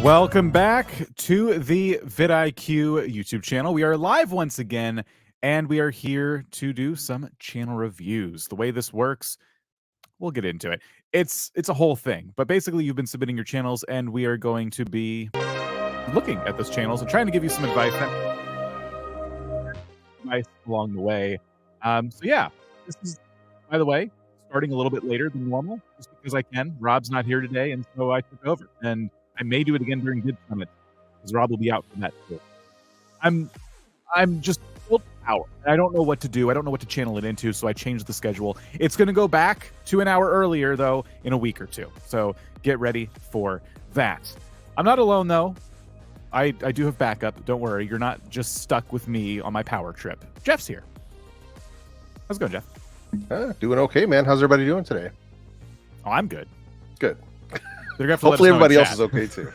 Welcome back to the vidIQ YouTube channel. We are live once again, and we are here to do some channel reviews. The way this works, we'll get into it. It's a whole thing, but basically you've been submitting your channels, and we are going to be looking at those channels and trying to give you some advice along the way. So yeah, this is, by the way, starting a little bit later than normal, just because I can. Rob's not here today, and so I took over. And I may do it again during Kidzz Summit, because Rob will be out from that too. I'm just full power. I don't know what to do. I don't know what to channel it into, so I changed the schedule. It's going to go back to an hour earlier, though, in a week or two. So get ready for that. I'm not alone, though. I do have backup. Don't worry. You're not just stuck with me on my power trip. Jeff's here. How's it going, Jeff? Doing okay, man. How's everybody doing today? Oh, I'm good. Good. Hopefully everybody else is okay too.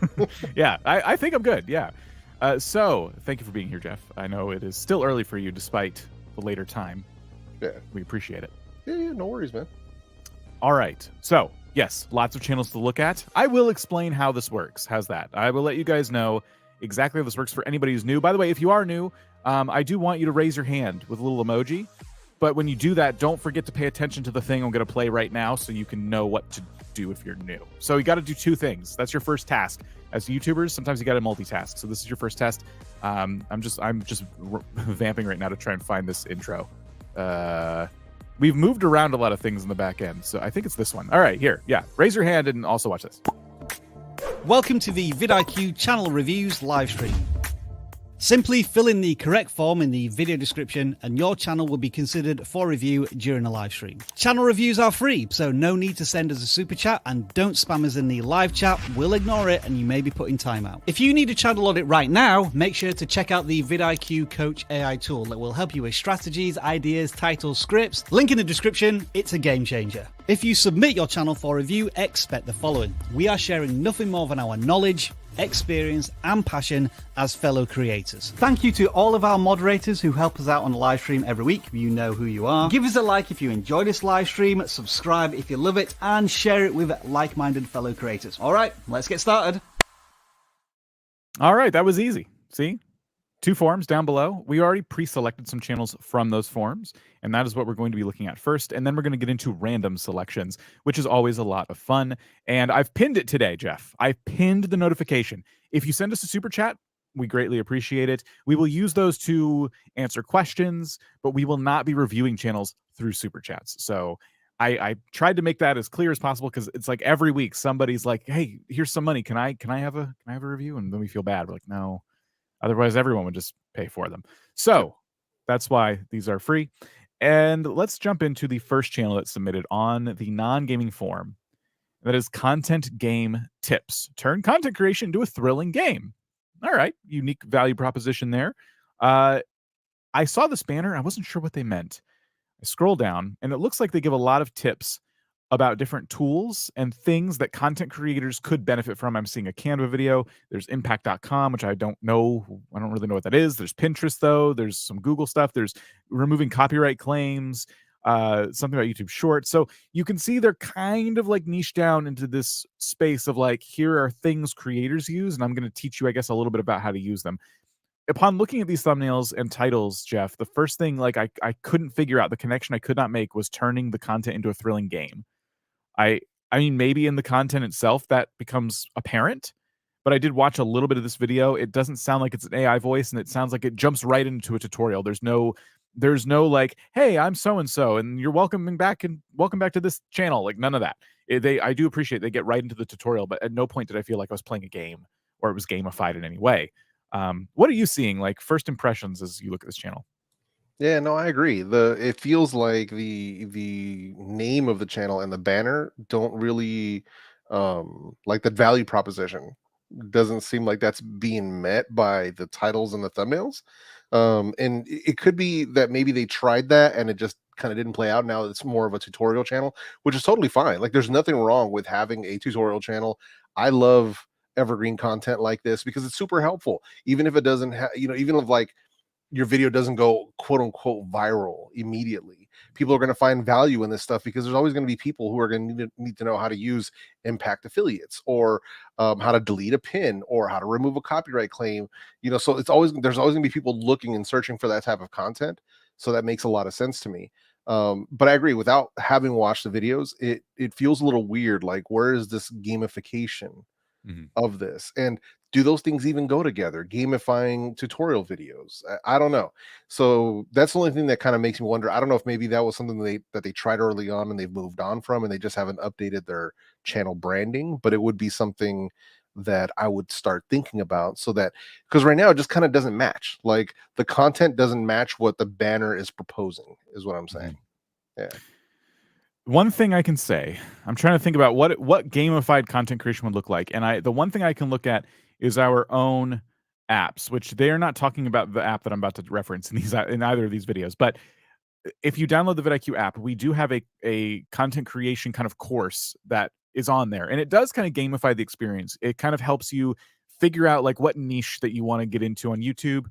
Yeah, I think I'm good. Yeah. So thank you for being here, Jeff. I know it is still early for you despite the later time. Yeah. We appreciate it. Yeah, no worries, man. All right. So yes, lots of channels to look at. I will explain how this works. How's that? I will let you guys know exactly how this works for anybody who's new. By the way, if you are new, I do want you to raise your hand with a little emoji. But when you do that, don't forget to pay attention to the thing I'm going to play right now so you can know what to do if you're new. So you got to do two things. That's your first task. As YouTubers, sometimes you got to multitask. So this is your first test. I'm just vamping right now to try and find this intro. We've moved around a lot of things in the back end, so I think it's this one. All right, here. Yeah, raise your hand and also watch this. Welcome to the vidIQ channel reviews live stream. Simply fill in the correct form in the video description and your channel will be considered for review during a live stream. Channel reviews are free, so no need to send us a super chat, and don't spam us in the live chat. We'll ignore it and you may be put in timeout. If you need a channel audit right now, make sure to check out the vidIQ Coach AI tool that will help you with strategies, ideas, titles, scripts. Link in the description. It's a game changer. If you submit your channel for review, expect the following. We are sharing nothing more than our knowledge, experience and passion as fellow creators. Thank you to all of our moderators who help us out on the live stream every week. You know who you are. Give us a like if you enjoy this live stream, subscribe if you love it, and share it with like-minded fellow creators. All right, let's get started. All right, that was easy. See? 2 forms down below. We already pre-selected some channels from those forms, and that is what we're going to be looking at first. And then we're going to get into random selections, which is always a lot of fun. And I've pinned it today, Jeff. I've pinned the notification. If you send us a super chat, we greatly appreciate it. We will use those to answer questions, but we will not be reviewing channels through super chats. So I tried to make that as clear as possible, because it's like every week somebody's like, "Hey, here's some money. Can I have a review?" And then we feel bad. We're like, "No." Otherwise, everyone would just pay for them. So that's why these are free. And let's jump into the first channel that's submitted on the non-gaming form. That is Content Game Tips. Turn content creation into a thrilling game. All right. Unique value proposition there. I saw this banner. I wasn't sure what they meant. I scroll down, and it looks like they give a lot of tips about different tools and things that content creators could benefit from. I'm seeing a Canva video. There's impact.com, which I don't know. I don't really know what that is. There's Pinterest, though. There's some Google stuff. There's removing copyright claims, something about YouTube Shorts. So you can see they're kind of like niche down into this space of like, here are things creators use, and I'm going to teach you, I guess, a little bit about how to use them. Upon looking at these thumbnails and titles, Jeff, the first thing like I couldn't figure out, the connection I could not make, was turning the content into a thrilling game. I mean, maybe in the content itself that becomes apparent, but I did watch a little bit of this video. It doesn't sound like it's an AI voice, and it sounds like it jumps right into a tutorial. There's no like, "Hey, I'm so-and-so, and you're welcome back to this channel." Like, none of that. I do appreciate they get right into the tutorial, but at no point did I feel like I was playing a game or it was gamified in any way. What are you seeing, like, first impressions as you look at this channel? Yeah, no, I agree. It feels like the name of the channel and the banner don't really like the value proposition doesn't seem like that's being met by the titles and the thumbnails. And it could be that maybe they tried that and it just kind of didn't play out. Now it's more of a tutorial channel, which is totally fine. Like, there's nothing wrong with having a tutorial channel. I love evergreen content like this because it's super helpful, even if it doesn't have, even if like your video doesn't go quote unquote viral immediately. people are going to find value in this stuff, because there's always going to be people who are going to need to know how to use impact affiliates, or how to delete a pin, or how to remove a copyright claim. So there's always going to be people looking and searching for that type of content. So that makes a lot of sense to me. But I agree, without having watched the videos, it feels a little weird. Like, where is this gamification of this? And do those things even go together? Gamifying tutorial videos? I don't know. So that's the only thing that kind of makes me wonder. I don't know if maybe that was something that they tried early on and they've moved on from, and they just haven't updated their channel branding. But it would be something that I would start thinking about, so that, because right now it just kind of doesn't match. Like, the content doesn't match what the banner is proposing, is what I'm saying. Yeah. One thing I can say, I'm trying to think about what gamified content creation would look like. And the one thing I can look at is our own apps, which they are not talking about the app that I'm about to reference in either of these videos. But if you download the vidIQ app, we do have a content creation kind of course that is on there. And it does kind of gamify the experience. It kind of helps you figure out like what niche that you want to get into on YouTube,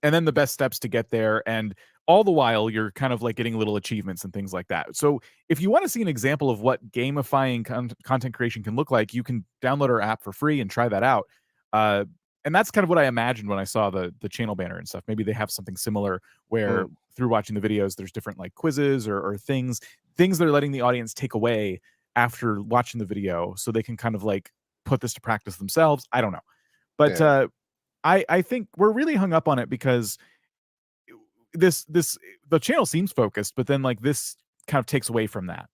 and then the best steps to get there. And all the while you're kind of like getting little achievements and things like that. So if you want to see an example of what gamifying content creation can look like, you can download our app for free and try that out. And that's kind of what I imagined when I saw the channel banner and stuff. Maybe they have something similar where through watching the videos, there's different like quizzes or things that are letting the audience take away after watching the video, so they can kind of like put this to practice themselves. I don't know. But I think we're really hung up on it because the channel seems focused, but then like this kind of takes away from that.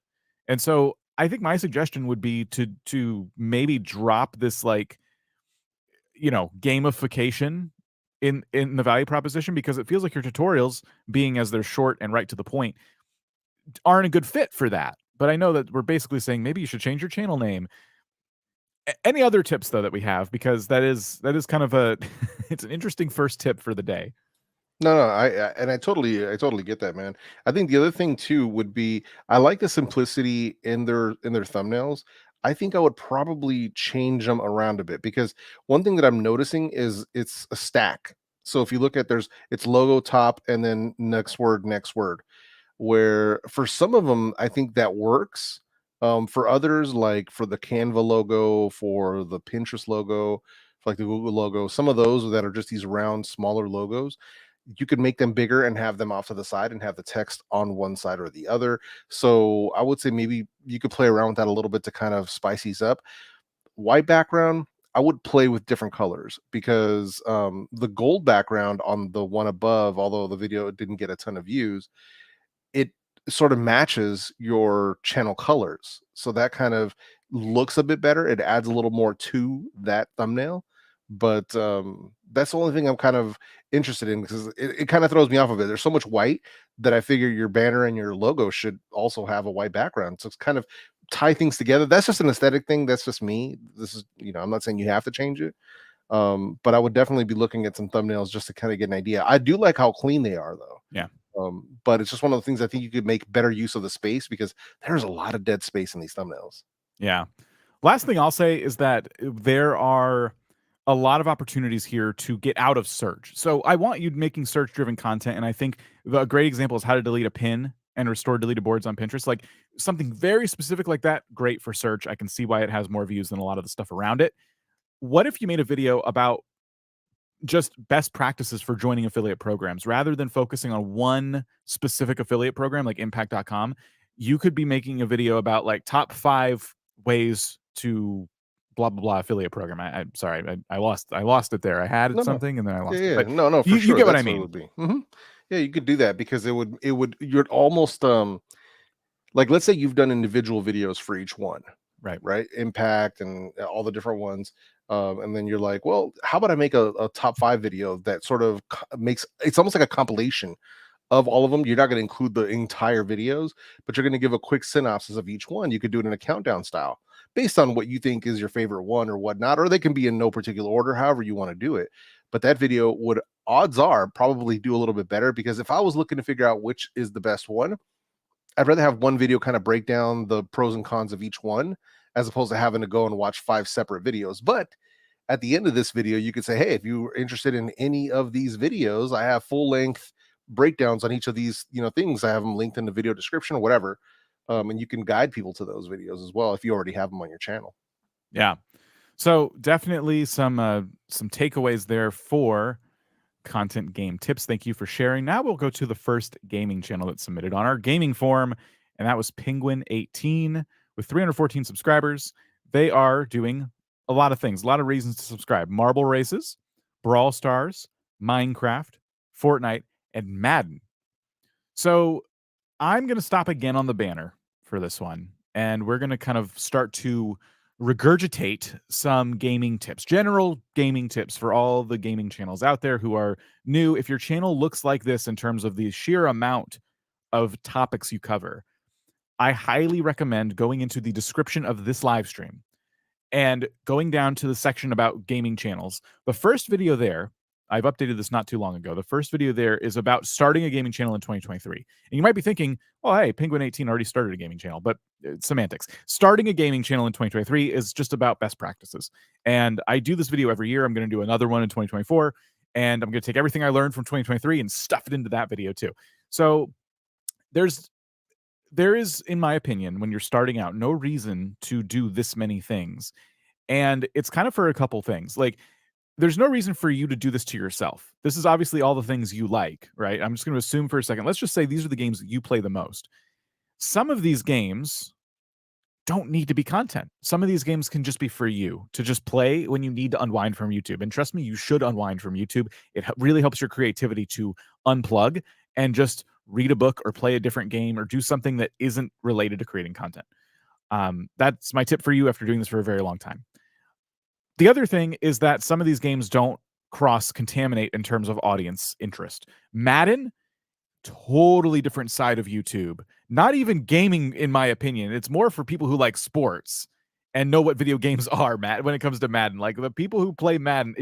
And so I think my suggestion would be to maybe drop this like, gamification in the value proposition, because it feels like your tutorials, being as they're short and right to the point, aren't a good fit for that. But I know that we're basically saying maybe you should change your channel name. Any other tips though that we have, because that is kind of it's an interesting first tip for the day. No, I totally get that, man. I think the other thing too would be, I like the simplicity in their thumbnails. I think I would probably change them around a bit, because one thing that I'm noticing is it's a stack. So if you look at, it's logo top and then next word, where for some of them I think that works. For others, like for the Canva logo, for the Pinterest logo, for like the Google logo, some of those that are just these round, smaller logos, you could make them bigger and have them off to the side and have the text on one side or the other. So I would say maybe you could play around with that a little bit to kind of spice these up. White background, I would play with different colors, because the gold background on the one above, although the video didn't get a ton of views, it sort of matches your channel colors. So that kind of looks a bit better. It adds a little more to that thumbnail. But that's the only thing I'm kind of interested in, because it kind of throws me off of it. There's so much white that I figure your banner and your logo should also have a white background. So it's kind of tie things together. That's just an aesthetic thing. That's just me. This is, I'm not saying you have to change it. But I would definitely be looking at some thumbnails just to kind of get an idea. I do like how clean they are though. Yeah. But it's just one of the things I think you could make better use of the space, because there's a lot of dead space in these thumbnails. Yeah. Last thing I'll say is that there are a lot of opportunities here to get out of search. So I want you making search-driven content, and I think a great example is how to delete a pin and restore deleted boards on Pinterest. Like something very specific like that, great for search. I can see why it has more views than a lot of the stuff around it. What if you made a video about just best practices for joining affiliate programs, rather than focusing on one specific affiliate program like impact.com? You could be making a video about like top 5 ways to blah blah blah affiliate program. I'm sorry, I lost it there. I had something and then I lost it. But no, for sure. You get what I mean. Yeah, you could do that, because it would you're almost like, let's say you've done individual videos for each one, right? Impact and all the different ones. And then you're like, well, how about I make a top 5 video that sort of makes, it's almost like a compilation of all of them. You're not going to include the entire videos, but you're going to give a quick synopsis of each one. You could do it in a countdown style based on what you think is your favorite one or whatnot, or they can be in no particular order, however you want to do it. But that video would, odds are, probably do a little bit better, because if I was looking to figure out which is the best one, I'd rather have one video kind of break down the pros and cons of each one, as opposed to having to go and watch 5 separate videos. But at the end of this video, you could say, hey, if you're interested in any of these videos, I have full length breakdowns on each of these, things. I have them linked in the video description or whatever. And you can guide people to those videos as well if you already have them on your channel. Yeah. So definitely some takeaways there for content game tips. Thank you for sharing. Now we'll go to the first gaming channel that submitted on our gaming forum, and that was Penguin18 with 314 subscribers. They are doing a lot of things, a lot of reasons to subscribe: marble races, Brawl Stars, Minecraft, Fortnite, and Madden. So I'm going to stop again on the banner for this one, and we're going to kind of start to regurgitate some gaming tips, general gaming tips for all the gaming channels out there who are new. If your channel looks like this in terms of the sheer amount of topics you cover, I highly recommend going into the description of this live stream and going down to the section about gaming channels. The first video there, I've updated this not too long ago. The first video there is about starting a gaming channel in 2023. And you might be thinking, oh, hey, Penguin18 already started a gaming channel, but semantics. Starting a gaming channel in 2023 is just about best practices. And I do this video every year. I'm going to do another one in 2024. And I'm going to take everything I learned from 2023 and stuff it into that video too. So there is, in my opinion, when you're starting out, no reason to do this many things. And it's kind of for a couple things. Like, there's no reason for you to do this to yourself. This is obviously all the things you like, right? I'm just going to assume for a second. Let's just say these are the games that you play the most. Some of these games don't need to be content. Some of these games can just be for you to just play when you need to unwind from YouTube. And trust me, you should unwind from YouTube. It really helps your creativity to unplug and just read a book or play a different game or do something that isn't related to creating content. That's my tip for you after doing this for a very long time. The other thing is that some of these games don't cross-contaminate in terms of audience interest. Madden, totally different side of YouTube. Not even gaming, in my opinion. It's more for people who like sports and know what video games are, Matt, when it comes to Madden. Like, the people who play Madden,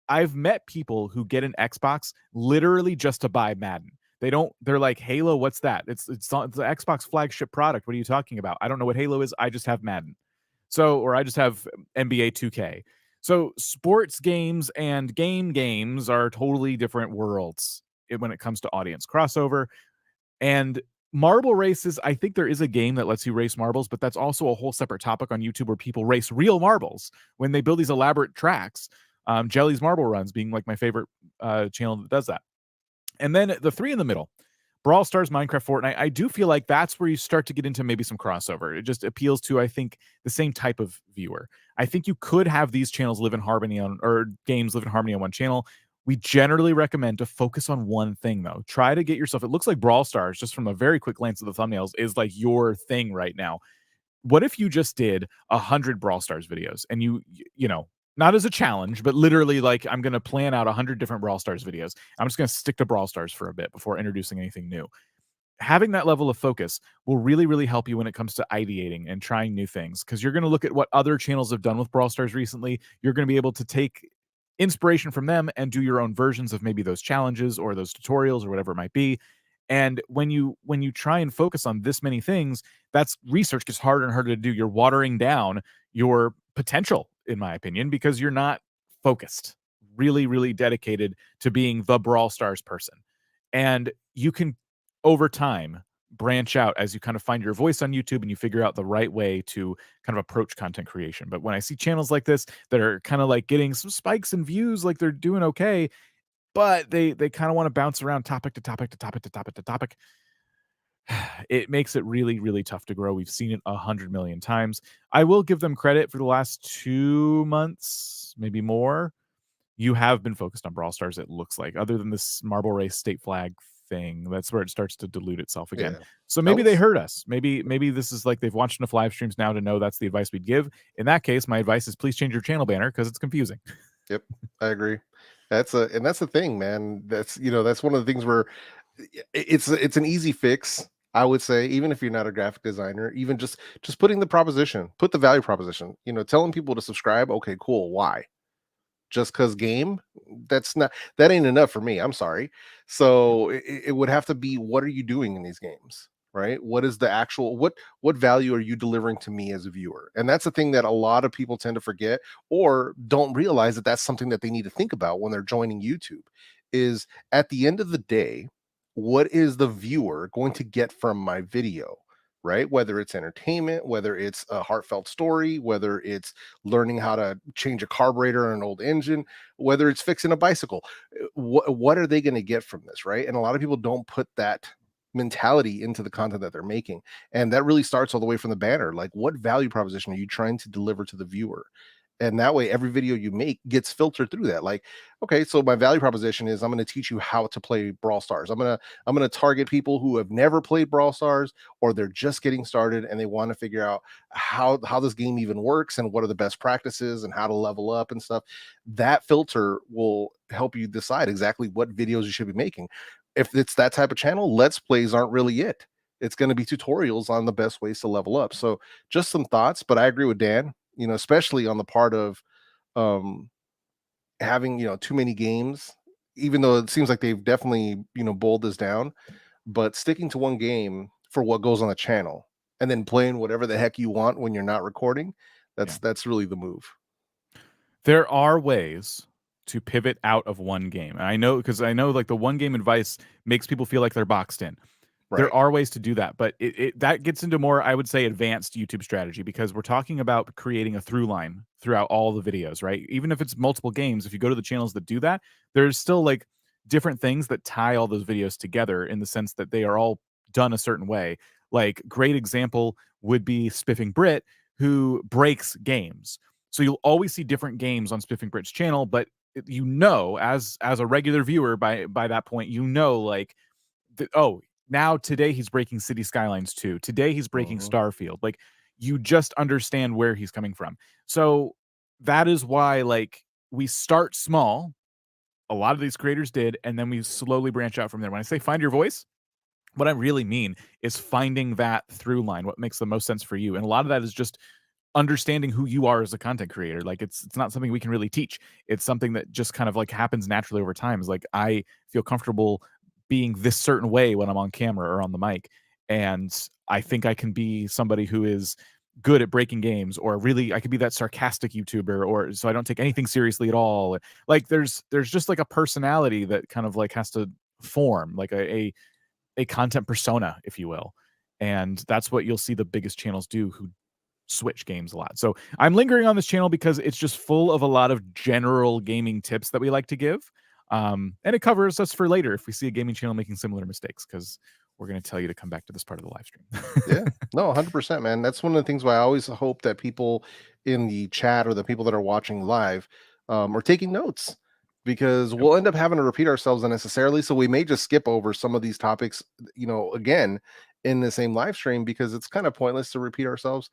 I've met people who get an Xbox literally just to buy Madden. They're like, Halo, what's that? It's the Xbox flagship product. What are you talking about? I don't know what Halo is. I just have Madden. Or I just have NBA 2K. So sports games and games are totally different worlds when it comes to audience crossover. And marble races, I think there is a game that lets you race marbles, but that's also a whole separate topic on YouTube where people race real marbles when they build these elaborate tracks. Jelly's Marble Runs being like my favorite channel that does that. And then the three in the middle: Brawl Stars, Minecraft, Fortnite. I do feel like that's where you start to get into maybe some crossover. It just appeals to, I think, the same type of viewer. I think you could have these channels live in harmony or games live in harmony on one channel. We generally recommend to focus on one thing, though. Try to get yourself, it looks like Brawl Stars, just from a very quick glance at the thumbnails, is like your thing right now. What if you just did 100 Brawl Stars videos and you know, not as a challenge, but literally, like, I'm going to plan out 100 different Brawl Stars videos. I'm just going to stick to Brawl Stars for a bit before introducing anything new. Having that level of focus will really, really help you when it comes to ideating and trying new things, because you're going to look at what other channels have done with Brawl Stars recently. You're going to be able to take inspiration from them and do your own versions of maybe those challenges or those tutorials or whatever it might be. And when you try and focus on this many things, that's research gets harder and harder to do. You're watering down your potential, in my opinion, because you're not focused, really, really dedicated to being the Brawl Stars person. And you can, over time, branch out as you kind of find your voice on YouTube and you figure out the right way to kind of approach content creation. But when I see channels like this that are kind of like getting some spikes in views, like they're doing okay, but they kind of want to bounce around topic to topic to topic to topic to topic, it makes it really, really tough to grow. We've seen it 100 million times. I will give them credit for the last 2 months, maybe more. You have been focused on Brawl Stars, it looks like, other than this marble race state flag thing. That's where it starts to dilute itself again. Yeah. So maybe they heard us. Maybe this is like they've watched enough live streams now to know that's the advice we'd give. In that case, my advice is please change your channel banner because it's confusing. Yep, I agree. That's the thing, man. That's one of the things where it's an easy fix, I would say, even if you're not a graphic designer. Even just putting the proposition, put the value proposition, telling people to subscribe. Okay, cool. Why? Just because game? That ain't enough for me. I'm sorry. So it would have to be, what are you doing in these games, right? What is the actual, what value are you delivering to me as a viewer? And that's the thing that a lot of people tend to forget or don't realize, that that's something that they need to think about when they're joining YouTube, is at the end of the day, what is the viewer going to get from my video? Right? Whether it's entertainment, whether it's a heartfelt story, whether it's learning how to change a carburetor on an old engine, whether it's fixing a bicycle, what are they going to get from this? Right? And a lot of people don't put that mentality into the content that they're making. And that really starts all the way from the banner. Like, what value proposition are you trying to deliver to the viewer? And that way, every video you make gets filtered through that. Like, okay, so my value proposition is I'm going to teach you how to play Brawl Stars. I'm gonna target people who have never played Brawl Stars, or they're just getting started and they want to figure out how this game even works and what are the best practices and how to level up and stuff. That filter will help you decide exactly what videos you should be making. If it's that type of channel, Let's Plays aren't really it. It's going to be tutorials on the best ways to level up. So just some thoughts, but I agree with Dan, especially on the part of having, too many games, even though it seems like they've definitely, boiled this down, but sticking to one game for what goes on the channel and then playing whatever the heck you want when you're not recording. That's really the move. There are ways to pivot out of one game. And I know, because I know like the one game advice makes people feel like they're boxed in. Right. There are ways to do that, but that gets into more, I would say, advanced YouTube strategy, because we're talking about creating a through line throughout all the videos, right? Even if it's multiple games, if you go to the channels that do that, there's still like different things that tie all those videos together in the sense that they are all done a certain way. Like, great example would be Spiffing Brit, who breaks games. So you'll always see different games on Spiffing Brit's channel, but as a regular viewer by that point, like, now today he's breaking City Skylines 2. Today he's breaking Starfield. Like, you just understand where he's coming from. So that is why, like, we start small. A lot of these creators did, and then we slowly branch out from there. When I say find your voice, what I really mean is finding that through line, what makes the most sense for you. And a lot of that is just understanding who you are as a content creator. Like, it's not something we can really teach. It's something that just kind of like happens naturally over time. Is like, I feel comfortable being this certain way when I'm on camera or on the mic, and I think I can be somebody who is good at breaking games, or really I could be that sarcastic YouTuber, or so I don't take anything seriously at all. Like, there's just like a personality that kind of like has to form, like a content persona, if you will. And that's what you'll see the biggest channels do, who switch games a lot. So I'm lingering on this channel because it's just full of a lot of general gaming tips that we like to give. And it covers us for later if we see a gaming channel making similar mistakes, because we're going to tell you to come back to this part of the live stream. Yeah, no, 100%, man. That's one of the things why I always hope that people in the chat or the people that are watching live are taking notes, because we'll end up having to repeat ourselves unnecessarily. So we may just skip over some of these topics, again, in the same live stream, because it's kind of pointless to repeat ourselves.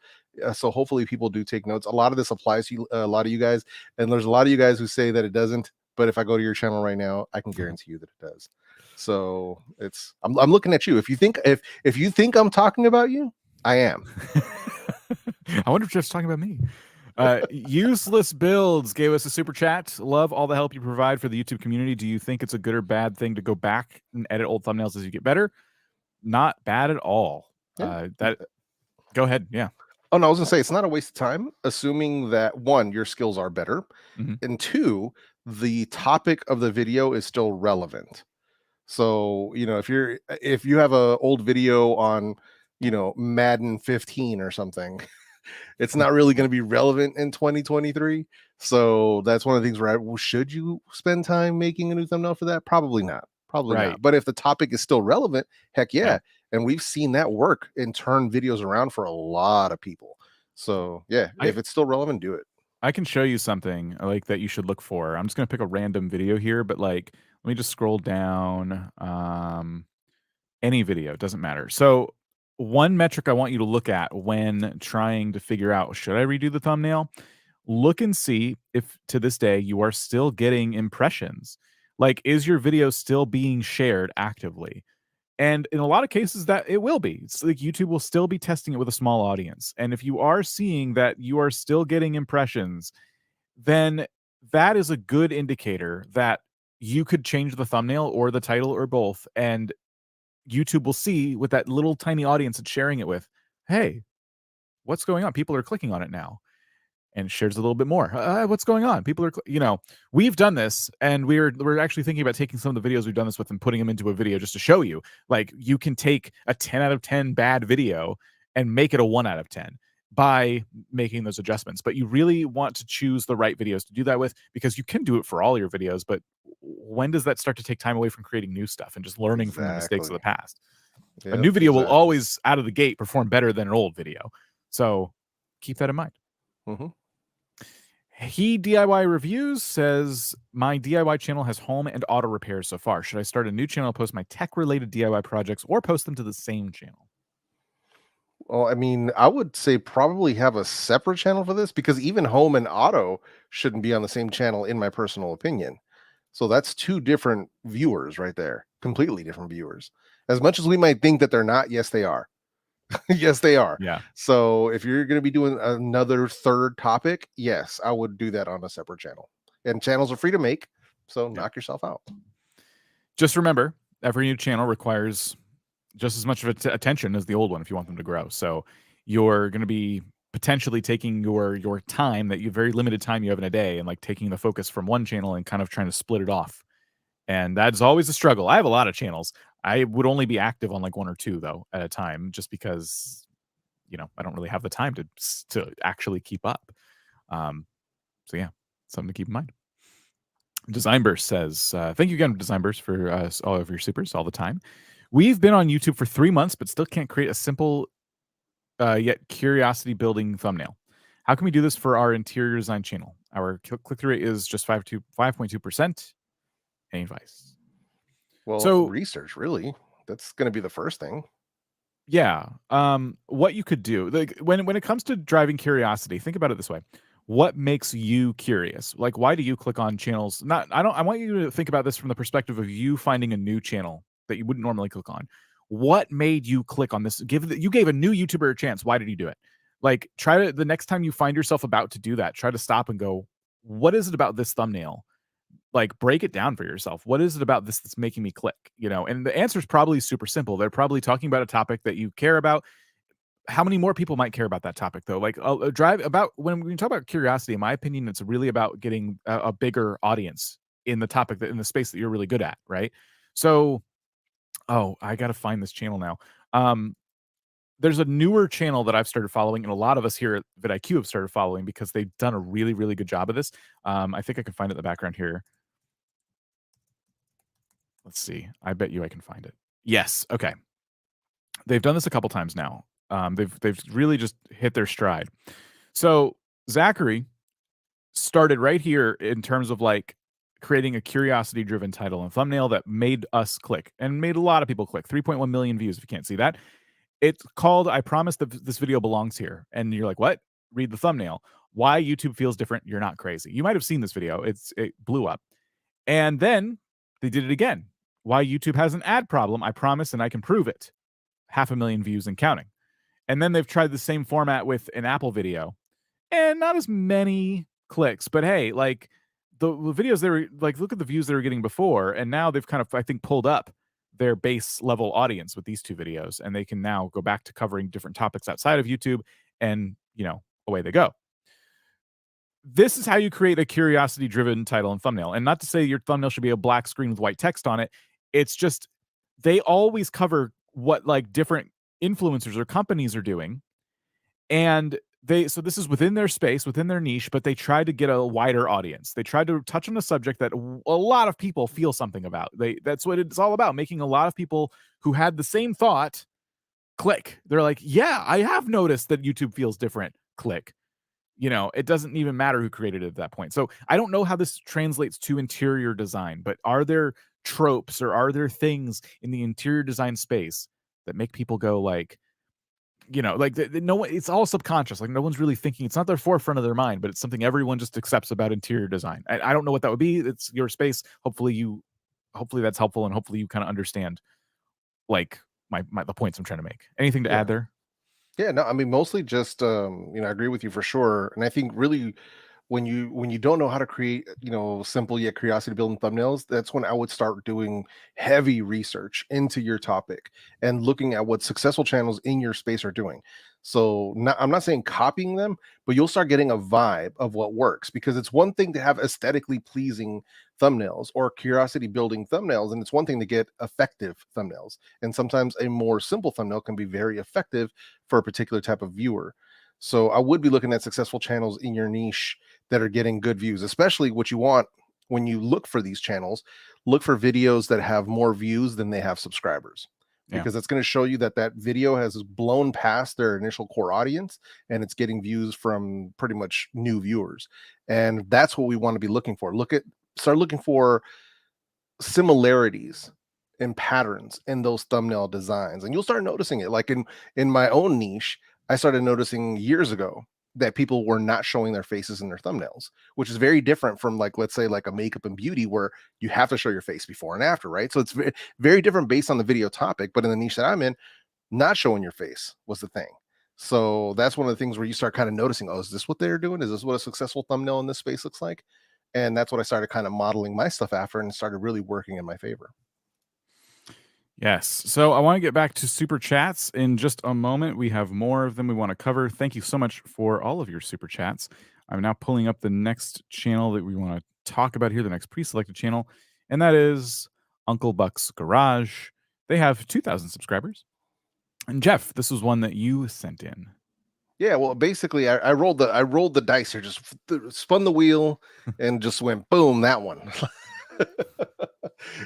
So hopefully people do take notes. A lot of this applies to a lot of you guys, and there's a lot of you guys who say that it doesn't. But if I go to your channel right now, I can guarantee you that it does. So I'm looking at you. If you think I'm talking about you, I am. I wonder if Jeff's talking about me. Useless Builds gave us a super chat. Love all the help you provide for the YouTube community. Do you think it's a good or bad thing to go back and edit old thumbnails as you get better? Not bad at all. Yeah. Go ahead. Yeah. Oh, no, I was gonna say, it's not a waste of time, assuming that one, your skills are better, and two, the topic of the video is still relevant. So, if you have a old video on, Madden 15 or something, it's not really going to be relevant in 2023. So that's one of the things where should you spend time making a new thumbnail for that? Probably not. Probably not. But if the topic is still relevant, heck yeah. And we've seen that work and turn videos around for a lot of people. So yeah, if it's still relevant, do it. I can show you something like that you should look for. I'm just going to pick a random video here, but like, let me just scroll down. Any video, doesn't matter. So one metric I want you to look at when trying to figure out, should I redo the thumbnail? Look and see if to this day you are still getting impressions. Like, is your video still being shared actively? And in a lot of cases that it will be. It's like YouTube will still be testing it with a small audience. And if you are seeing that you are still getting impressions, then that is a good indicator that you could change the thumbnail or the title or both. And YouTube will see, with that little tiny audience it's sharing it with, hey, what's going on? People are clicking on it now. and shares a little bit more. What's going on? People are, you know, we've done this, and we're actually thinking about taking some of the videos we've done this with and putting them into a video just to show you, like, you can take a 10 out of 10 bad video and make it a 1 out of 10 by making those adjustments. But you really want to choose the right videos to do that with, because you can do it for all your videos, but when does that start to take time away from creating new stuff and just learning from the mistakes of the past? A new video will always, out of the gate, perform better than an old video. So keep that in mind. He DIY Reviews says, my DIY channel has home and auto repairs so far. Should I start a new channel, post my tech-related DIY projects, or post them to the same channel? Well, I mean, I would say probably have a separate channel for this, because even home and auto shouldn't be on the same channel, in my personal opinion. So that's 2 different viewers right there, completely different viewers. As much as we might think that they're not, yes, they are. Yes, they are. Yeah. So if you're going to be doing another third topic, yes, I would do that on a separate channel. And channels are free to make, so knock yourself out. Just remember, every new channel requires just as much of attention as the old one if you want them to grow. So you're going to be potentially taking your time, that you very limited time you have in a day, and like taking the focus from one channel and kind of trying to split it off. And that's always a struggle. I have a lot of channels. I would only be active on like 1 or 2 though at a time, just because, you know, I don't really have the time to actually keep up. So yeah, something to keep in mind. Designburst says, thank you again, Designburst, for all of your supers all the time. We've been on YouTube for 3 months, but still can't create a simple yet curiosity building thumbnail. How can we do this for our interior design channel? Our click-through rate is just 5.2%. Any advice? Well, so research, really. That's going to be the first thing. Yeah. What you could do, like, when it comes to driving curiosity, think about it this way. What makes you curious? Like, why do you click on channels? I want you to think about this from the perspective of you finding a new channel that you wouldn't normally click on. What made you click on this? You gave a new YouTuber a chance. Why did you do it? Like, try to, the next time you find yourself about to do that, try to stop and go, what is it about this thumbnail? Like, break it down for yourself. What is it about this that's making me click? You know, and the answer is probably super simple. They're probably talking about a topic that you care about. How many more people might care about that topic, though? Like, when we talk about curiosity, in my opinion, it's really about getting a bigger audience in the topic, in the space that you're really good at, right? So, I got to find this channel now. There's a newer channel that I've started following, and a lot of us here at vidIQ have started following because they've done a really, really good job of this. I think I can find it in the background here. Let's see. I bet you I can find it. Yes. Okay. They've done this a couple times now. They've really just hit their stride. So Zachary started right here in terms of like creating a curiosity-driven title and thumbnail that made us click, and made a lot of people click. 3.1 million views, if you can't see that. It's called I Promise That This Video Belongs Here. And you're like, what? Read the thumbnail. Why YouTube feels different. You're not crazy. You might have seen this video. It blew up. And then they did it again. Why YouTube has an ad problem. I promise, and I can prove it. 500,000 views and counting. And then they've tried the same format with an Apple video, and not as many clicks. But hey, like the videos they were like, look at the views they were getting before, and now they've kind of, I think, pulled up their base level audience with these 2 videos, and they can now go back to covering different topics outside of YouTube, and you know, away they go. This is how you create a curiosity driven title and thumbnail. And not to say your thumbnail should be a black screen with white text on it. It's just, they always cover what like different influencers or companies are doing. And so this is within their space, within their niche, but they try to get a wider audience. They try to touch on a subject that a lot of people feel something about. That's what it's all about, making a lot of people who had the same thought click. They're like, yeah, I have noticed that YouTube feels different. Click. You know, it doesn't even matter who created it at that point. So I don't know how this translates to interior design, but are there tropes or are there things in the interior design space that make people go like, you know, like no, it's all subconscious. Like no one's really thinking. It's not their forefront of their mind, but it's something everyone just accepts about interior design. I don't know what that would be. It's your space. Hopefully that's helpful, and hopefully you kind of understand like the points I'm trying to make. Anything to add there? Yeah, no, I mean, mostly just, I agree with you for sure. And I think really when you don't know how to create, simple yet curiosity building thumbnails, that's when I would start doing heavy research into your topic and looking at what successful channels in your space are doing. So I'm not saying copying them, but you'll start getting a vibe of what works, because it's one thing to have aesthetically pleasing thumbnails or curiosity building thumbnails, and it's one thing to get effective thumbnails. And sometimes a more simple thumbnail can be very effective for a particular type of viewer. So I would be looking at successful channels in your niche that are getting good views. Especially what you want when you look for these channels, look for videos that have more views than they have subscribers, because it's going to show you that that video has blown past their initial core audience and it's getting views from pretty much new viewers. And that's what we want to be looking for. Start looking for similarities and patterns in those thumbnail designs, and you'll start noticing it. Like in my own niche, I started noticing years ago that people were not showing their faces in their thumbnails, which is very different from, like, let's say like a makeup and beauty where you have to show your face before and after, right? So it's very, very different based on the video topic. But in the niche that I'm in, not showing your face was the thing. So that's one of the things where you start kind of noticing, oh, is this what they're doing? Is this what a successful thumbnail in this space looks like? And that's what I started kind of modeling my stuff after, and started really working in my favor. Yes. So I want to get back to super chats in just a moment. We have more of them we want to cover. Thank you so much for all of your super chats. I'm now pulling up the next channel that we want to talk about here, the next pre-selected channel, and that is Uncle Buck's Garage. They have 2,000 subscribers. And Jeff, this was one that you sent in. Yeah, well, basically, I rolled the dice here, just spun the wheel, and just went boom, that one.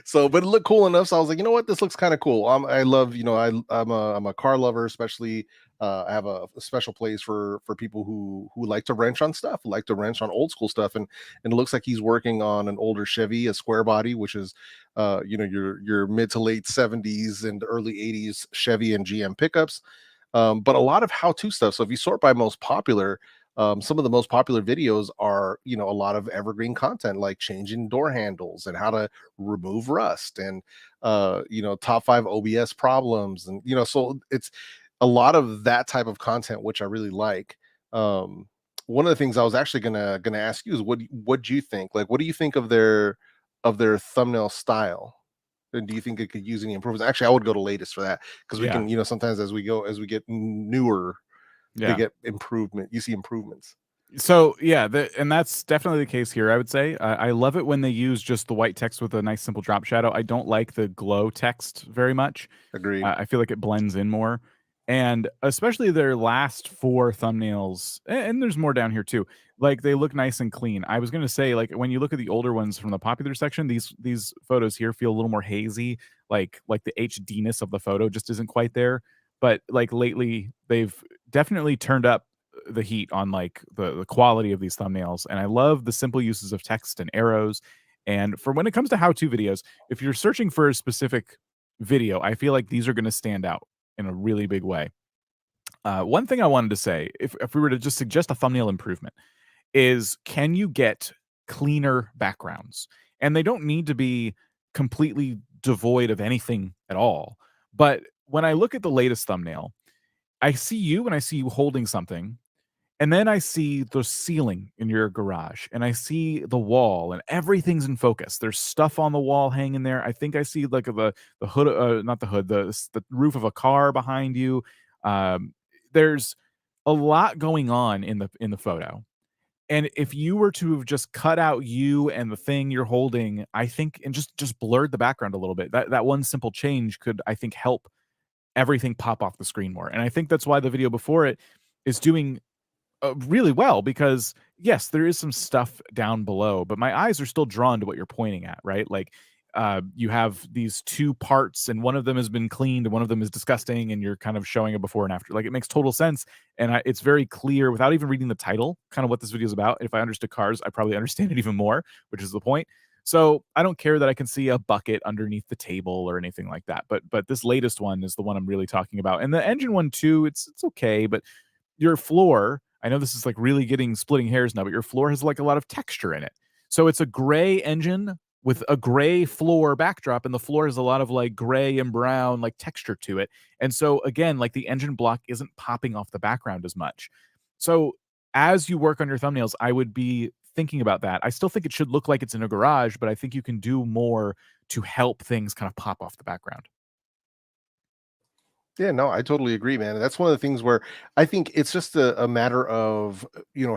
So, but it looked cool enough, so I was like, you know what, this looks kind of cool. I love, I'm a car lover, especially. I have a special place for people who like to wrench on stuff, like to wrench on old school stuff, and it looks like he's working on an older Chevy, a square body, which is, your mid to late 70s and early 80s Chevy and GM pickups. But a lot of how-to stuff. So if you sort by most popular, some of the most popular videos are, a lot of evergreen content, like changing door handles and how to remove rust, and top 5 OBS problems, and so it's a lot of that type of content, which I really like. One of the things I was actually gonna ask you is, what do you think? Like, what do you think of their thumbnail style? And do you think it could use any improvements? Actually, I would go to latest for that, because we can, sometimes as we get newer, they get improvement. You see improvements. So yeah, and that's definitely the case here. I would say I love it when they use just the white text with a nice simple drop shadow. I don't like the glow text very much. Agreed. I feel like it blends in more, and especially their last 4 thumbnails, and there's more down here too. Like, they look nice and clean. I was gonna say, like, when you look at the older ones from the popular section, these photos here feel a little more hazy. Like the HDness of the photo just isn't quite there. But like lately, they've definitely turned up the heat on like the quality of these thumbnails, and I love the simple uses of text and arrows. And for when it comes to how-to videos, if you're searching for a specific video, I feel like these are going to stand out in a really big way. One thing I wanted to say, if we were to just suggest a thumbnail improvement, is, can you get cleaner backgrounds? And they don't need to be completely devoid of anything at all. But when I look at the latest thumbnail, I see you and I see you holding something, and then I see the ceiling in your garage, and I see the wall, and everything's in focus. There's stuff on the wall hanging there. I think I see like the hood, not the hood, the roof of a car behind you. There's a lot going on in the photo. And if you were to have just cut out you and the thing you're holding, I think, and just blurred the background a little bit, that one simple change could, I think, help everything pop off the screen more. And I think that's why the video before it is doing really well, because yes, there is some stuff down below, but my eyes are still drawn to what you're pointing at, right? Like, you have these 2 parts, and one of them has been cleaned and one of them is disgusting, and you're kind of showing a before and after. Like, it makes total sense, and it's very clear without even reading the title, kind of what this video is about. If I understood cars, I probably understand it even more, which is the point. So I don't care that I can see a bucket underneath the table or anything like that. But this latest one is the one I'm really talking about. And the engine one too, it's okay, but your floor, I know this is like really splitting hairs now, but your floor has like a lot of texture in it. So it's a gray engine with a gray floor backdrop, and the floor has a lot of like gray and brown like texture to it. And so again, like, the engine block isn't popping off the background as much. So as you work on your thumbnails, I would be thinking about that. I still think it should look like it's in a garage, but I think you can do more to help things kind of pop off the background. Yeah, no, I totally agree, man. And that's one of the things where I think it's just a matter of,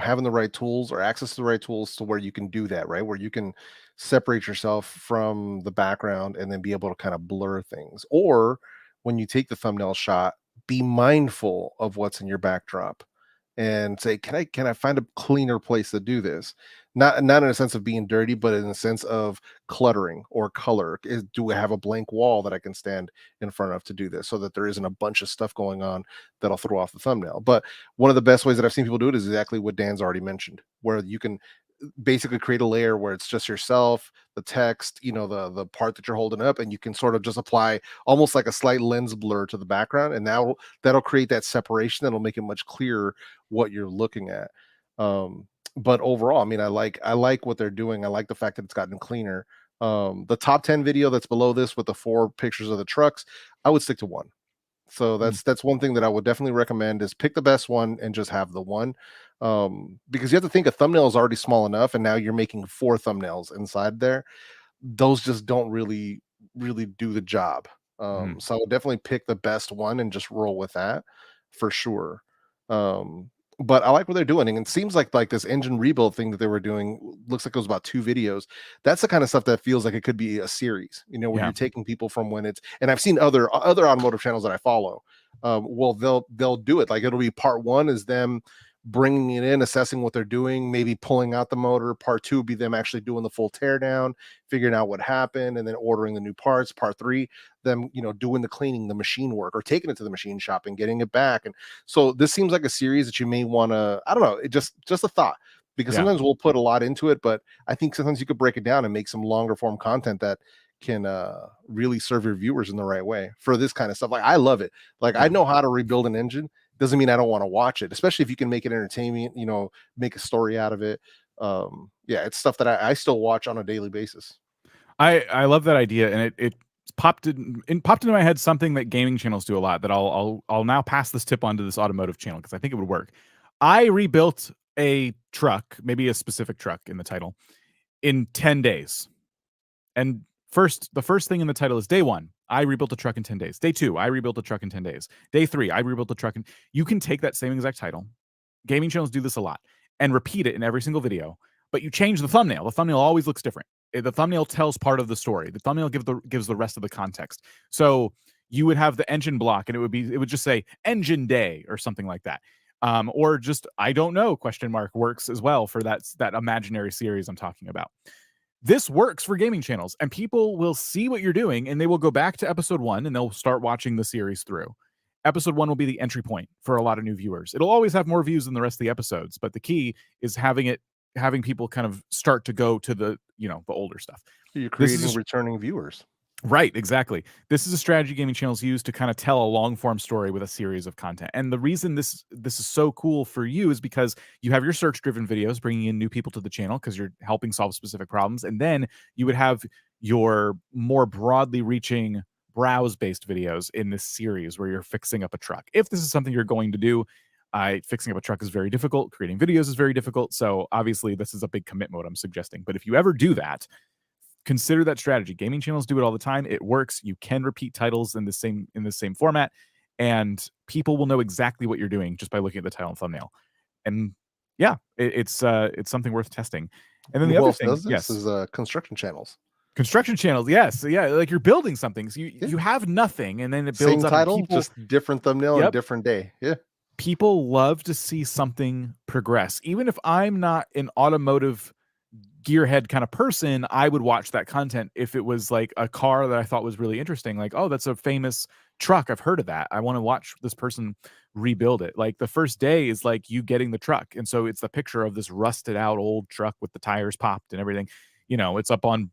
having the right tools or access to the right tools to where you can do that, right? Where you can separate yourself from the background and then be able to kind of blur things. Or when you take the thumbnail shot, be mindful of what's in your backdrop and say, can I find a cleaner place to do this? Not in a sense of being dirty, but in a sense of cluttering or color. Do I have a blank wall that I can stand in front of to do this so that there isn't a bunch of stuff going on that'll throw off the thumbnail? But one of the best ways that I've seen people do it is exactly what Dan's already mentioned, where you can basically create a layer where it's just yourself, the text, the part that you're holding up, and you can sort of just apply almost like a slight lens blur to the background, and now that'll create that separation that'll make it much clearer what you're looking at. But overall, I mean, I like what they're doing. I like the fact that it's gotten cleaner. The top 10 video that's below this with the 4 pictures of the trucks, I would stick to one. So that's one thing that I would definitely recommend is pick the best one and just have the one. Because you have to think a thumbnail is already small enough, and now you're making 4 thumbnails inside there. Those just don't really do the job. So I would definitely pick the best one and just roll with that for sure. But I like what they're doing, and it seems like this engine rebuild thing that they were doing looks like it was about 2 videos. That's the kind of stuff that feels like it could be a series, where you're taking people from when it's. And I've seen other automotive channels that I follow. Well, they'll do it like it'll be part 1 is them bringing it in, assessing what they're doing, maybe pulling out the motor. Part 2 would be them actually doing the full tear down, figuring out what happened, and then ordering the new parts. Part 3, them doing the cleaning, the machine work, or taking it to the machine shop and getting it back. And so this seems like a series that you may want to, I don't know, it just a thought, because sometimes we'll put a lot into it, but I think sometimes you could break it down and make some longer form content that can really serve your viewers in the right way for this kind of stuff. Like, I love it. Like, I know how to rebuild an engine. Doesn't mean I don't want to watch it, especially if you can make it entertaining, make a story out of it. It's stuff that I still watch on a daily basis. I love that idea, and it popped into my head something that gaming channels do a lot that I'll now pass this tip on to this automotive channel because I think it would work. I rebuilt a truck, maybe a specific truck in the title, in 10 days. And the first thing in the title is day 1. I rebuilt a truck in 10 days. Day 2, I rebuilt a truck in 10 days. Day 3, I rebuilt a truck in. You can take that same exact title. Gaming channels do this a lot and repeat it in every single video, but you change the thumbnail. The thumbnail always looks different. The thumbnail tells part of the story. The thumbnail gives the rest of the context. So you would have the engine block, and it would just say engine day or something like that. Or just I don't know ? Works as well for that imaginary series I'm talking about. This works for gaming channels, and people will see what you're doing, and they will go back to episode 1 and they'll start watching the series through. Episode 1 will be the entry point for a lot of new viewers. It'll always have more views than the rest of the episodes, but the key is having people kind of start to go to the older stuff. You're creating returning viewers. Right, exactly. This is a strategy gaming channels use to kind of tell a long form story with a series of content. And the reason this is so cool for you is because you have your search driven videos bringing in new people to the channel because you're helping solve specific problems. And then you would have your more broadly reaching browse based videos in this series where you're fixing up a truck. If this is something you're going to do, fixing up a truck is very difficult. Creating videos is very difficult. So obviously this is a big commit mode I'm suggesting. But if you ever do that, consider that strategy. Gaming channels do it all the time. It works. You can repeat titles in the same format, and people will know exactly what you're doing just by looking at the title and thumbnail. And yeah, it's something worth testing. And then the other thing, yes, is construction channels. Construction channels, yes, yeah, like you're building something. So you have nothing, and then it builds same up. Title, just different thumbnail and different day. Yeah. People love to see something progress. Even if I'm not an automotive gearhead kind of person, I would watch that content if it was like a car that I thought was really interesting. Like, oh, that's a famous truck. I've heard of that. I want to watch this person rebuild it. Like the first day is like you getting the truck. And so it's the picture of this rusted out old truck with the tires popped and everything. It's up on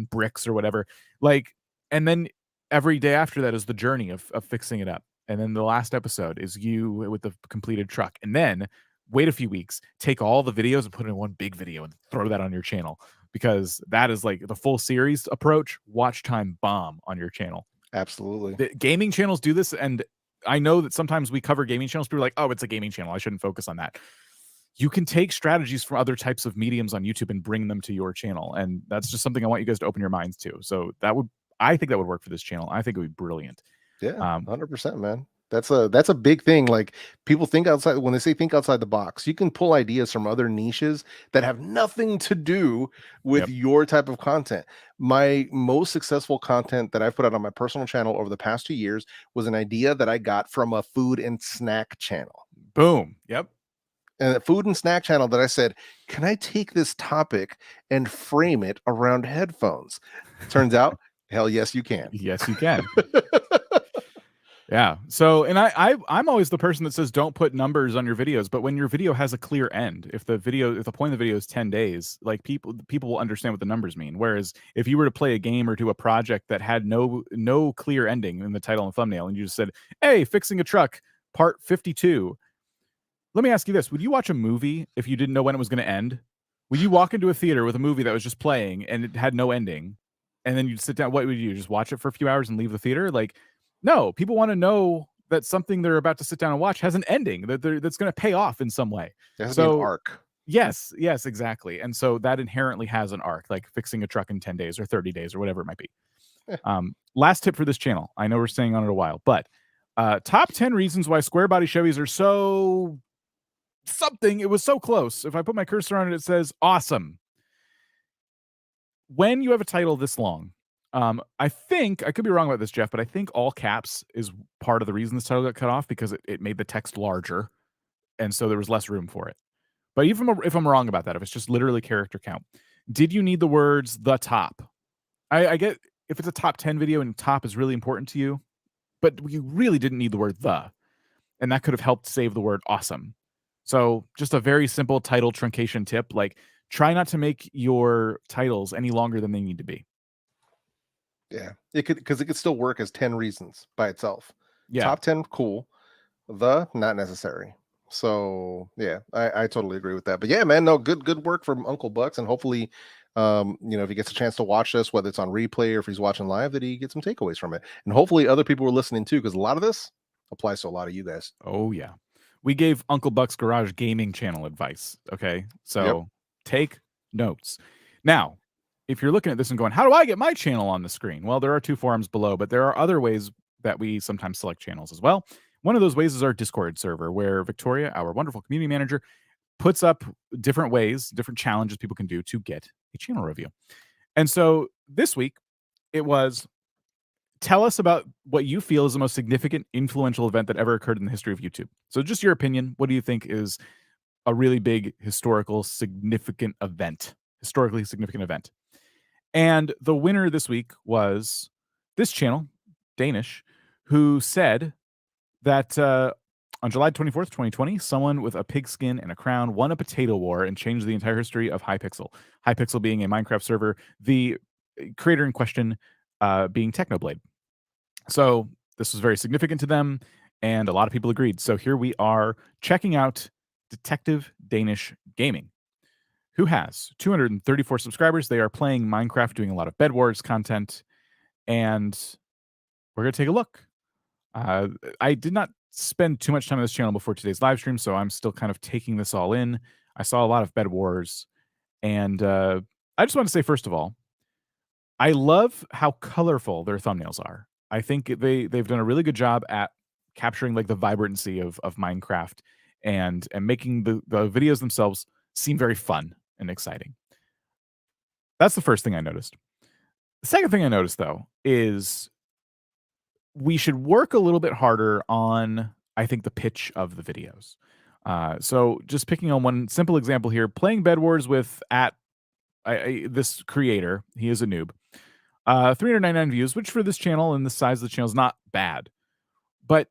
bricks or whatever. Like, and then every day after that is the journey of fixing it up. And then the last episode is you with the completed truck. And then wait a few weeks, take all the videos and put it in one big video and throw that on your channel, because that is like the full series approach. Watch time bomb on your channel. Absolutely. The gaming channels do this. And I know that sometimes we cover gaming channels. People are like, oh, it's a gaming channel, I shouldn't focus on that. You can take strategies from other types of mediums on YouTube and bring them to your channel. And that's just something I want you guys to open your minds to. So I think that would work for this channel. I think it would be brilliant. Yeah, 100%, man. That's a big thing. Like, people think outside when they say think outside the box. You can pull ideas from other niches that have nothing to do with your type of content. My most successful content that I've put out on my personal channel over the past 2 years was an idea that I got from a food and snack channel. Boom. Yep. And a food and snack channel that I said, can I take this topic and frame it around headphones? Turns out, hell yes, you can. Yes, you can. Yeah. So, and I'm always the person that says don't put numbers on your videos, but when your video has a clear end, if the point of the video is 10 days, like people will understand what the numbers mean. Whereas if you were to play a game or do a project that had no clear ending in the title and thumbnail, and you just said, "Hey, fixing a truck, part 52." Let me ask you this: would you watch a movie if you didn't know when it was going to end? Would you walk into a theater with a movie that was just playing and it had no ending, and then you'd sit down? What would you do? Just watch it for a few hours and leave the theater? Like, no, people want to know that something they're about to sit down and watch has an ending that's going to pay off in some way. It has to be an arc. Yes, exactly. And so that inherently has an arc, like fixing a truck in 10 days or 30 days or whatever it might be. Last tip for this channel. I know we're staying on it a while, but top 10 reasons why square body Chevys are so something. It was so close. If I put my cursor on it, it says awesome. When you have a title this long, I think, I could be wrong about this, Jeff, but I think all caps is part of the reason this title got cut off, because it made the text larger, and so there was less room for it. But even if I'm wrong about that, if it's just literally character count, did you need the words "the top"? I get if it's a top 10 video and top is really important to you, but you really didn't need the word "the," and that could have helped save the word "awesome." So just a very simple title truncation tip, like try not to make your titles any longer than they need to be. Yeah, it could, because it could still work as 10 reasons by itself. Yeah. Top 10, cool. The, not necessary. So yeah, I totally agree with that. But yeah, man, no, good work from Uncle Bucks, and hopefully, if he gets a chance to watch this, whether it's on replay or if he's watching live, that he gets some takeaways from it, and hopefully other people are listening too, because a lot of this applies to a lot of you guys. Oh yeah, we gave Uncle Buck's Garage Gaming channel advice. Okay, so take notes. Now, if you're looking at this and going, how do I get my channel on the screen? Well, there are 2 forums below, but there are other ways that we sometimes select channels as well. One of those ways is our Discord server, where Victoria, our wonderful community manager, puts up different ways, different challenges people can do to get a channel review. And so this week, it was, tell us about what you feel is the most significant, influential event that ever occurred in the history of YouTube. So just your opinion. What do you think is a really big historically significant event? And the winner this week was this channel, Danish, who said that on July 24th, 2020, someone with a pigskin and a crown won a potato war and changed the entire history of Hypixel. Hypixel being a Minecraft server, the creator in question being Technoblade. So this was very significant to them, and a lot of people agreed. So here we are checking out Detective Danish Gaming, who has 234 subscribers. They are playing Minecraft, doing a lot of Bed Wars content, and we're going to take a look. I did not spend too much time on this channel before today's live stream, so I'm still kind of taking this all in. I saw a lot of Bed Wars, and I just want to say, first of all, I love how colorful their thumbnails are. I think they've done a really good job at capturing like the vibrancy of Minecraft and making the videos themselves seem very fun and exciting. That's the first thing I noticed. The second thing I noticed, though, is we should work a little bit harder on, I think, the pitch of the videos. So just picking on one simple example here, playing Bed Wars with this creator, he is a noob. 399 views, which for this channel and the size of the channel is not bad. But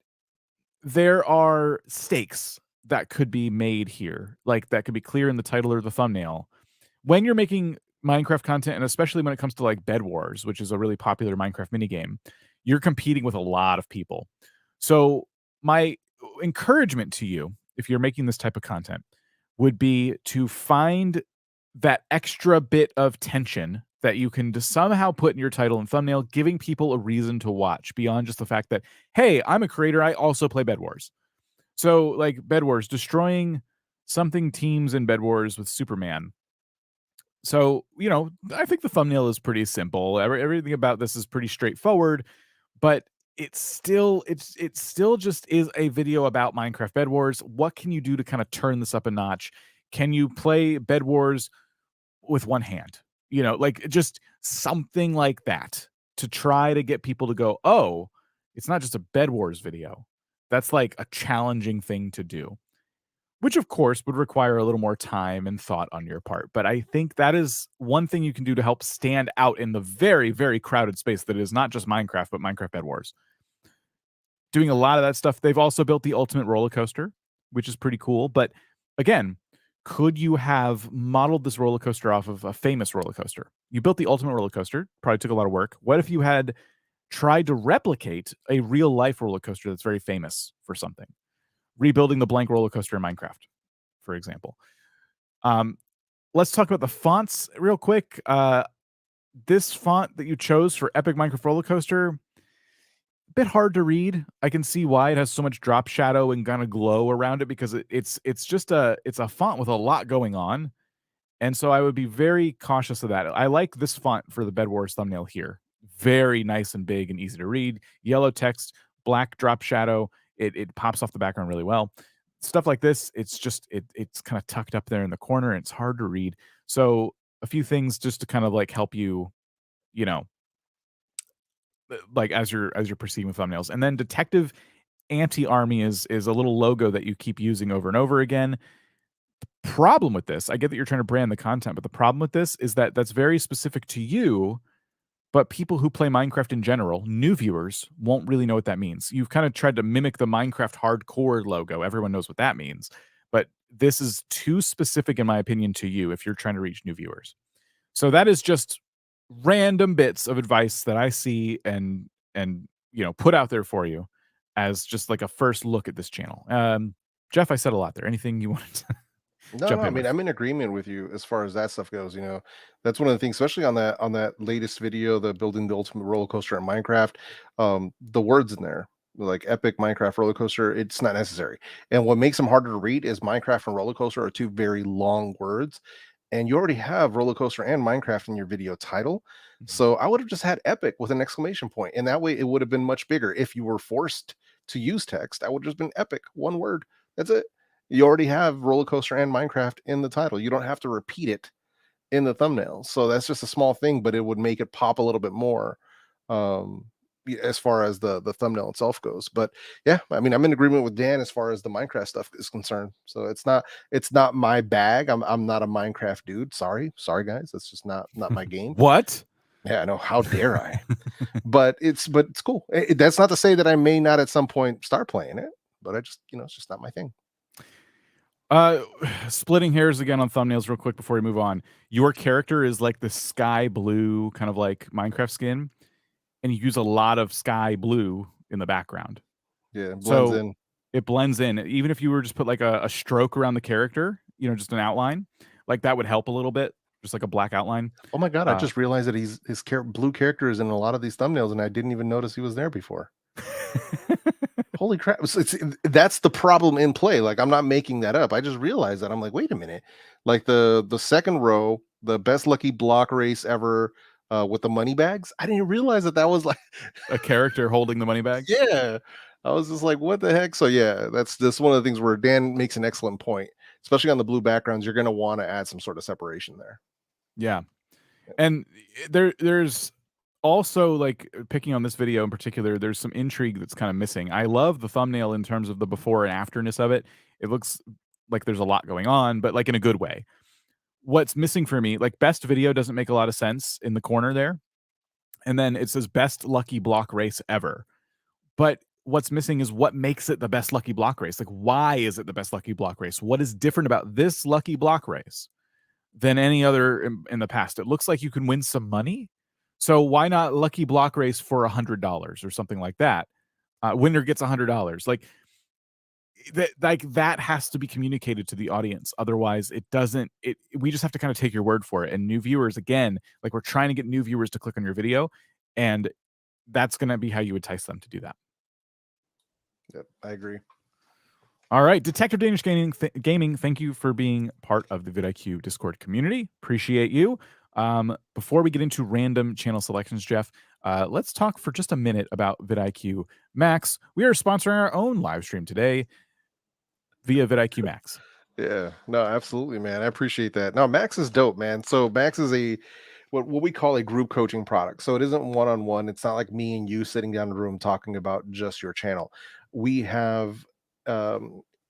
there are stakes that could be made here, like that could be clear in the title or the thumbnail. When you're making Minecraft content, and especially when it comes to like Bed Wars, which is a really popular Minecraft minigame, you're competing with a lot of people. So my encouragement to you, if you're making this type of content, would be to find that extra bit of tension that you can just somehow put in your title and thumbnail, giving people a reason to watch beyond just the fact that, hey, I'm a creator, I also play Bed Wars. So like Bed Wars, destroying something teams in Bed Wars with Superman. So, I think the thumbnail is pretty simple. Everything about this is pretty straightforward, but it still just is a video about Minecraft Bed Wars. What can you do to kind of turn this up a notch? Can you play Bed Wars with one hand? You know, like just something like that to try to get people to go, oh, it's not just a Bed Wars video. That's like a challenging thing to do, which of course would require a little more time and thought on your part. But I think that is one thing you can do to help stand out in the very, very crowded space that is not just Minecraft, but Minecraft Bed Wars. Doing a lot of that stuff. They've also built the ultimate roller coaster, which is pretty cool. But again, could you have modeled this roller coaster off of a famous roller coaster? You built the ultimate roller coaster, probably took a lot of work. What if you had tried to replicate a real life roller coaster that's very famous for something? Rebuilding the blank roller coaster in Minecraft, for example. Let's talk about the fonts real quick. This font that you chose for Epic Minecraft Roller Coaster, a bit hard to read. I can see why it has so much drop shadow and kind of glow around it, because it's a font with a lot going on. And so I would be very cautious of that. I like this font for the Bed Wars thumbnail here. Very nice and big and easy to read. Yellow text, black drop shadow. It pops off the background really well. Stuff like this, it's kind of tucked up there in the corner and it's hard to read. So a few things just to kind of like help you, you know, like as you're proceeding with thumbnails. And then Detective Anti-Army is a little logo that you keep using over and over again. The problem with this, I get that you're trying to brand the content, but the problem with this is that that's very specific to you. But people who play Minecraft in general, new viewers, won't really know what that means. You've kind of tried to mimic the Minecraft hardcore logo. Everyone knows what that means. But this is too specific, in my opinion, to you if you're trying to reach new viewers. So that is just random bits of advice that I see and you know, put out there for you as just like a first look at this channel. Jeff, I said a lot there. Anything you wanted to No, I mean, I'm in agreement with you as far as that stuff goes. You know, that's one of the things, especially on that latest video, the building the ultimate roller coaster in Minecraft. The words in there, like Epic Minecraft Roller Coaster, it's not necessary. And what makes them harder to read is Minecraft and roller coaster are two very long words, and you already have roller coaster and Minecraft in your video title. So I would have just had Epic with an exclamation point, and that way it would have been much bigger. If you were forced to use text, I would have just been Epic, one word. That's it. You already have roller coaster and Minecraft in the title. You don't have to repeat it in the thumbnail. So that's just a small thing, but it would make it pop a little bit more as far as the thumbnail itself goes. But yeah, I mean, I'm in agreement with Dan as far as the Minecraft stuff is concerned. So it's not my bag. I'm not a Minecraft dude. Sorry guys. That's just not my game. What? Yeah, I know. How dare I? but it's cool. That's not to say that I may not at some point start playing it, but I just, it's just not my thing. Splitting hairs again on thumbnails real quick before we move on. Your character is like the sky blue kind of like Minecraft skin, and you use a lot of sky blue in the background. Yeah, it blends in. It blends in. Even if you were just put like a stroke around the character, just an outline, like that would help a little bit, just like a black outline. Oh my god, I just realized that his blue character is in a lot of these thumbnails, and I didn't even notice he was there before. Holy crap. That's the problem in play. Like, I'm not making that up. I just realized that. I'm like, wait a minute. Like the second row, the best lucky block race ever with the money bags. I didn't realize that was like a character holding the money bags. Yeah. I was just like, what the heck? So yeah, that's one of the things where Dan makes an excellent point, especially on the blue backgrounds. You're going to want to add some sort of separation there. Yeah. And there's also, like, picking on this video in particular, there's some intrigue that's kind of missing. I love the thumbnail in terms of the before and afterness of it. It looks like there's a lot going on, but like in a good way. What's missing for me, like best video doesn't make a lot of sense in the corner there. And then it says best lucky block race ever. But what's missing is what makes it the best lucky block race. Like, why is it the best lucky block race? What is different about this lucky block race than any other in the past? It looks like you can win some money. So why not lucky block race for $100 or something like that? Winner gets $100. Like that has to be communicated to the audience. Otherwise, it doesn't. We just have to kind of take your word for it. And new viewers, again, like we're trying to get new viewers to click on your video, and that's going to be how you entice them to do that. Yep, I agree. All right, Detective Danish Gaming, thank you for being part of the vidIQ Discord community. Appreciate you. Before we get into random channel selections, Jeff, let's talk for just a minute about vidIQ Max. We are sponsoring our own live stream today via vidIQ Max. Yeah, no, absolutely, man. I appreciate that. No, Max is dope, man. So Max is a what we call a group coaching product. So it isn't one-on-one. It's not like me and you sitting down in a room talking about just your channel. We have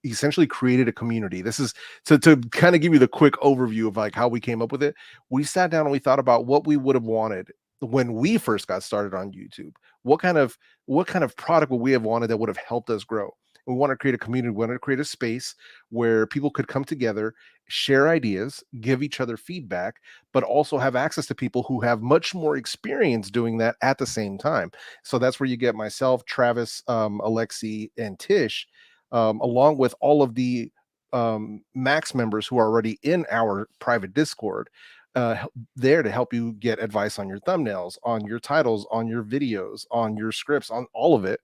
essentially created a community. This is to kind of give you the quick overview of like how we came up with it. We sat down and we thought about what we would have wanted when we first got started on YouTube. What kind of product would we have wanted that would have helped us grow? We want to create a community. We want to create a space where people could come together, share ideas, give each other feedback, but also have access to people who have much more experience doing that at the same time. So that's where you get myself, Travis, Alexi, and Tish, along with all of the Max members who are already in our private Discord, there to help you get advice on your thumbnails, on your titles, on your videos, on your scripts, on all of it.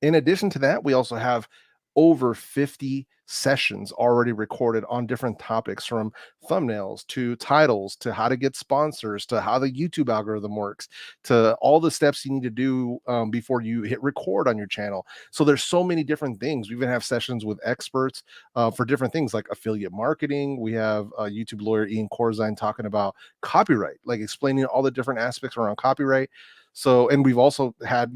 In addition to that, we also have over 50 sessions already recorded on different topics, from thumbnails to titles to how to get sponsors to how the YouTube algorithm works to all the steps you need to do before you hit record on your channel. So there's so many different things. We even have sessions with experts for different things like affiliate marketing. We have YouTube lawyer Ian Corzine talking about copyright, like explaining all the different aspects around copyright. So, and we've also had,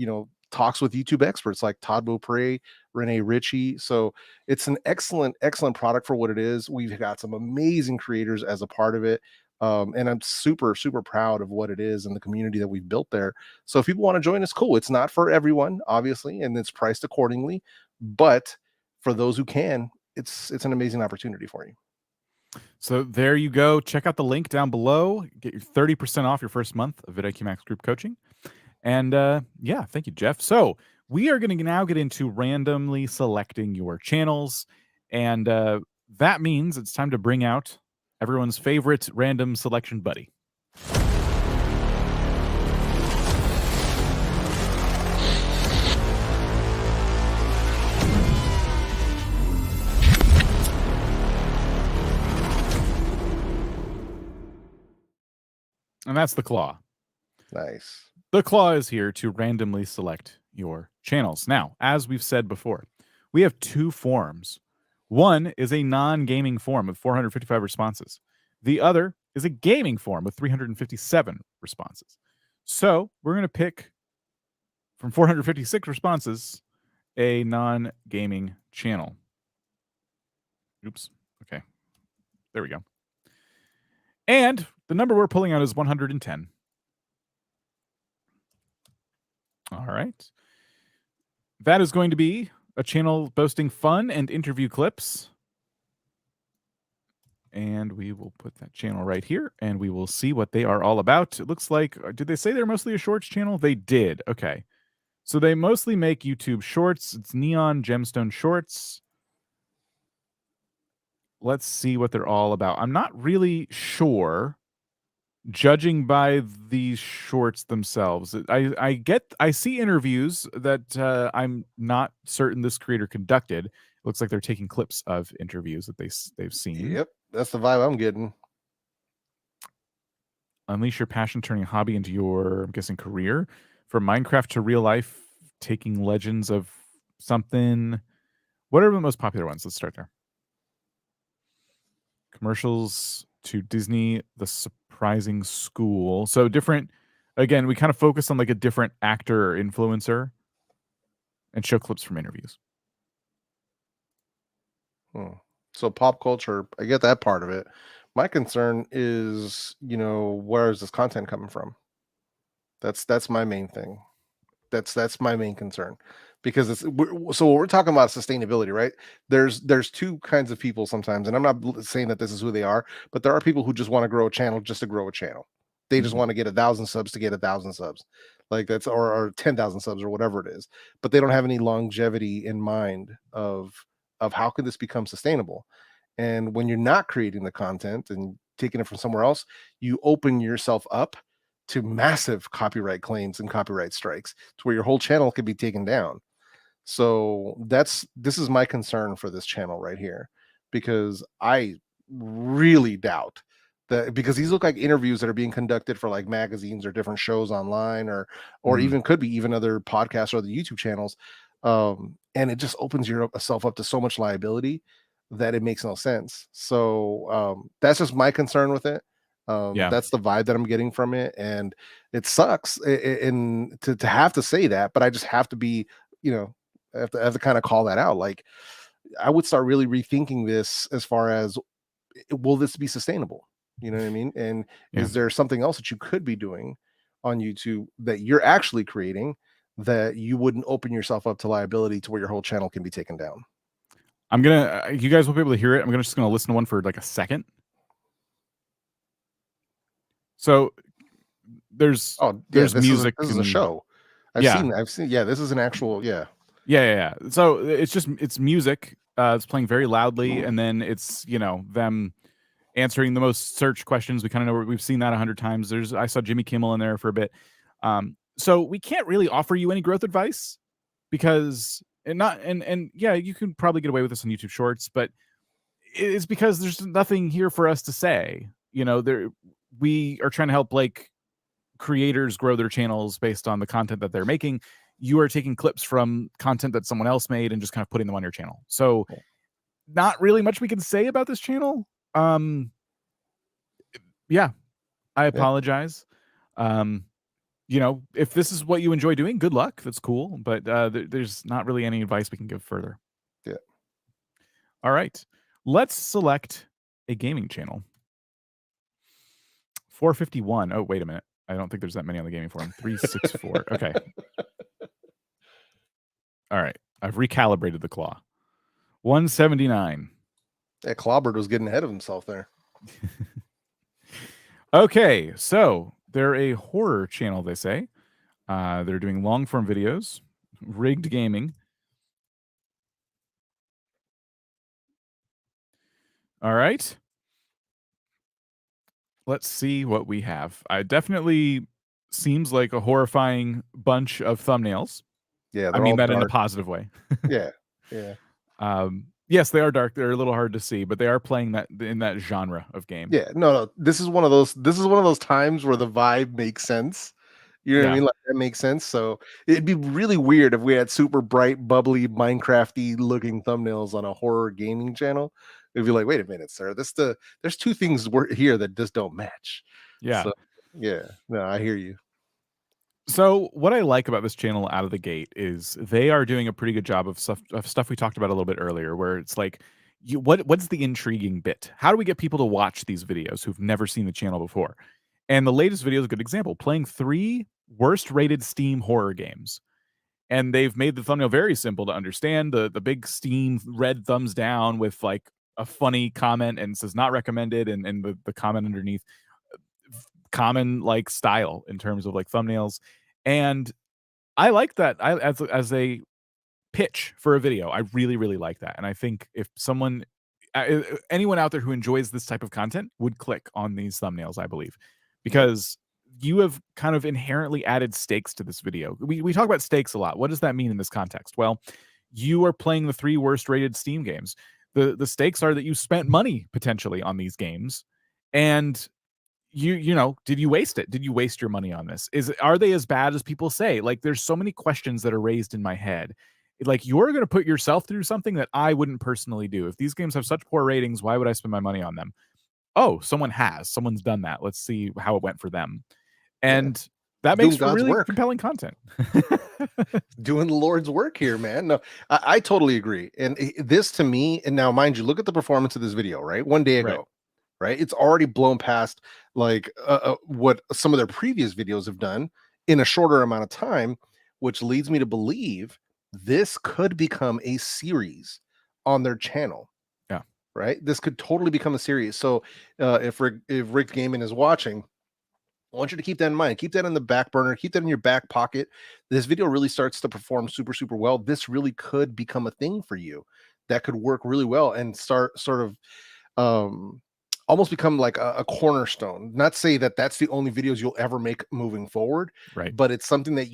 talks with YouTube experts like Todd Beaupre, Renee Ritchie. So it's an excellent product for what it is. We've got some amazing creators as a part of it. And I'm super, super proud of what it is and the community that we've built there. So if people want to join us, cool. It's not for everyone, obviously, and it's priced accordingly. But for those who can, it's an amazing opportunity for you. So there you go. Check out the link down below. Get your 30% off your first month of vidIQ Max group coaching. And yeah, thank you, Jeff. So we are going to now get into randomly selecting your channels. And that means it's time to bring out everyone's favorite random selection buddy. And that's the CLAAAW. Nice. The CLAAAW is here to randomly select your channels. Now, as we've said before, we have two forms. One is a non-gaming form with 455 responses. The other is a gaming form with 357 responses. So we're going to pick from 456 responses a non-gaming channel. Oops. Okay. There we go. And the number we're pulling out is 110. All right. That is going to be a channel boasting fun and interview clips. And we will put that channel right here, and we will see what they are all about. It looks like, did they say they're mostly a shorts channel? They did. Okay. So they mostly make YouTube shorts. It's neongemstone shorts. Let's see what they're all about. I'm not really sure, judging by these shorts themselves. I see interviews that I'm not certain this creator conducted. It looks like they're taking clips of interviews that they've seen. Yep, that's the vibe I'm getting. Unleash your passion, turning a hobby into your, I'm guessing, career. From Minecraft to real life, taking legends of something. What are the most popular ones? Let's start there. Commercials to Disney, The Surprising School. So different, again, we kind of focus on like a different actor or influencer and show clips from interviews. So pop culture, I get that part of it. My concern is, where is this content coming from? That's my main thing. That's my main concern, because so what we're talking about sustainability, right? There's two kinds of people sometimes, and I'm not saying that this is who they are, but there are people who just want to grow a channel just to grow a channel. They just want to get 1,000 subs to get 1,000 subs, like that's or 10,000 subs or whatever it is, but they don't have any longevity in mind of how could this become sustainable. And when you're not creating the content and taking it from somewhere else, you open yourself up to massive copyright claims and copyright strikes to where your whole channel could be taken down. So this is my concern for this channel right here, because I really doubt that, because these look like interviews that are being conducted for like magazines or different shows online, or Mhm. even could be even other podcasts or the YouTube channels. And it just opens yourself up to so much liability that it makes no sense. So that's just my concern with it. Yeah. That's the vibe that I'm getting from it, and it sucks in to have to say that, but I just have to be, I have to kind of call that out. Like, I would start really rethinking this as far as, will this be sustainable? You know what I mean? And Yeah. is there something else that you could be doing on YouTube that you're actually creating that you wouldn't open yourself up to liability to where your whole channel can be taken down? I'm gonna. You guys will be able to hear it. I'm just gonna listen to one for like a second. So there's This music. this is a show. I've seen. Yeah, this is an actual. Yeah. Yeah. So it's music. It's playing very loudly, and then it's them answering the most search questions. We kind of know, we've seen that 100 times. I saw Jimmy Kimmel in there for a bit. So we can't really offer you any growth advice because yeah, you can probably get away with this on YouTube Shorts, but it's because there's nothing here for us to say. We are trying to help like creators grow their channels based on the content that they're making. You are taking clips from content that someone else made and just kind of putting them on your channel. So not really much we can say about this channel. Yeah, I apologize. If this is what you enjoy doing, good luck. That's cool. But there's not really any advice we can give further. Yeah. All right. Let's select a gaming channel. 451. Oh, wait a minute. I don't think there's that many on the gaming forum. 364. Okay. All right. I've recalibrated the CLAAAW. 179. Yeah, Clawbird was getting ahead of himself there. Okay, so they're a horror channel, they say. They're doing long form videos, rigged gaming. All right. Let's see what we have. It definitely seems like a horrifying bunch of thumbnails. Yeah, I mean that dark. in a positive way. Yeah. Yes, they are dark. They're a little hard to see, but they are playing that in that genre of game. Yeah, no. This is one of those times where the vibe makes sense. You know what I mean? Like, that makes sense. So it'd be really weird if we had super bright, bubbly, Minecrafty looking thumbnails on a horror gaming channel. It'd be like, wait a minute, sir. There's two things here that just don't match. Yeah. So, yeah. No, I hear you. So what I like about this channel out of the gate is they are doing a pretty good job of stuff we talked about a little bit earlier, where it's like, what's the intriguing bit? How do we get people to watch these videos who've never seen the channel before? And the latest video is a good example, playing 3 worst rated Steam horror games. And they've made the thumbnail very simple to understand. The big Steam red thumbs down with like a funny comment and says not recommended, and the comment underneath, common like style in terms of like thumbnails. And I like that. As a pitch for a video, I really like that. And I think if anyone out there who enjoys this type of content would click on these thumbnails, I believe, because you have kind of inherently added stakes to this video. We talk about stakes a lot. What does that mean in this context? Well, you are playing the 3 worst rated Steam games. The stakes are that you spent money potentially on these games, and did you waste it? Did you waste your money on this? Are they as bad as people say? Like, there's so many questions that are raised in my head. Like, you're going to put yourself through something that I wouldn't personally do. If these games have such poor ratings, why would I spend my money on them? Oh, someone's done that. Let's see how it went for them. And that makes for really compelling content. Doing the Lord's work here, man. No, I totally agree. And this, to me, and now mind you, look at the performance of this video, right? One day ago, right? It's already blown past like what some of their previous videos have done in a shorter amount of time, which leads me to believe this could become a series on their channel. Yeah. Right. This could totally become a series. So if Rick Gaming is watching, I want you to keep that in mind. Keep that in the back burner. Keep that in your back pocket. This video really starts to perform super well. This really could become a thing for you that could work really well and start sort of almost become like a cornerstone. Not say that that's the only videos you'll ever make moving forward, right? But it's something that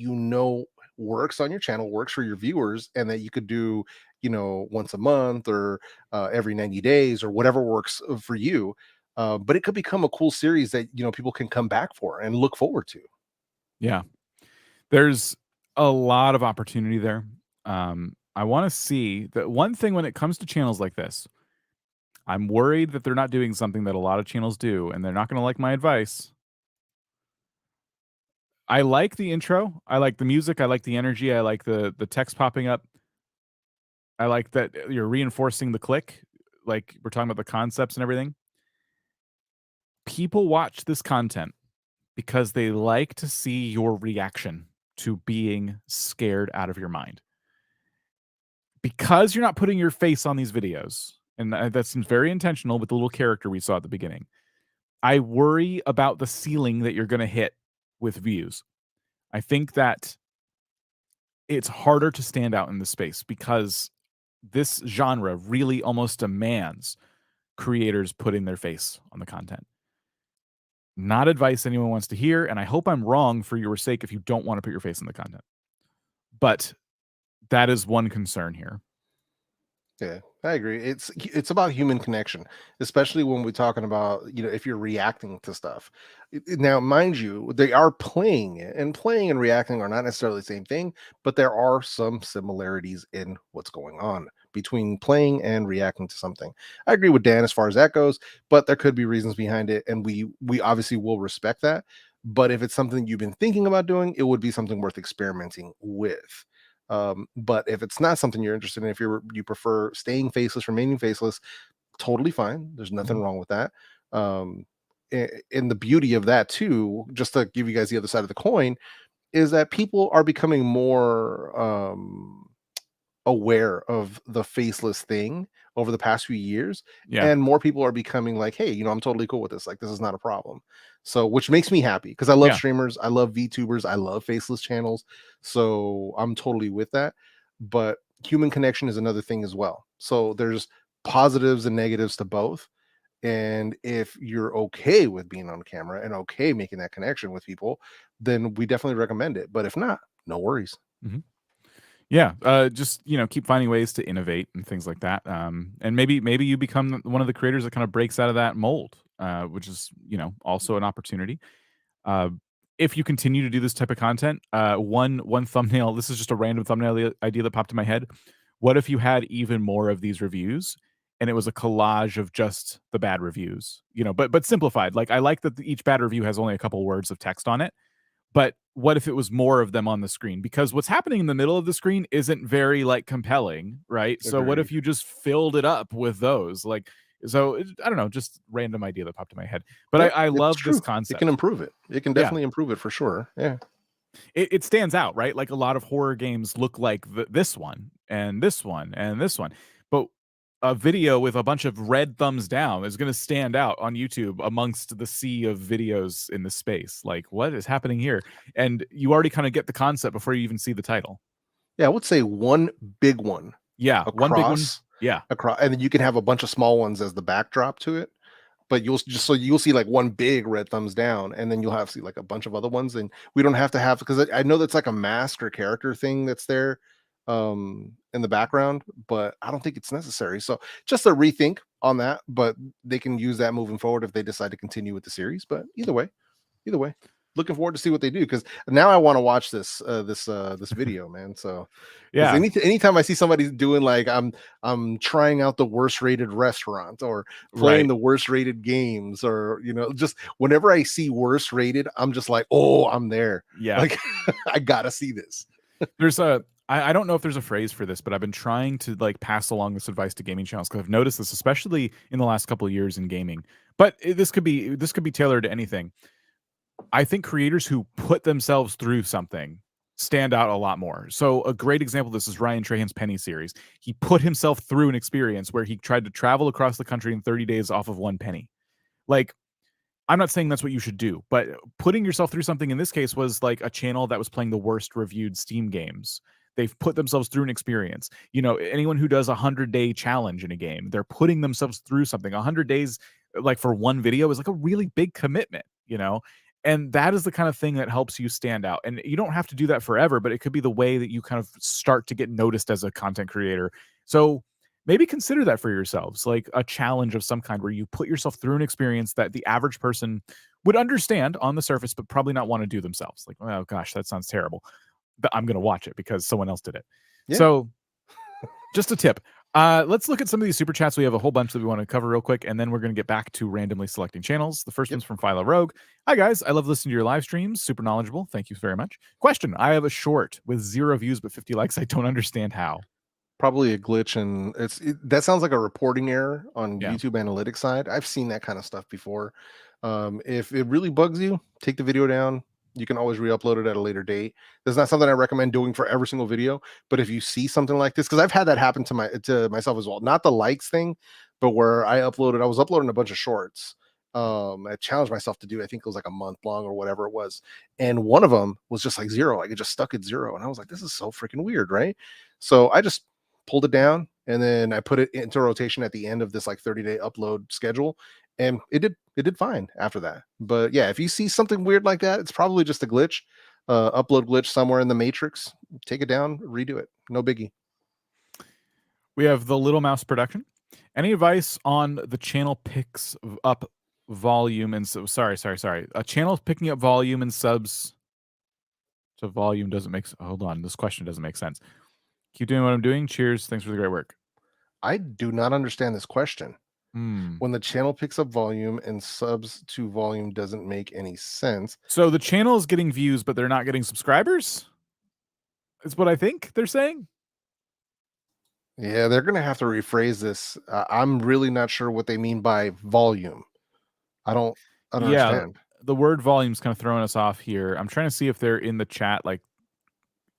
works on your channel, works for your viewers, and that you could do, once a month or every 90 days or whatever works for you. but it could become a cool series that, you know, people can come back for and look forward to. Yeah. There's a lot of opportunity there. I want to see that one thing when it comes to channels like this. I'm worried that they're not doing something that a lot of channels do, and they're not going to like my advice. I like the intro. I like the music. I like the energy. I like the text popping up. I like that you're reinforcing the click, like we're talking about the concepts and everything. People watch this content because they like to see your reaction to being scared out of your mind. Because you're not putting your face on these videos, and that seems very intentional with the little character we saw at the beginning. I worry about the ceiling that you're going to hit with views. I think that it's harder to stand out in the space because this genre really almost demands creators putting their face on the content. Not advice anyone wants to hear, and I hope I'm wrong for your sake if you don't want to put your face in the content. But that is one concern here. Yeah, I agree. It's about human connection, especially when we're talking about, you know, if you're reacting to stuff. Now, mind you, they are playing it, and playing and reacting are not necessarily the same thing, but there are some similarities in what's going on between playing and reacting to something. I agree with Dan as far as that goes, but there could be reasons behind it, and we obviously will respect that. But if it's something you've been thinking about doing, it would be something worth experimenting with. But if it's not something you're interested in, if you prefer staying faceless, remaining faceless, totally fine. There's nothing wrong with that. And the beauty of that too, just to give you guys the other side of the coin, is that people are becoming more aware of the faceless thing over the past few years. Yeah. And more people are becoming like, hey, you know, I'm totally cool with this. Like, this is not a problem. So, which makes me happy because I love Yeah. streamers, I love VTubers, I love faceless channels. So I'm totally with that. But human connection is another thing as well. So there's positives and negatives to both. And if you're okay with being on camera and okay making that connection with people, then we definitely recommend it. But if not, no worries. Yeah, just, you know, keep finding ways to innovate and things like that. And maybe you become one of the creators that kind of breaks out of that mold, which is, you know, also an opportunity. Uh, if you continue to do this type of content, one thumbnail. This is just a random thumbnail idea that popped in my head. What if you had even more of these reviews, and it was a collage of just the bad reviews? You know, but simplified. Like I like that each bad review has only a couple words of text on it. But what if it was more of them on the screen? Because what's happening in the middle of the screen isn't very like compelling, right? So what if Agreed. you just filled it up with those? Like, so I don't know, just random idea that popped in my head. But Yep, I it's love this true. It can concept. improve it. It can Yeah, definitely improve it for sure. Yeah. it stands out, right? Like a lot of horror games look like this one and this one and this one, but a video with a bunch of red thumbs down is going to stand out on YouTube amongst the sea of videos in the space. Like, what is happening here? And you already kind of get the concept before you even see the title. Yeah, I would say one big one Yeah, one big one. across, Yeah, and then you can have a bunch of small ones as the backdrop to it. But you'll see like one big red thumbs down, and then you'll have see like a bunch of other ones. And we don't have to have, because I know that's like a mask or character thing that's there in the background, but I don't think it's necessary. So just a rethink on that, but they can use that moving forward if they decide to continue with the series. But either way, looking forward to see what they do, because now I want to watch this video, man. So because yeah, anytime I see somebody doing like I'm trying out the worst rated restaurant or playing right. the worst rated games, or you know, just whenever I see worst rated, I'm just like, oh, I'm there. Yeah, Like I gotta see this. there's I don't know if there's a phrase for this, but I've been trying to like pass along this advice to gaming channels because I've noticed this, especially in the last couple of years in gaming. But this could be tailored to anything. I think creators who put themselves through something stand out a lot more. So a great example of this is Ryan Trahan's Penny series. He put himself through an experience where he tried to travel across the country in 30 days off of one penny. Like, I'm not saying that's what you should do, but putting yourself through something in this case was like a channel that was playing the worst reviewed Steam games. They've put themselves through an experience. You know, anyone who does 100-day challenge in a game, they're putting themselves through something. 100 days, like for one video, is like a really big commitment, you know? And that is the kind of thing that helps you stand out. And you don't have to do that forever, but it could be the way that you kind of start to get noticed as a content creator. So maybe consider that for yourselves, like a challenge of some kind where you put yourself through an experience that the average person would understand on the surface, but probably not want to do themselves. Like, oh gosh, that sounds terrible, but I'm going to watch it because someone else did it. Yeah. So just a tip. Let's look at some of these super chats. We have a whole bunch that we want to cover real quick, and then we're going to get back to randomly selecting channels. The first one's from Philo Rogue. Hi, guys. I love listening to your live streams. Super knowledgeable. Thank you very much. Question. I have a short with 0 views but 50 likes. I don't understand how. Probably a glitch, and that sounds like a reporting error on Yeah. YouTube analytics side. I've seen that kind of stuff before. If it really bugs you, take the video down. You can always re-upload it at a later date. That's not something I recommend doing for every single video. But if you see something like this, because I've had that happen to myself as well. Not the likes thing, but where I was uploading a bunch of shorts. I challenged myself to do, I think it was like a month long or whatever it was. And one of them was just like 0. Like it just stuck at 0. And I was like, this is so freaking weird, right? So I just pulled it down and then I put it into rotation at the end of this like 30-day upload schedule. And it did fine after that. But yeah, if you see something weird like that, it's probably just a glitch, upload glitch somewhere in the matrix. Take it down, redo it. No biggie. We have the Little Mouse production. Any advice on the channel picks up volume and so sorry. A channel picking up volume and subs to volume doesn't make hold on. This question doesn't make sense. Keep doing what I'm doing. Cheers. Thanks for the great work. I do not understand this question. Hmm. When the channel picks up volume and subs to volume doesn't make any sense. So the channel is getting views, but they're not getting subscribers? Is what I think they're saying. Yeah, they're going to have to rephrase this. I'm really not sure what they mean by volume. I don't understand. The word volume's kind of throwing us off here. I'm trying to see if they're in the chat, like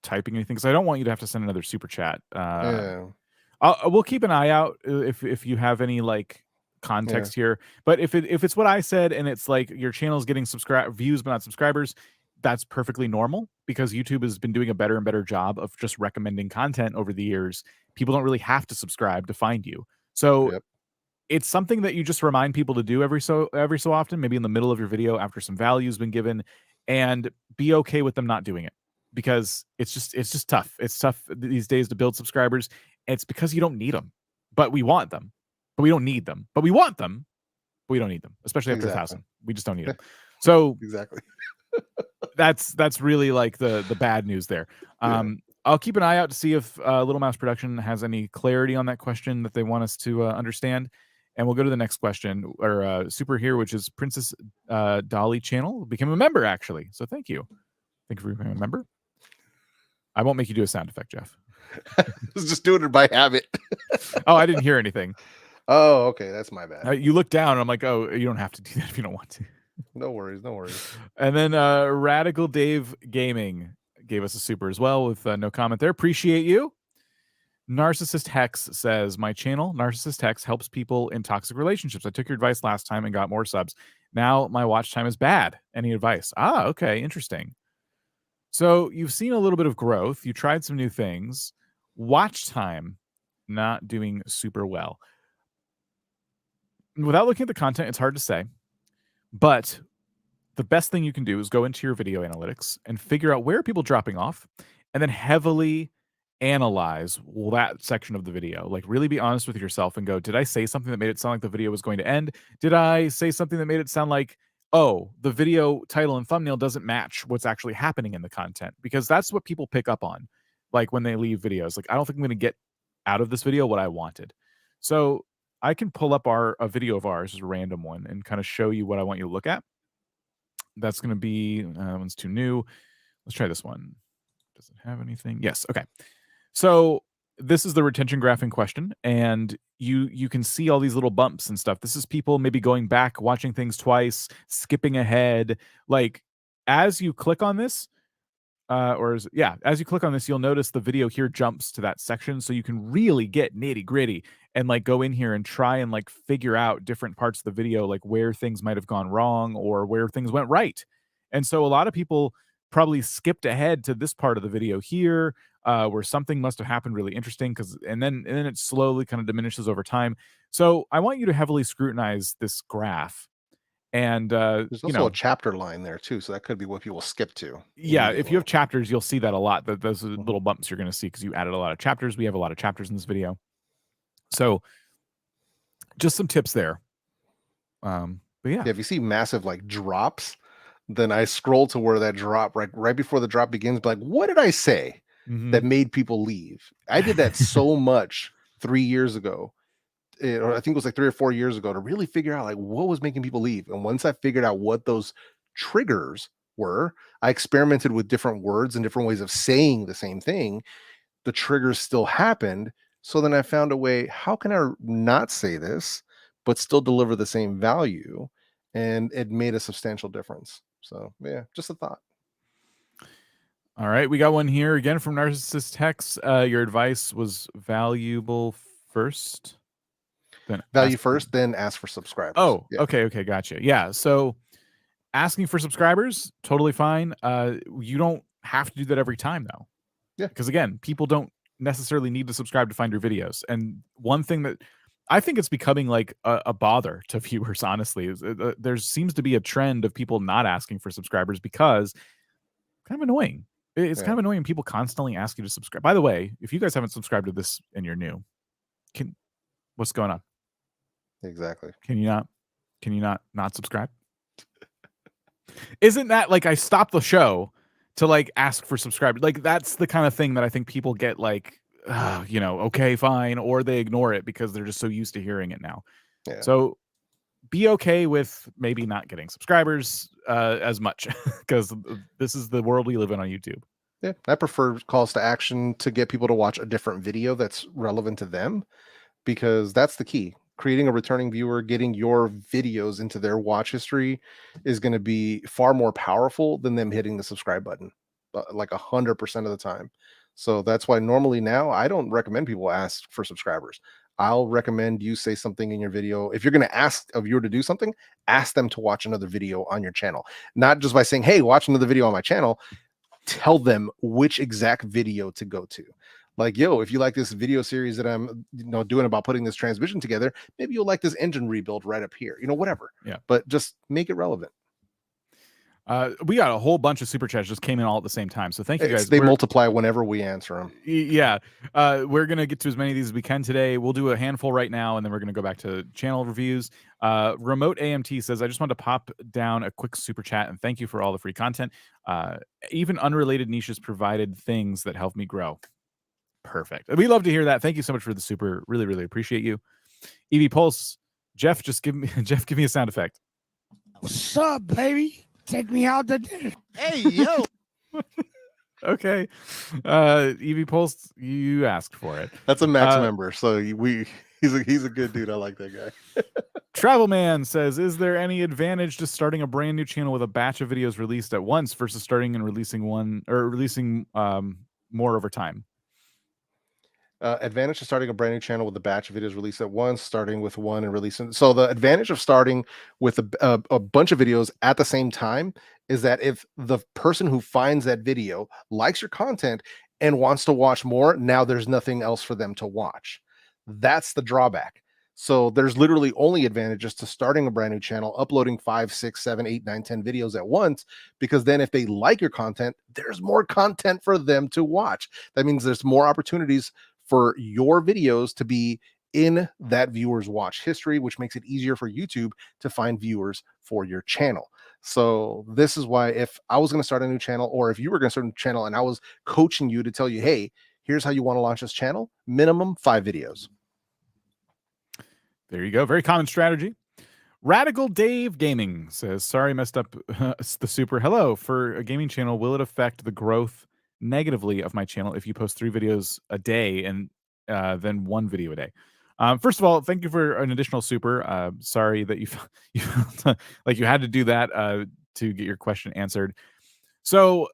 typing anything, because I don't want you to have to send another super chat. Yeah. We'll keep an eye out if you have any like context here. But if it's what I said and it's like your channel is getting views but not subscribers, that's perfectly normal because YouTube has been doing a better and better job of just recommending content over the years. People don't really have to subscribe to find you. So it's something that you just remind people to do every so often, maybe in the middle of your video after some value has been given, and be okay with them not doing it because it's just tough. It's tough these days to build subscribers. It's because you don't need them, but we want them, but we don't need them, but we want them, but we don't need them, especially after 1,000. We just don't need them. So exactly. that's really like the bad news there. I'll keep an eye out to see if Little Mouse Production has any clarity on that question that they want us to understand. And we'll go to the next question or super here, which is Princess Dolly Channel became a member actually. So thank you. Thank you for becoming a member. I won't make you do a sound effect, Jeff. I was just doing it by habit. Oh, I didn't hear anything. Oh, okay. That's my bad. You look down and I'm like, oh, you don't have to do that if you don't want to. No worries. No worries. And then Radical Dave Gaming gave us a super as well with no comment there. Appreciate you. Narcissist Hex says, my channel, Narcissist Hex, helps people in toxic relationships. I took your advice last time and got more subs. Now my watch time is bad. Any advice? Ah, okay. Interesting. So you've seen a little bit of growth. You tried some new things. Watch time, not doing super well. Without looking at the content, it's hard to say. But the best thing you can do is go into your video analytics and figure out where are people dropping off and then heavily analyze that section of the video. Like really be honest with yourself and go, did I say something that made it sound like the video was going to end? Did I say something that made it sound like, oh, the video title and thumbnail doesn't match what's actually happening in the content? Because that's what people pick up on, like when they leave videos. Like, I don't think I'm going to get out of this video what I wanted. So I can pull up a video of ours, a random one, and kind of show you what I want you to look at. That's going to be, that one's too new. Let's try this one. Does it have anything? Yes. Okay. So this is the retention graph in question, and you can see all these little bumps and stuff. This is people maybe going back, watching things twice, skipping ahead. Like as you click on this, as you click on this, you'll notice the video here jumps to that section, so you can really get nitty gritty and like go in here and try and like figure out different parts of the video, like where things might have gone wrong or where things went right. And so a lot of people probably skipped ahead to this part of the video here, where something must have happened really interesting, and then it slowly kind of diminishes over time. So I want you to heavily scrutinize this graph. And there's also a chapter line there too, so that could be what people skip to. Yeah, if you have chapters, you'll see that a lot. Those are the little bumps you're going to see because you added a lot of chapters. We have a lot of chapters in this video. So just some tips there. But yeah. If you see massive like drops, then I scroll to where that drop right before the drop begins. But like, what did I say that made people leave? I did that so much 3 years ago, or I think it was like 3 or 4 years ago, to really figure out like what was making people leave. And once I figured out what those triggers were, I experimented with different words and different ways of saying the same thing. The triggers still happened. So then I found a way, how can I not say this, but still deliver the same value? And it made a substantial difference. So yeah, just a thought. All right, we got one here again from Narcissist Hex. Your advice was valuable first. Then value first, then ask for subscribers. Oh, yeah. Okay, gotcha. Yeah, so asking for subscribers, totally fine. You don't have to do that every time though. Yeah, because again, people don't necessarily need to subscribe to find your videos. And one thing that I think it's becoming like a bother to viewers, honestly, is there seems to be a trend of people not asking for subscribers because kind of annoying. It's kind of annoying. People constantly ask you to subscribe. By the way, if you guys haven't subscribed to this and you're new, what's going on? Exactly. Can you not subscribe? Isn't that like I stopped the show to like ask for subscribers? Like that's the kind of thing that I think people get like, okay, fine, or they ignore it because they're just so used to hearing it now. Yeah. So be okay with maybe not getting subscribers as much because this is the world we live in on YouTube. Yeah, I prefer calls to action to get people to watch a different video that's relevant to them, because that's the key. Creating a returning viewer, getting your videos into their watch history is going to be far more powerful than them hitting the subscribe button, like 100% of the time. So that's why normally now I don't recommend people ask for subscribers. I'll recommend you say something in your video. If you're going to ask a viewer to do something, ask them to watch another video on your channel. Not just by saying, hey, watch another video on my channel. Tell them which exact video to go to. Like, yo, if you like this video series that I'm doing about putting this transmission together, maybe you'll like this engine rebuild right up here, whatever. Yeah. But just make it relevant. We got a whole bunch of super chats just came in all at the same time. So thank you guys. They multiply whenever we answer them. Yeah. We're going to get to as many of these as we can today. We'll do a handful right now, and then we're going to go back to channel reviews. Remote AMT says, I just wanted to pop down a quick super chat and thank you for all the free content. Even unrelated niches provided things that help me grow. Perfect. We love to hear that. Thank you so much for the super. Really, really appreciate you. EV Pulse, Jeff, give me a sound effect. What's up, baby? Take me out to dinner. Hey, yo. Okay. EV Pulse, you asked for it. That's a Max member, so he's a good dude. I like that guy. Travel Man says, is there any advantage to starting a brand new channel with a batch of videos released at once versus starting and releasing more over time? Advantage to starting a brand new channel with a batch of videos released at once, starting with one and releasing. So the advantage of starting with a bunch of videos at the same time is that if the person who finds that video likes your content and wants to watch more, now there's nothing else for them to watch. That's the drawback. So there's literally only advantages to starting a brand new channel, uploading 5, 6, 7, 8, 9, 10 videos at once, because then if they like your content, there's more content for them to watch. That means there's more opportunities for your videos to be in that viewer's watch history, which makes it easier for YouTube to find viewers for your channel. So this is why if I was going to start a new channel, or if you were going to start a new channel and I was coaching you to tell you, hey, here's how you want to launch this channel, minimum 5 videos. There you go. Very common strategy. Radical Dave Gaming says, sorry, messed up the super. Hello. For a gaming channel, will it affect the growth negatively of my channel if you post 3 videos a day and then 1 video a day? First of all, thank you for an additional super. Sorry that you felt like you had to do that to get your question answered. So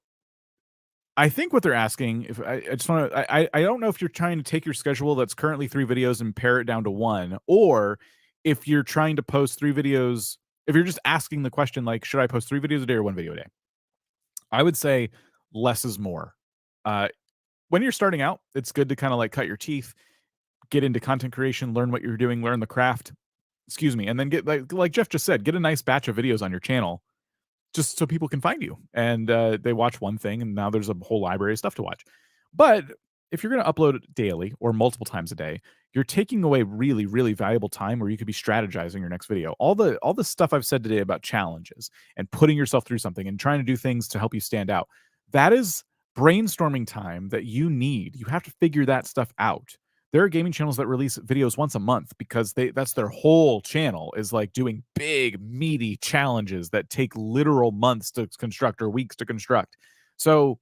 I think what they're asking, if I just want to, I don't know if you're trying to take your schedule that's currently 3 videos and pare it down to 1, or if you're trying to post 3 videos, if you're just asking the question, like, should I post 3 videos a day or 1 video a day? I would say less is more. When you're starting out, it's good to kind of like cut your teeth, get into content creation, learn what you're doing, learn the craft, and then get, like Jeff just said, get a nice batch of videos on your channel just so people can find you. And they watch one thing, and now there's a whole library of stuff to watch. But if you're going to upload daily or multiple times a day, you're taking away really, really valuable time where you could be strategizing your next video. All the stuff I've said today about challenges and putting yourself through something and trying to do things to help you stand out, that is brainstorming time that you need. You have to figure that stuff out. There are gaming channels that release videos once a month because that's their whole channel, is like doing big, meaty challenges that take literal months to construct or weeks to construct. So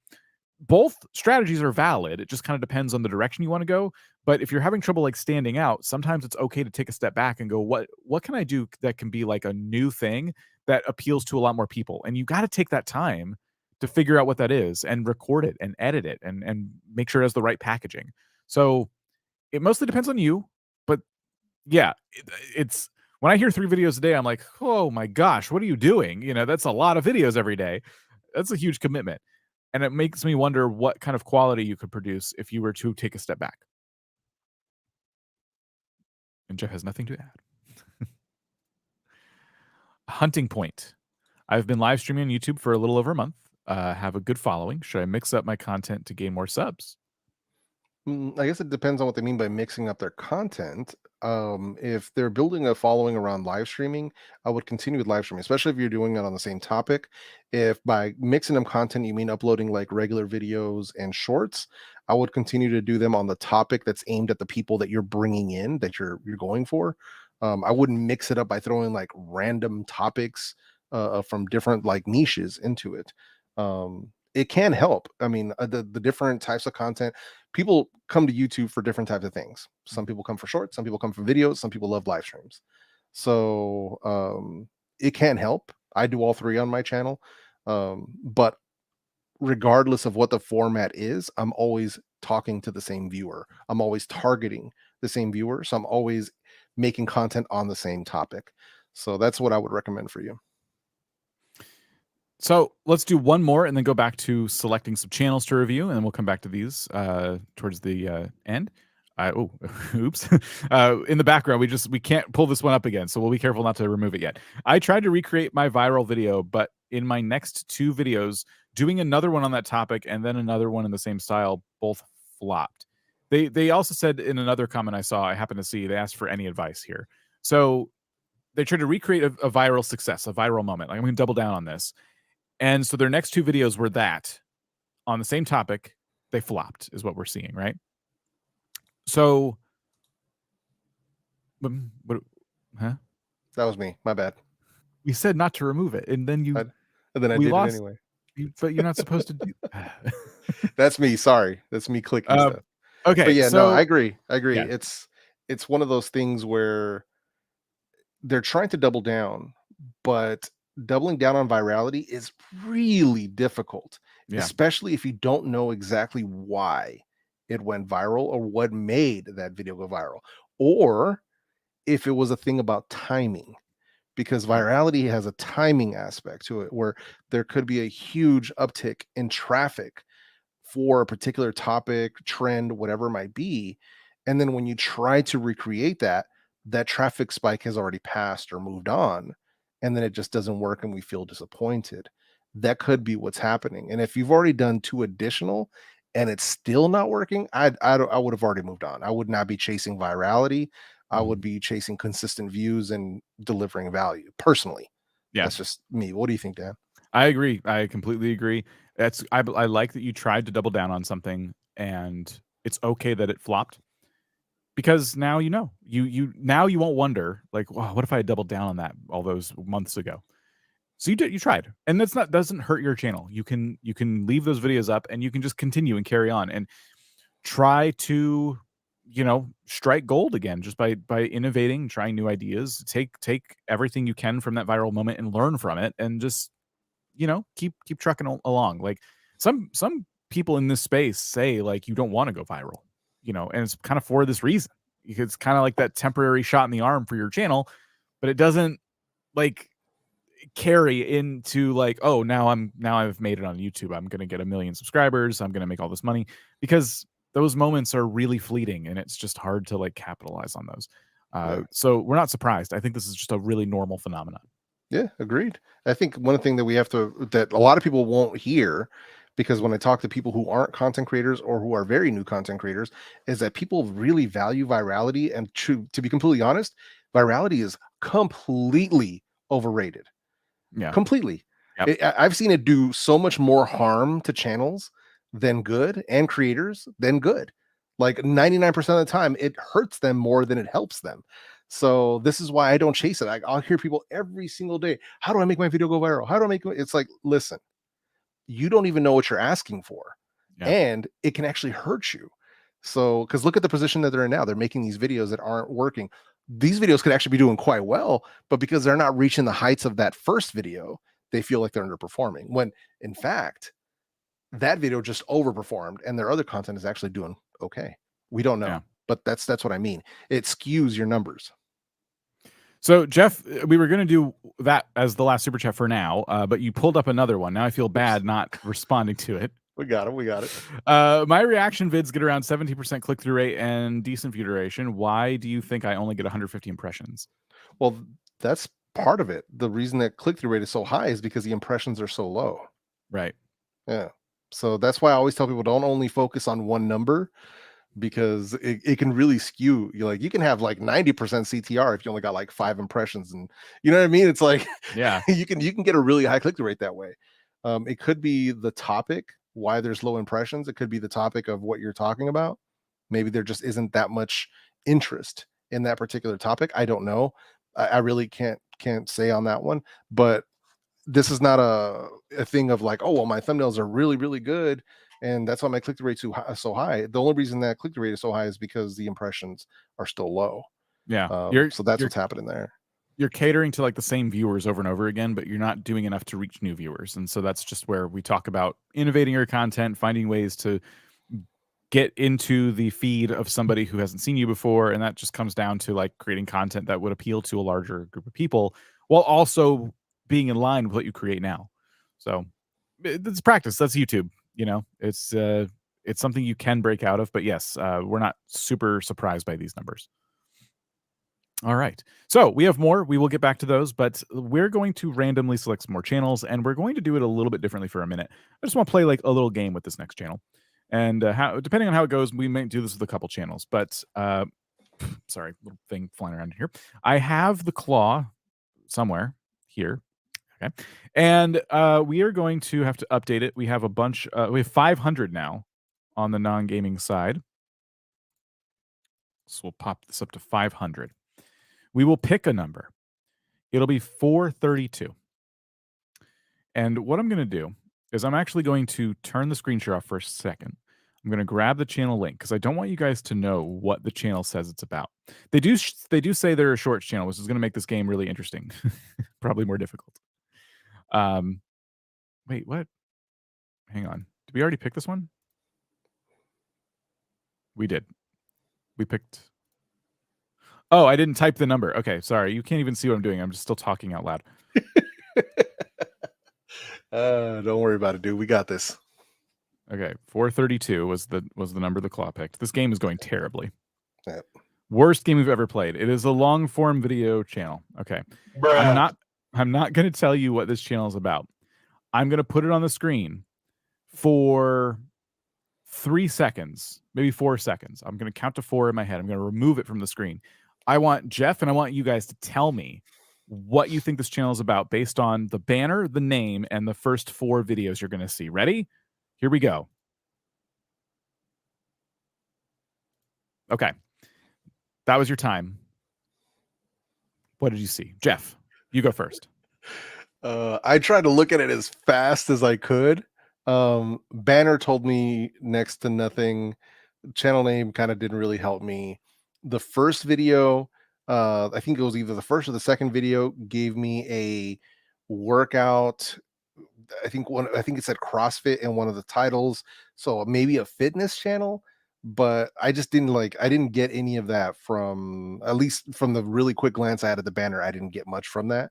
both strategies are valid. It just kind of depends on the direction you want to go. But if you're having trouble like standing out, sometimes it's okay to take a step back and go, what can I do that can be like a new thing that appeals to a lot more people? And you got to take that time to figure out what that is and record it and edit it and make sure it has the right packaging. So it mostly depends on you. But yeah, it's when I hear 3 videos a day, I'm like, oh my gosh, what are you doing? You know, that's a lot of videos every day. That's a huge commitment. And it makes me wonder what kind of quality you could produce if you were to take a step back. And Jeff has nothing to add. Hunting point. I've been live streaming on YouTube for a little over a month. Have a good following. Should I mix up my content to gain more subs? I guess it depends on what they mean by mixing up their content. If they're building a following around live streaming, I would continue with live streaming, especially if you're doing it on the same topic. If by mixing them content you mean uploading like regular videos and shorts, I would continue to do them on the topic that's aimed at the people that you're bringing in, that you're going for. I wouldn't mix it up by throwing like random topics from different like niches into it. It can help. I mean, the different types of content, people come to YouTube for different types of things. Some people come for shorts, some people come for videos, some people love live streams. So it can help. I do all 3 on my channel. But regardless of what the format is, I'm always talking to the same viewer. I'm always targeting the same viewer. So I'm always making content on the same topic. So that's what I would recommend for you. So let's do one more and then go back to selecting some channels to review, and then we'll come back to these towards the end. Oh, oops. In the background, we can't pull this one up again, so we'll be careful not to remove it yet. I tried to recreate my viral video, but in my next 2 videos, doing another one on that topic and then another one in the same style, both flopped. They also said in another comment I saw, I happened to see, they asked for any advice here. So they tried to recreate a viral success, a viral moment. Like, I'm going to double down on this. And so their next 2 videos were that on the same topic. They flopped, is what we're seeing, right? So, huh? That was me. My bad. We said not to remove it, and then and then I did it anyway. But you're not supposed to do. That's me. Sorry, that's me clicking stuff. Okay, but yeah, so, no, I agree. Yeah. It's one of those things where they're trying to double down, but doubling down on virality is really difficult, especially if you don't know exactly why it went viral or what made that video go viral, or if it was a thing about timing, because virality has a timing aspect to it where there could be a huge uptick in traffic for a particular topic, trend, whatever it might be. And then when you try to recreate that traffic spike has already passed or moved on, and then it just doesn't work and we feel disappointed. That could be what's happening. And if you've already done 2 additional and it's still not working, I would have already moved on. I would not be chasing virality. I would be chasing consistent views and delivering value personally. Yeah, that's just me. What do you think, Dan? I agree. I completely agree. I like that you tried to double down on something, and it's okay that it flopped, because now you know. Now you won't wonder like, wow, what if I had doubled down on that all those months ago? So you tried, and doesn't hurt your channel. You can leave those videos up, and you can just continue and carry on and try to, strike gold again just by innovating, trying new ideas. Take everything you can from that viral moment and learn from it, and just keep trucking along. Like some people in this space say like you don't want to go viral, and it's kind of for this reason. It's kind of like that temporary shot in the arm for your channel, but it doesn't like carry into like, oh, now I've made it on YouTube, I'm gonna get 1 million subscribers, I'm gonna make all this money, because those moments are really fleeting and it's just hard to like capitalize on those. So we're not surprised. I think this is just a really normal phenomenon. Yeah, agreed. I think one thing that we have that a lot of people won't hear, because when I talk to people who aren't content creators or who are very new content creators, is that people really value virality. And to be completely honest, virality is completely overrated. Yeah. Completely. Yep. I've seen it do so much more harm to channels than good, and creators than good. Like 99% of the time, it hurts them more than it helps them. So this is why I don't chase it. I'll hear people every single day. How do I make my video go viral? How do I make it? It's like, listen, you don't even know what you're asking for. Yeah. And it can actually hurt you. So, because look at the position that they're in now. They're making these videos that aren't working. These videos could actually be doing quite well, but because they're not reaching the heights of that first video, they feel like they're underperforming. When in fact, that video just overperformed and their other content is actually doing okay. We don't know, Yeah. but that's what I mean. It skews your numbers. So Jeff, we were going to do that as the last super chat for now, but you pulled up another one. Now I feel bad not responding to it. We got it. We got it. My reaction vids get around 70% click-through rate and decent view duration. Why do you think I only get 150 impressions? Well, that's part of it. The reason that click-through rate is so high is because the impressions are so low. Right. Yeah. So that's why I always tell people, don't only focus on one number, because it can really skew. You can have like 90% CTR if you only got like 5 impressions, and you know what I mean? It's like, yeah, you can get a really high click-through rate that way. It could be the topic why there's low impressions. It could be the topic of what you're talking about. Maybe there just isn't that much interest in that particular topic. I don't know. I really can't say on that one, but this is not a thing of like, oh, well, my thumbnails are really, really good, and that's why my click-through rate is so high. The only reason that click-through rate is so high is because the impressions are still low. Yeah. So that's what's happening there. You're catering to like the same viewers over and over again, but you're not doing enough to reach new viewers. And so that's just where we talk about innovating your content, finding ways to get into the feed of somebody who hasn't seen you before. And that just comes down to like creating content that would appeal to a larger group of people while also being in line with what you create now. So it's practice. That's YouTube. It's something you can break out of, but yes, we're not super surprised by these numbers. All right. So we have more. We will get back to those, but we're going to randomly select some more channels, and we're going to do it a little bit differently for a minute. I just want to play like a little game with this next channel. And depending on how it goes, we might do this with a couple channels, but sorry, little thing flying around here. I have the CLAAAW somewhere here. Okay. And we are going to have to update it. We have a bunch, we have 500 now on the non-gaming side. So we'll pop this up to 500. We will pick a number. It'll be 432. And what I'm going to do is I'm actually going to turn the screen share off for a second. I'm going to grab the channel link because I don't want you guys to know what the channel says it's about. They do say they're a shorts channel, which is going to make this game really interesting. Probably more difficult. Wait, what? Hang on. Did we already pick this one? We did. We picked... Oh, I didn't type the number. Okay, sorry. You can't even see what I'm doing. I'm just still talking out loud. Don't worry about it, dude. We got this. Okay, 432 was the number the CLAAAW picked. This game is going terribly. Yep. Worst game we've ever played. It is a long form video channel. Okay. Bruh. I'm not going to tell you what this channel is about. I'm going to put it on the screen for 3 seconds, maybe 4 seconds. I'm going to count to 4 in my head. I'm going to remove it from the screen. I want Jeff and I want you guys to tell me what you think this channel is about based on the banner, the name, and the first 4 videos you're going to see. Ready? Here we go. Okay. That was your time. What did you see? Jeff, you go first. I tried to look at it as fast as I could. Banner told me next to nothing. Channel name kind of didn't really help me. The first video, I think it was either the first or the second video, gave me a workout. I think it said CrossFit in one of the titles, so maybe a fitness channel. But I just didn't get any of that from, at least from the really quick glance I had at the banner. I didn't get much from that.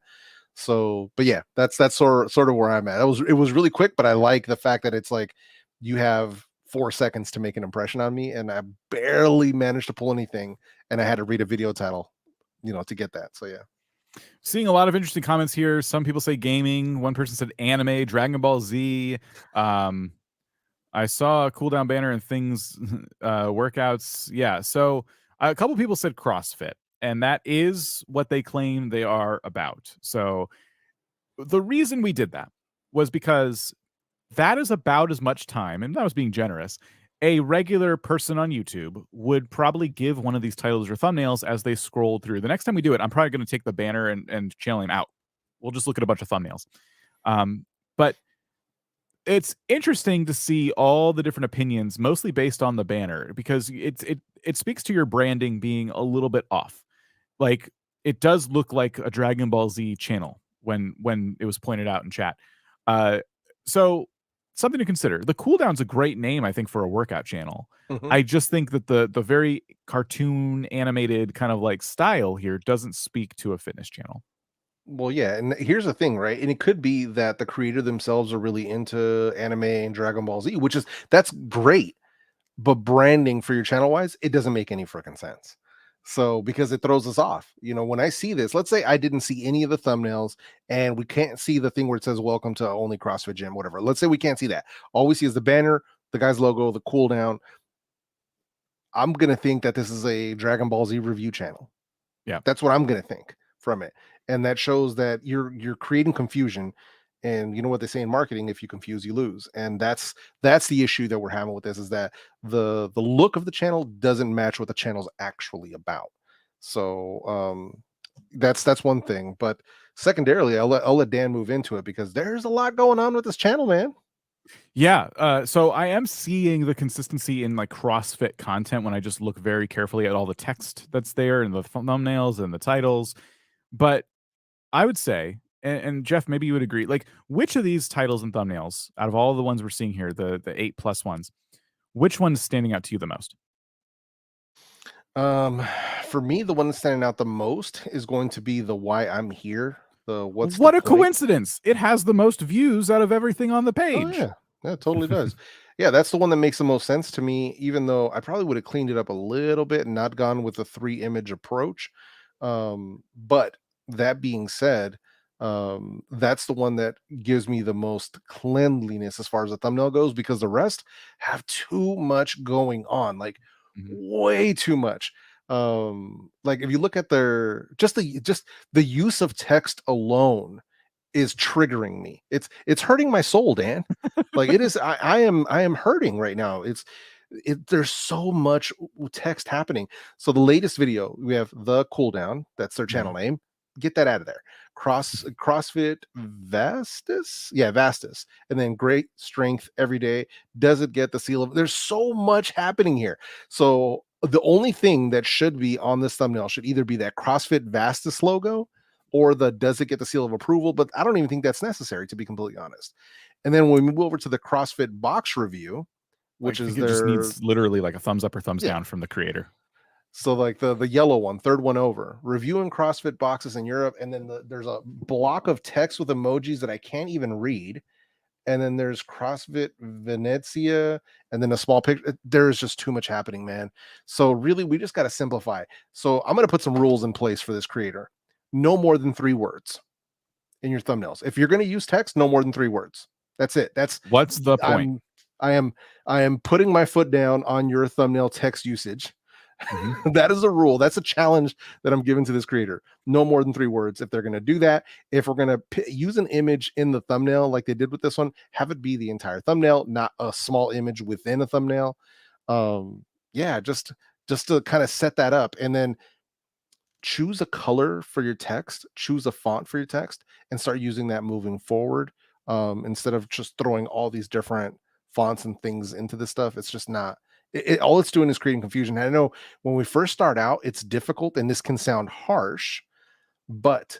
So, but yeah, that's sort of where I'm at. It was really quick, but I like the fact that it's like you have 4 seconds to make an impression on me, and I barely managed to pull anything, and I had to read a video title, to get that. So yeah. Seeing a lot of interesting comments here. Some people say gaming. One person said anime, Dragon Ball Z. I saw a cooldown banner and things, workouts. Yeah. So a couple people said CrossFit, and that is what they claim they are about. So the reason we did that was because that is about as much time, and that was being generous, a regular person on YouTube would probably give one of these titles or thumbnails as they scroll through. The next time we do it, I'm probably going to take the banner and channel him out. We'll just look at a bunch of thumbnails. But it's interesting to see all the different opinions, mostly based on the banner, because it speaks to your branding being a little bit off. Like, it does look like a Dragon Ball Z channel when it was pointed out in chat. So something to consider. The Cooldown's a great name, I think, for a workout channel. I just think that the very cartoon animated kind of like style here doesn't speak to a fitness channel. Well, yeah, and here's the thing, right? And it could be that the creator themselves are really into anime and Dragon Ball Z, that's great. But branding for your channel wise, it doesn't make any freaking sense. So because it throws us off. When I see this, let's say I didn't see any of the thumbnails and we can't see the thing where it says welcome to only CrossFit Gym, whatever. Let's say we can't see that. All we see is the banner, the guy's logo, the cooldown. I'm gonna think that this is a Dragon Ball Z review channel. Yeah. That's what I'm gonna think from it. And that shows that you're creating confusion. And you know what they say in marketing, if you confuse, you lose. And that's the issue that we're having with this, is that the look of the channel doesn't match what the channel's actually about. So that's one thing. But secondarily, I'll let Dan move into it, because there's a lot going on with this channel, man. Yeah, so I am seeing the consistency in like CrossFit content when I just look very carefully at all the text that's there and the thumbnails and the titles. But I would say, and Jeff, maybe you would agree, like, which of these titles and thumbnails out of all the ones we're seeing here, the 8+ ones, which one's standing out to you the most? For me, the one that's standing out the most is going to be the why I'm here. What a coincidence. It has the most views out of everything on the page. Oh, yeah, that totally does. Yeah, that's the one that makes the most sense to me, even though I probably would have cleaned it up a little bit and not gone with the 3-image approach. But that being said, that's the one that gives me the most cleanliness as far as the thumbnail goes, because the rest have too much going on, like way too much. Like if you look at their just the use of text alone is triggering me. It's hurting my soul, Dan. Like it is. I am hurting right now. There's so much text happening. So the latest video, we have the Cooldown, that's their channel name. Get that out of there. CrossFit Vastus, yeah, Vastus, and then great strength every day. Does it get the seal of? There's so much happening here. So the only thing that should be on this thumbnail should either be that CrossFit Vastus logo or the does it get the seal of approval, but I don't even think that's necessary, to be completely honest. And then when we move over to the CrossFit box review, which is it just needs literally like a thumbs up or thumbs down from the creator. So like the yellow one, third one over, reviewing CrossFit boxes in Europe. And then there's a block of text with emojis that I can't even read. And then there's CrossFit Venezia, and then a small picture. There's just too much happening, man. So really, we just got to simplify. So I'm going to put some rules in place for this creator. No more than 3 words in your thumbnails. If you're going to use text, no more than 3 words. That's it. What's the point? I am putting my foot down on your thumbnail text usage. That is a rule. That's a challenge that I'm giving to this creator. No more than 3 words. If they're going to do that, if we're going to use an image in the thumbnail like they did with this one, have it be the entire thumbnail, not a small image within a thumbnail. Yeah, just to kind of set that up, and then choose a color for your text, choose a font for your text, and start using that moving forward. Instead of just throwing all these different fonts and things into this stuff. It's just not. All it's doing is creating confusion. And I know when we first start out, it's difficult, and this can sound harsh, but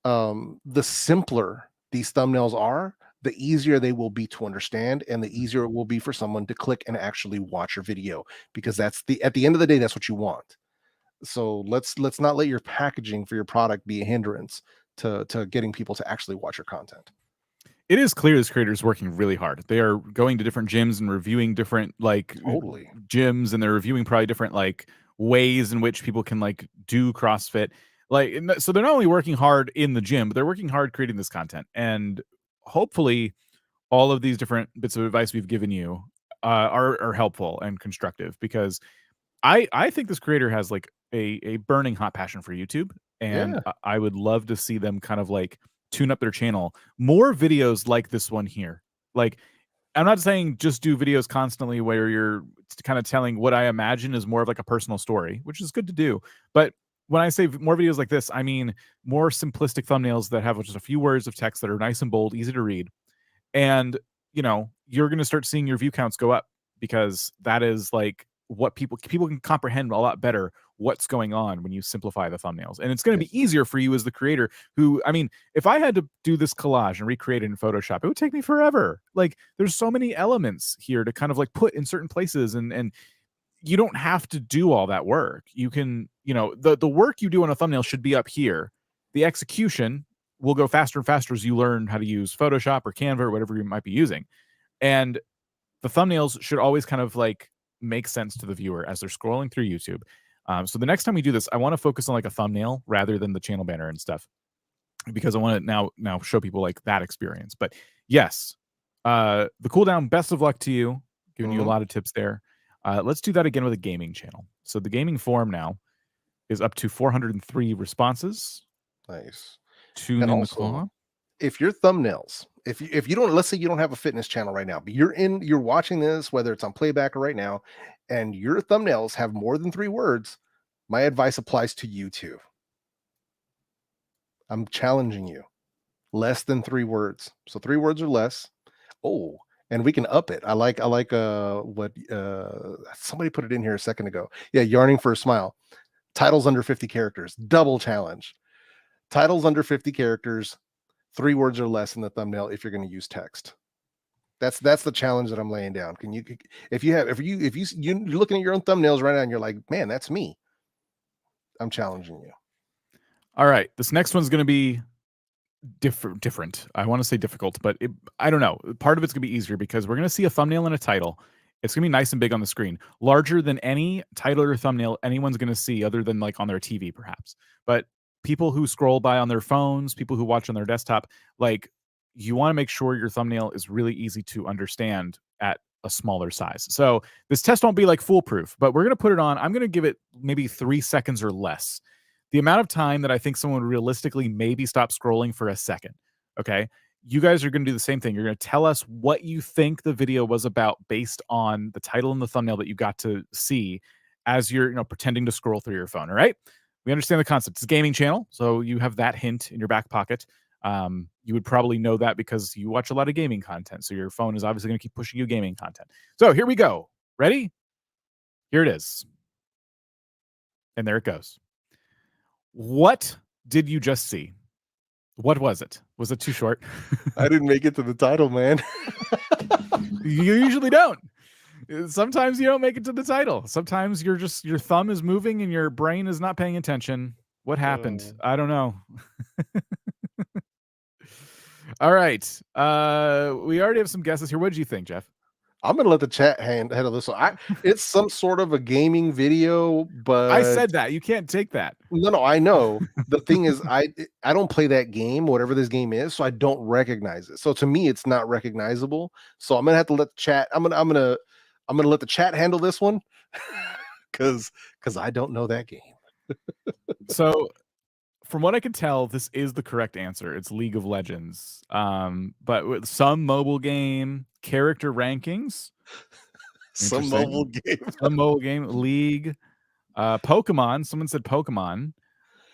the simpler these thumbnails are, the easier they will be to understand, and the easier it will be for someone to click and actually watch your video, because at the end of the day, that's what you want. So let's not let your packaging for your product be a hindrance to getting people to actually watch your content. It is clear this creator is working really hard. They are going to different gyms and reviewing different gyms, and they're reviewing probably different ways in which people can do CrossFit. So they're not only working hard in the gym, but they're working hard creating this content. And hopefully all of these different bits of advice we've given you are helpful and constructive, because I think this creator has like a burning hot passion for YouTube, and Yeah. I would love to see them kind of like tune up their channel. More videos like this one here. Like, I'm not saying just do videos constantly where you're kind of telling what I imagine is more of like a personal story, which is good to do. But when I say more videos like this, I mean more simplistic thumbnails that have just a few words of text that are nice and bold, easy to read. And, you know, you're going to start seeing your view counts go up, because that is like what people can comprehend a lot better what's going on when you simplify the thumbnails. And it's going to be easier for you as the creator, who, I mean, if I had to do this collage and recreate it in Photoshop, it would take me forever. Like, there's so many elements here to kind of like put in certain places, and you don't have to do all that work. You can, you know, the work you do on a thumbnail should be up here. The execution will go faster and faster as you learn how to use Photoshop or Canva or whatever you might be using. And the thumbnails should always kind of like make sense to the viewer as they're scrolling through YouTube. So the next time we do this, I want to focus on like a thumbnail rather than the channel banner and stuff, because I want to now show people like that experience. But yes, the Cooldown, best of luck to you, giving you a lot of tips there. Let's do that again with a gaming channel. So the gaming forum now is up to 403 responses. Nice. Tune And in also, the claw. if your thumbnails, if you don't, let's say you don't have a fitness channel right now, but you're watching this, whether it's on playback or right now, and your thumbnails have more than 3 words, my advice applies to you too. I'm challenging you. Less than 3 words. So 3 words or less. Oh, and we can up it. I like what somebody put it in here a second ago. Yeah, yarning for a smile. Titles under 50 characters. Double challenge. Titles under 50 characters, 3 words or less in the thumbnail if you're going to use text. That's the challenge that I'm laying down. Can you, if you're looking at your own thumbnails right now and you're like, man, that's me, I'm challenging you. All right, this next one's going to be different. I want to say difficult, but I don't know. Part of it's going to be easier because we're going to see a thumbnail and a title. It's going to be nice and big on the screen, larger than any title or thumbnail anyone's going to see other than like on their TV perhaps. But people who scroll by on their phones, people who watch on their desktop, like, you want to make sure your thumbnail is really easy to understand at a smaller size. So this test won't be like foolproof, but we're going to put it on. I'm going to give it maybe 3 seconds or less. The amount of time that I think someone would realistically maybe stop scrolling for a second. Okay. You guys are going to do the same thing. You're going to tell us what you think the video was about based on the title and the thumbnail that you got to see as you're, pretending to scroll through your phone. All right. We understand the concept. It's a gaming channel, so you have that hint in your back pocket. You would probably know that because you watch a lot of gaming content. So your phone is obviously going to keep pushing you gaming content. So here we go. Ready? Here it is. And there it goes. What did you just see? What was it? Was it too short? I didn't make it to the title, man. You usually don't. Sometimes you don't make it to the title. Sometimes your thumb is moving and your brain is not paying attention. What happened? I don't know. All right. We already have some guesses here. What did you think, Jeff? I'm gonna let the chat handle this one. It's some sort of a gaming video, but I said that. You can't take that. No, I know. The thing is, I don't play that game, whatever this game is, so I don't recognize it. So to me, it's not recognizable. So I'm gonna have to let the chat. I'm gonna let the chat handle this one because I don't know that game. So from what I can tell, this is the correct answer. It's League of Legends. But with some mobile game, character rankings. Some mobile game. Some mobile game, League. Pokemon. Someone said Pokemon.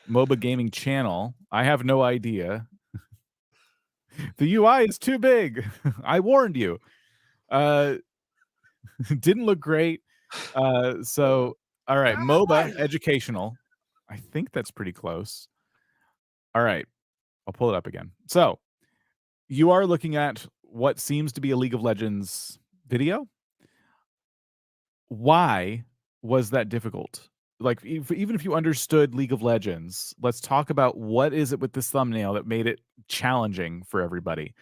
MOBA gaming channel. I have no idea. The UI is too big. I warned you. Didn't look great. So all right, MOBA educational. I think that's pretty close. All right, I'll pull it up again. So you are looking at what seems to be a League of Legends video. Why was that difficult? Like, even if you understood League of Legends, let's talk about what is it with this thumbnail that made it challenging for everybody.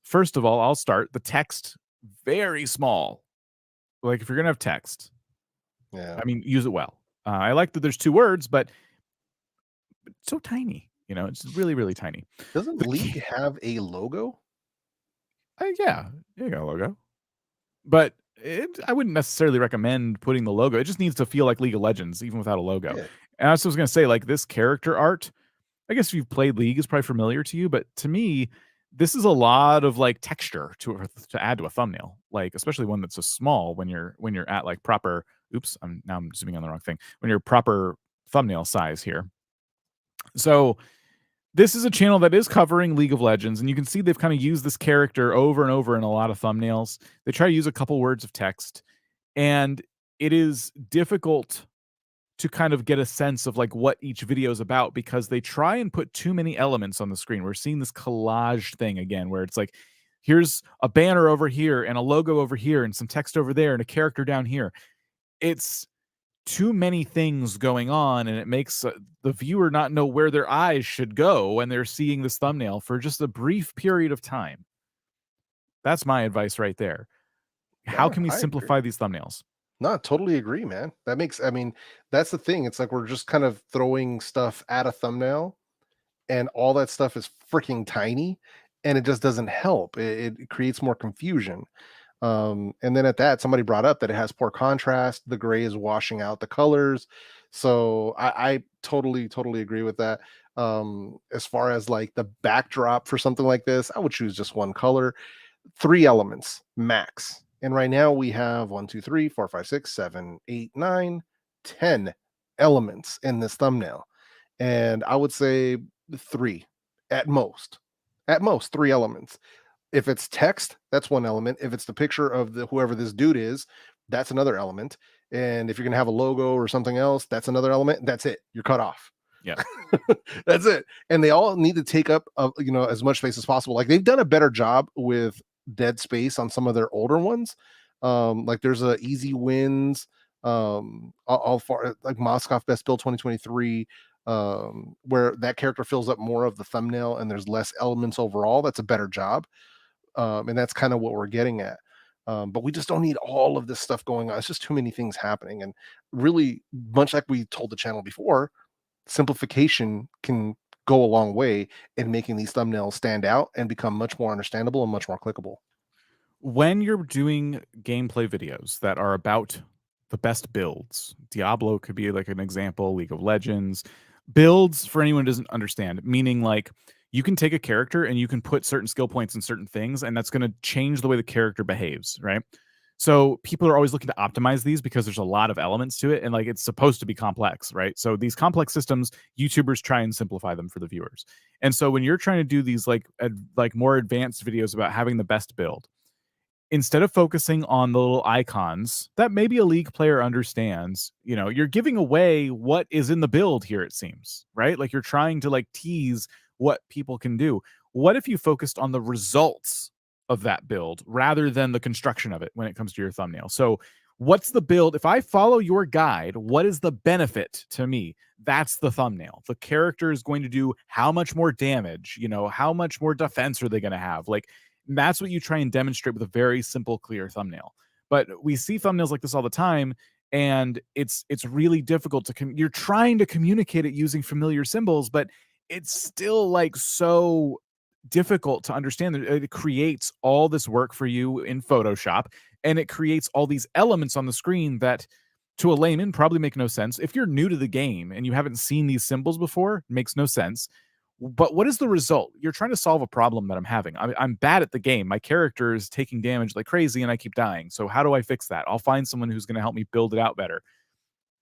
First of all, I'll start. The text, very small. Like, if you're going to have text, yeah, I mean, use it well. I like that there's 2 words, but it's so tiny. It's really, really tiny. Doesn't League have a logo? Yeah, you got a logo. but I wouldn't necessarily recommend putting the logo. It just needs to feel like League of Legends, even without a logo. Yeah. And I was going to say, like, this character art, I guess if you've played League, is probably familiar to you, but to me, this is a lot of like texture to add to a thumbnail, like especially one that's so small when you're at like proper. Oops, I'm zooming on the wrong thing. When you're proper thumbnail size here. So this is a channel that is covering League of Legends, and you can see they've kind of used this character over and over in a lot of thumbnails. They try to use a couple words of text, and it is difficult to kind of get a sense of like what each video is about because they try and put too many elements on the screen. We're seeing this collage thing again where it's like, here's a banner over here and a logo over here and some text over there and a character down here. It's too many things going on, and it makes the viewer not know where their eyes should go when they're seeing this thumbnail for just a brief period of time. That's my advice right there. How can we simplify these thumbnails? No, totally agree, man. That makes, I mean, that's the thing. It's like we're just kind of throwing stuff at a thumbnail and all that stuff is freaking tiny and it just doesn't help. It creates more confusion. And then at that, somebody brought up that it has poor contrast. The gray is washing out the colors. So I totally agree with that. As far as like the backdrop for something like this, I would choose just one color, 3 elements max. And right now we have 1, 2, 3, 4, 5, 6, 7, 8, 9, 10 elements in this thumbnail. And I would say 3 at most. At most 3 elements. If it's text, that's 1 element. If it's the picture of whoever this dude is, that's another element. And if you're gonna have a logo or something else, that's another element. That's it. You're cut off. Yeah. That's it. And they all need to take up as much space as possible. Like they've done a better job with dead space on some of their older ones. Like there's a easy wins, all far like Moskov Best Build 2023, where that character fills up more of the thumbnail and there's less elements overall. That's a better job. And that's kind of what we're getting at. But we just don't need all of this stuff going on. It's just too many things happening. And really, much like we told the channel before, simplification can go a long way in making these thumbnails stand out and become much more understandable and much more clickable. When you're doing gameplay videos that are about the best builds, Diablo could be like an example, League of Legends, builds for anyone who doesn't understand, meaning like you can take a character and you can put certain skill points in certain things, and that's going to change the way the character behaves, right? So people are always looking to optimize these because there's a lot of elements to it, and like it's supposed to be complex, right? So these complex systems, YouTubers try and simplify them for the viewers. And so when you're trying to do these like more advanced videos about having the best build, instead of focusing on the little icons that maybe a League player understands, you're giving away what is in the build here, it seems, right? Like you're trying to like tease what people can do. What if you focused on the results of that build rather than the construction of it when it comes to your thumbnail? So what's the build? If I follow your guide, what is the benefit to me? That's the thumbnail. The character is going to do how much more damage, how much more defense are they going to have? Like, that's what you try and demonstrate with a very simple, clear thumbnail. But we see thumbnails like this all the time, and it's really difficult to you're trying to communicate it using familiar symbols, but it's still like so difficult to understand. It creates all this work for you in Photoshop, and it creates all these elements on the screen that to a layman probably make no sense. If you're new to the game and you haven't seen these symbols before, it makes no sense. But what is the result? You're trying to solve a problem that I'm having. I'm bad at the game. My character is taking damage like crazy and I keep dying. So how do I fix that? I'll find someone who's going to help me build it out better.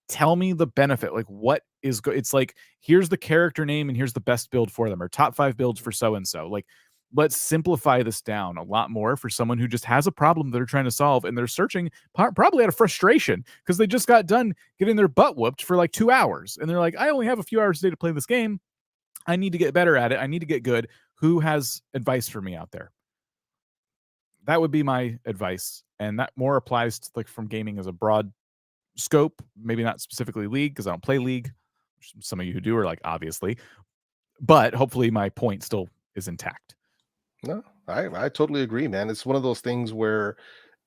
Tell me the benefit. Like what is it's like, here's the character name and here's the best build for them, or top 5 builds for so-and-so. Like, let's simplify this down a lot more for someone who just has a problem that they're trying to solve, and they're searching probably out of frustration because they just got done getting their butt whooped for like 2 hours. And they're like, I only have a few hours a day to play this game. I need to get better at it. I need to get good. Who has advice for me out there? That would be my advice. And that more applies to like from gaming as a broad scope, maybe not specifically League, because I don't play League. Some of you who do are like, obviously, but hopefully my point still is intact. No, I totally agree, man. It's one of those things where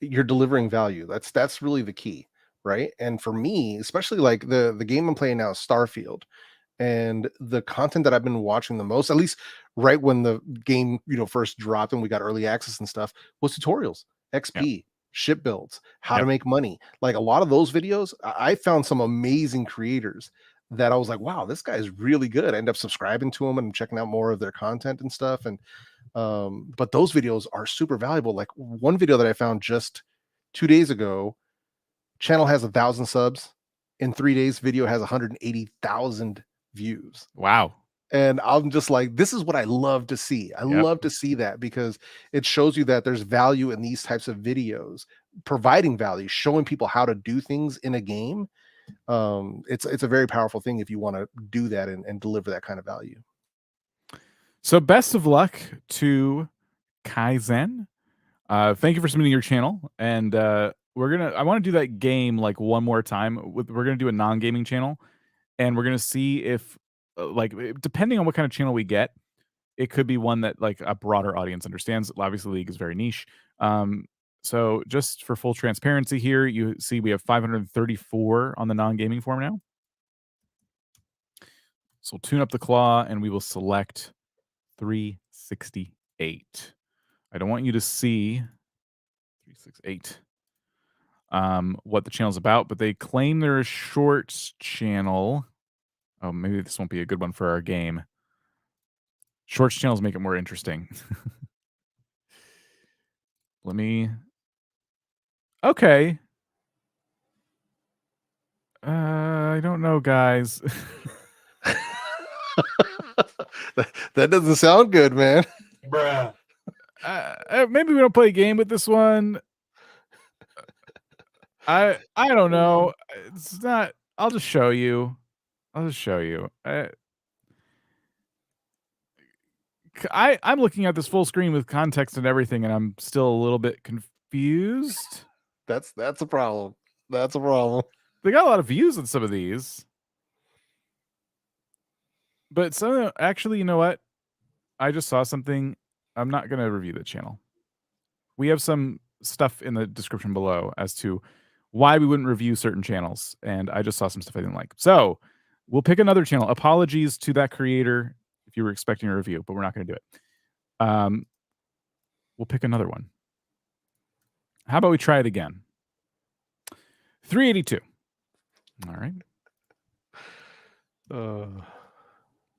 you're delivering value. That's really the key, right? And for me, especially like the game I'm playing now is Starfield. And the content that I've been watching the most, at least right when the game, first dropped and we got early access and stuff, was tutorials, XP, ship builds, how to Yep. make money. Like a lot of those videos, I found some amazing creators that I was like, wow, this guy is really good. I end up subscribing to him and checking out more of their content and stuff. And but those videos are super valuable. Like one video that I found just 2 days ago, channel has 1,000 subs. In 3 days, video has 180,000 views. Wow. And I'm just like, this is what I love to see. I Yep. love to see that because it shows you that there's value in these types of videos, providing value, showing people how to do things in a game. It's a very powerful thing if you want to do that and deliver that kind of value. So best of luck to Kai-Zen. Thank you for submitting your channel. And I want to do that game like one more time. We're gonna do a non-gaming channel, and we're gonna see if depending on what kind of channel we get, it could be one that like a broader audience understands. Obviously, League is very niche. So just for full transparency here, you see we have 534 on the non-gaming form now. So we'll tune up the claw and we will select 368. I don't want you to see 368 what the channel's about, but they claim they're a shorts channel. Oh, maybe this won't be a good one for our game. Shorts channels make it more interesting. Let me... Okay. I don't know, guys. That doesn't sound good, man. Bruh. Maybe we don't play a game with this one. I don't know. It's not... I'll just show you. I'm looking at this full screen with context and everything, and I'm still a little bit confused. That's a problem. That's a problem. They got a lot of views on some of these. But some of them, actually, you know what? I just saw something. I'm not going to review the channel. We have some stuff in the description below as to why we wouldn't review certain channels. And I just saw some stuff I didn't like. So we'll pick another channel. Apologies to that creator if you were expecting a review, but we're not going to do it. We'll pick another one. How about we try it again? 382. All right.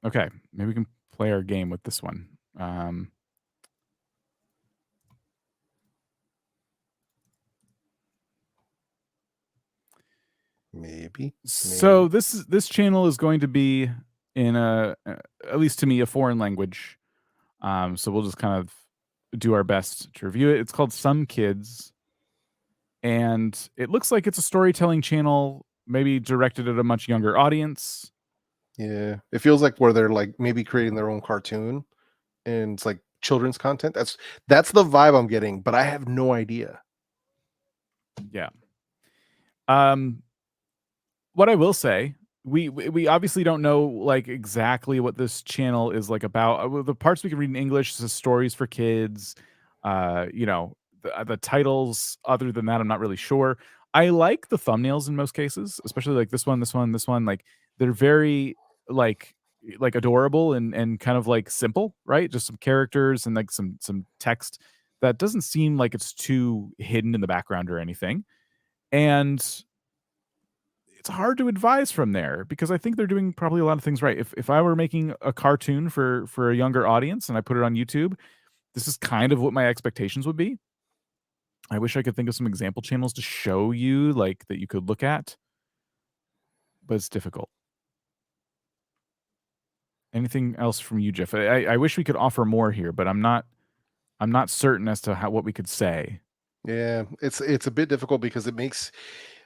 Okay, maybe we can play our game with this one. Maybe. So this channel is going to be in at least to me, a foreign language. So we'll just kind of do our best to review it. It's called Some Kidzz, and it looks like it's a storytelling channel, maybe directed at a much younger audience. Yeah, it feels like where they're like maybe creating their own cartoon, and it's like children's content. That's the vibe I'm getting, but I have no idea. Yeah. What I will say, we obviously don't know like exactly what this channel is like about. The parts we can read in English is stories for kids. You know, the titles. Other than that, I'm not really sure. I like the thumbnails in most cases, especially like this one. Like they're very like adorable and kind of like simple, right? Just some characters and like some text that doesn't seem like it's too hidden in the background or anything. And it's hard to advise from there because I think they're doing probably a lot of things right. If I were making a cartoon for a younger audience and I put it on YouTube, this is kind of what my expectations would be. I wish I could think of some example channels to show you like that you could look at, but it's difficult. Anything else from you, Jeff? I wish we could offer more here, but I'm not certain as to what we could say. Yeah, it's a bit difficult because it makes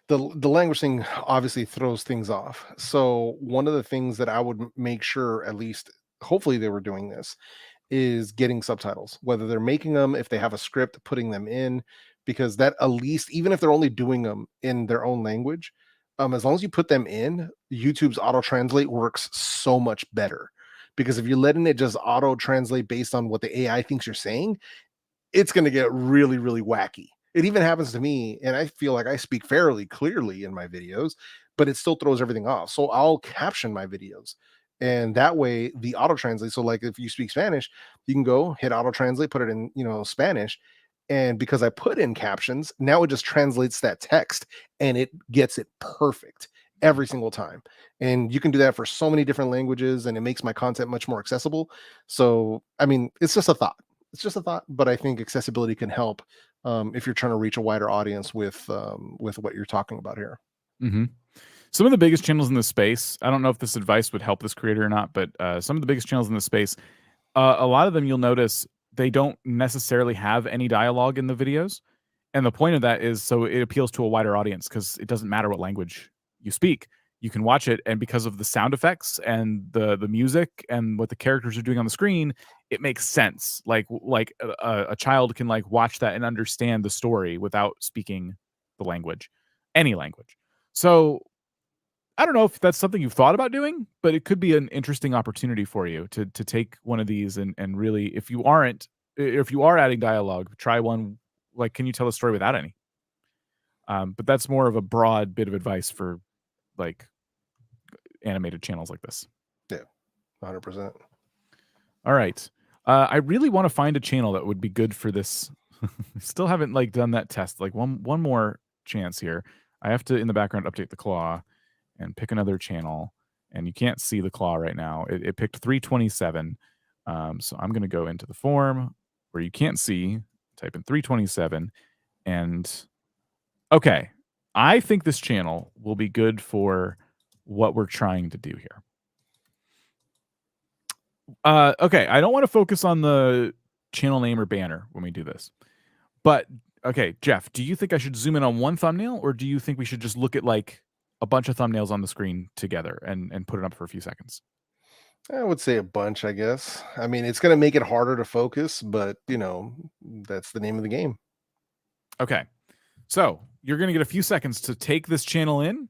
the language thing obviously throws things off. So one of the things that I would make sure, at least hopefully they were doing this, is getting subtitles, whether they're making them, if they have a script, putting them in, because that at least, even if they're only doing them in their own language, as long as you put them in, YouTube's auto translate works so much better. Because if you're letting it just auto translate based on what the AI thinks you're saying, it's going to get really, really wacky. It even happens to me, and I feel like I speak fairly clearly in my videos, but it still throws everything off. So I'll caption my videos, and that way the auto translate. So like if you speak Spanish, you can go hit auto translate, put it in, Spanish, And because I put in captions, now it just translates that text and it gets it perfect every single time. And you can do that for so many different languages, and it makes my content much more accessible. So, I mean, it's just a thought. It's just a thought, but I think accessibility can help if you're trying to reach a wider audience with what you're talking about here. Mm-hmm. Some of the biggest channels in this space, I don't know if this advice would help this creator or not, but some of the biggest channels in this space, a lot of them you'll notice they don't necessarily have any dialogue in the videos. And the point of that is so it appeals to a wider audience, because it doesn't matter what language you speak. You can watch it, and because of the sound effects and the music and what the characters are doing on the screen, it makes sense. Like a child can like watch that and understand the story without speaking the language, any language. So I don't know if that's something you've thought about doing, but it could be an interesting opportunity for you to take one of these and really, if you are adding dialogue, try one. Like, can you tell a story without any? But that's more of a broad bit of advice for like animated channels like this. Yeah, 100%. All right. I really want to find a channel that would be good for this. Still haven't like done that test. Like one more chance here. I have to in the background update the CLAAAW and pick another channel. And you can't see the CLAAAW right now. It picked 327. So I'm going to go into the form where you can't see. Type in 327, and okay, I think this channel will be good for what we're trying to do here. Okay, I don't want to focus on the channel name or banner when we do this, but okay, Jeff, do you think I should zoom in on one thumbnail, or do you think we should just look at like a bunch of thumbnails on the screen together and put it up for a few seconds? I would say a bunch, I guess. I mean, it's going to make it harder to focus, but you know, that's the name of the game. Okay. So you're going to get a few seconds to take this channel in,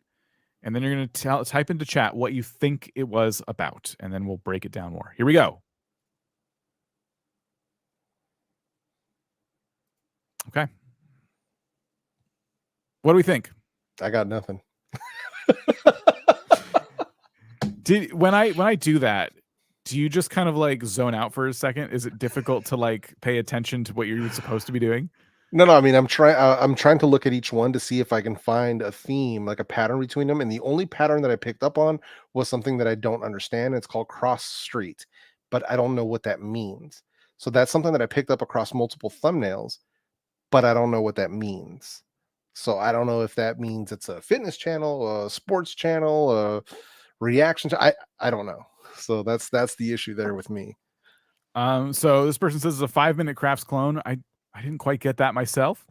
and then you're going to type into chat what you think it was about, and then we'll break it down more. Here we go. Okay. What do we think? I got nothing. When I do that, do you just kind of like zone out for a second? Is it difficult to like pay attention to what you're supposed to be doing? No, I mean, I'm trying to look at each one to see if I can find a theme, like a pattern between them. And the only pattern that I picked up on was something that I don't understand. It's called cross street, but I don't know what that means. So that's something that I picked up across multiple thumbnails, but I don't know what that means. So I don't know if that means it's a fitness channel, a sports channel, a reaction. I don't know. So that's the issue there with me. So this person says it's a 5-minute crafts clone. I didn't quite get that myself.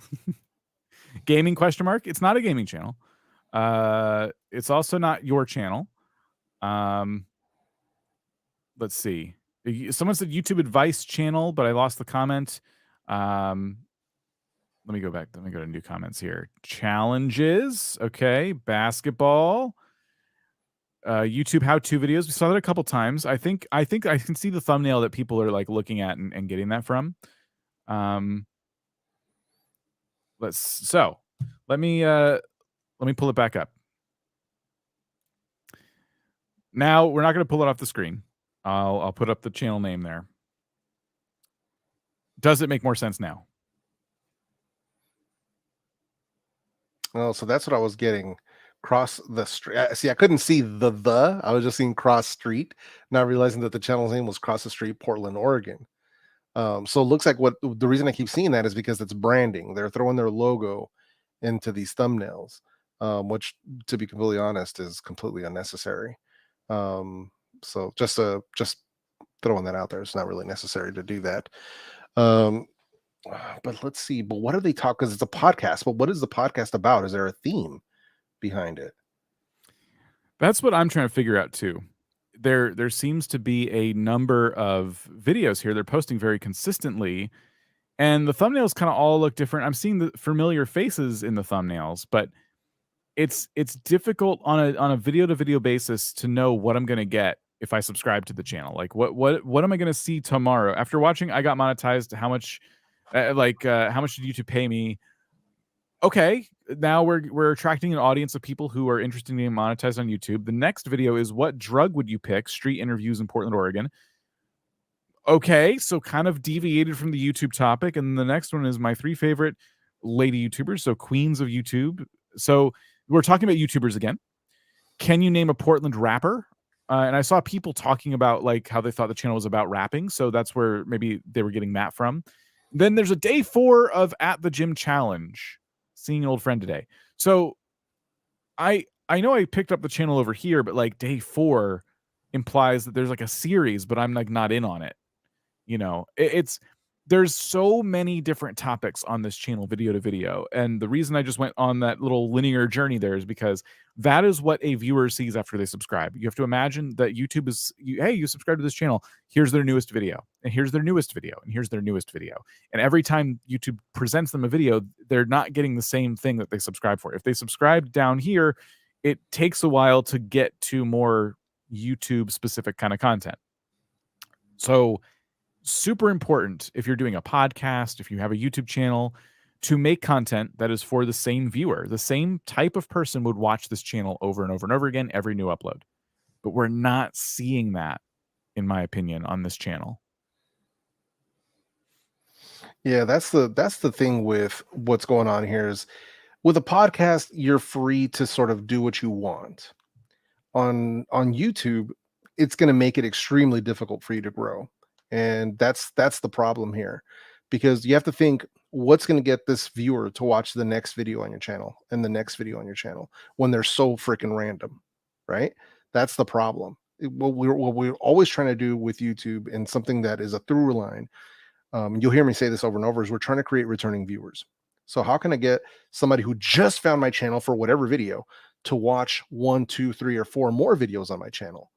Gaming ? It's not a gaming channel. It's also not your channel. Let's see. Someone said YouTube advice channel, but I lost the comment. Let me go back. Let me go to new comments here. Challenges. Okay. Basketball. YouTube how-to videos. We saw that a couple times. I think I can see the thumbnail that people are like looking at and getting that from. Let me pull it back up. Now we're not going to pull it off the screen. I'll put up the channel name there. Does it make more sense now? Oh, so that's what I was getting. Cross the street. See, I couldn't see the. I was just seeing cross street, not realizing that the channel's name was Cross the Street, Portland, Oregon. So it looks like the reason I keep seeing that is because it's branding. They're throwing their logo into these thumbnails, which, to be completely honest, is completely unnecessary. So just throwing that out there. It's not really necessary to do that. But let's see. But what do they talk? Because it's a podcast. But what is the podcast about? Is there a theme behind it? That's what I'm trying to figure out too. There seems to be a number of videos here they're posting very consistently, and the thumbnails kind of all look different. I'm seeing the familiar faces in the thumbnails, but it's difficult on a video to video basis to know what I'm going to get if I subscribe to the channel. Like what am I going to see tomorrow? After watching I Got Monetized, how much how much did YouTube pay me? Okay, now we're attracting an audience of people who are interested in being monetized on YouTube. The next video is what drug would you pick? Street interviews in Portland, Oregon. Okay, so kind of deviated from the YouTube topic, and the next one is my 3 favorite lady YouTubers, so queens of YouTube. So we're talking about YouTubers again. Can you name a Portland rapper? And I saw people talking about like how they thought the channel was about rapping, so that's where maybe they were getting that from. Then there's a day 4 of At the Gym Challenge, seeing an old friend today. So I know I picked up the channel over here, but like day 4 implies that there's like a series, but I'm like not in on it. You know, there's so many different topics on this channel, video to video. And the reason I just went on that little linear journey there is because that is what a viewer sees after they subscribe. You have to imagine that YouTube is, hey, you subscribe to this channel. Here's their newest video. And here's their newest video. And here's their newest video. And every time YouTube presents them a video, they're not getting the same thing that they subscribe for. If they subscribe down here, it takes a while to get to more YouTube specific kind of content. So super important if you're doing a podcast, if you have a YouTube channel, to make content that is for the same viewer. The same type of person would watch this channel over and over and over again, every new upload. But we're not seeing that, in my opinion, on this channel. Yeah, that's the thing with what's going on here is with a podcast, you're free to sort of do what you want. On YouTube, it's going to make it extremely difficult for you to grow. And that's the problem here, because you have to think what's going to get this viewer to watch the next video on your channel and the next video on your channel when they're so freaking random, right? That's the problem. What we're always trying to do with YouTube, and something that is a through line, you'll hear me say this over and over, is we're trying to create returning viewers. So how can I get somebody who just found my channel for whatever video to watch 1, 2, 3, or 4 more videos on my channel?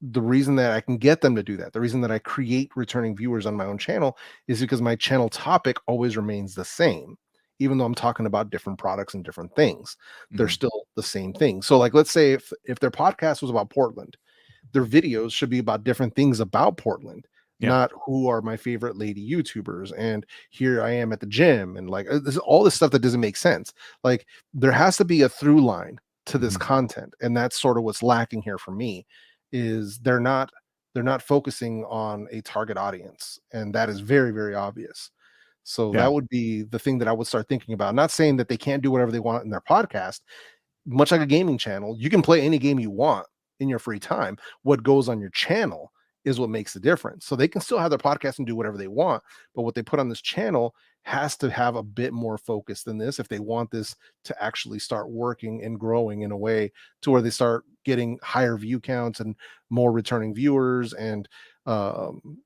The reason that I can get them to do that, the reason that I create returning viewers on my own channel, is because my channel topic always remains the same. Even though I'm talking about different products and different things, they're still the same thing. So like, let's say if their podcast was about Portland, their videos should be about different things about Portland, not who are my favorite lady YouTubers. And here I am at the gym, and like this is all this stuff that doesn't make sense. Like there has to be a through line to this content. And that's sort of what's lacking here for me, is they're not focusing on a target audience, and that is very, very obvious. So that would be the thing that I would start thinking about. Not saying that they can't do whatever they want in their podcast. Much like a gaming channel, you can play any game you want in your free time. What goes on your channel is what makes the difference. So they can still have their podcast and do whatever they want, but what they put on this channel has to have a bit more focus than this if they want this to actually start working and growing in a way to where they start getting higher view counts and more returning viewers, and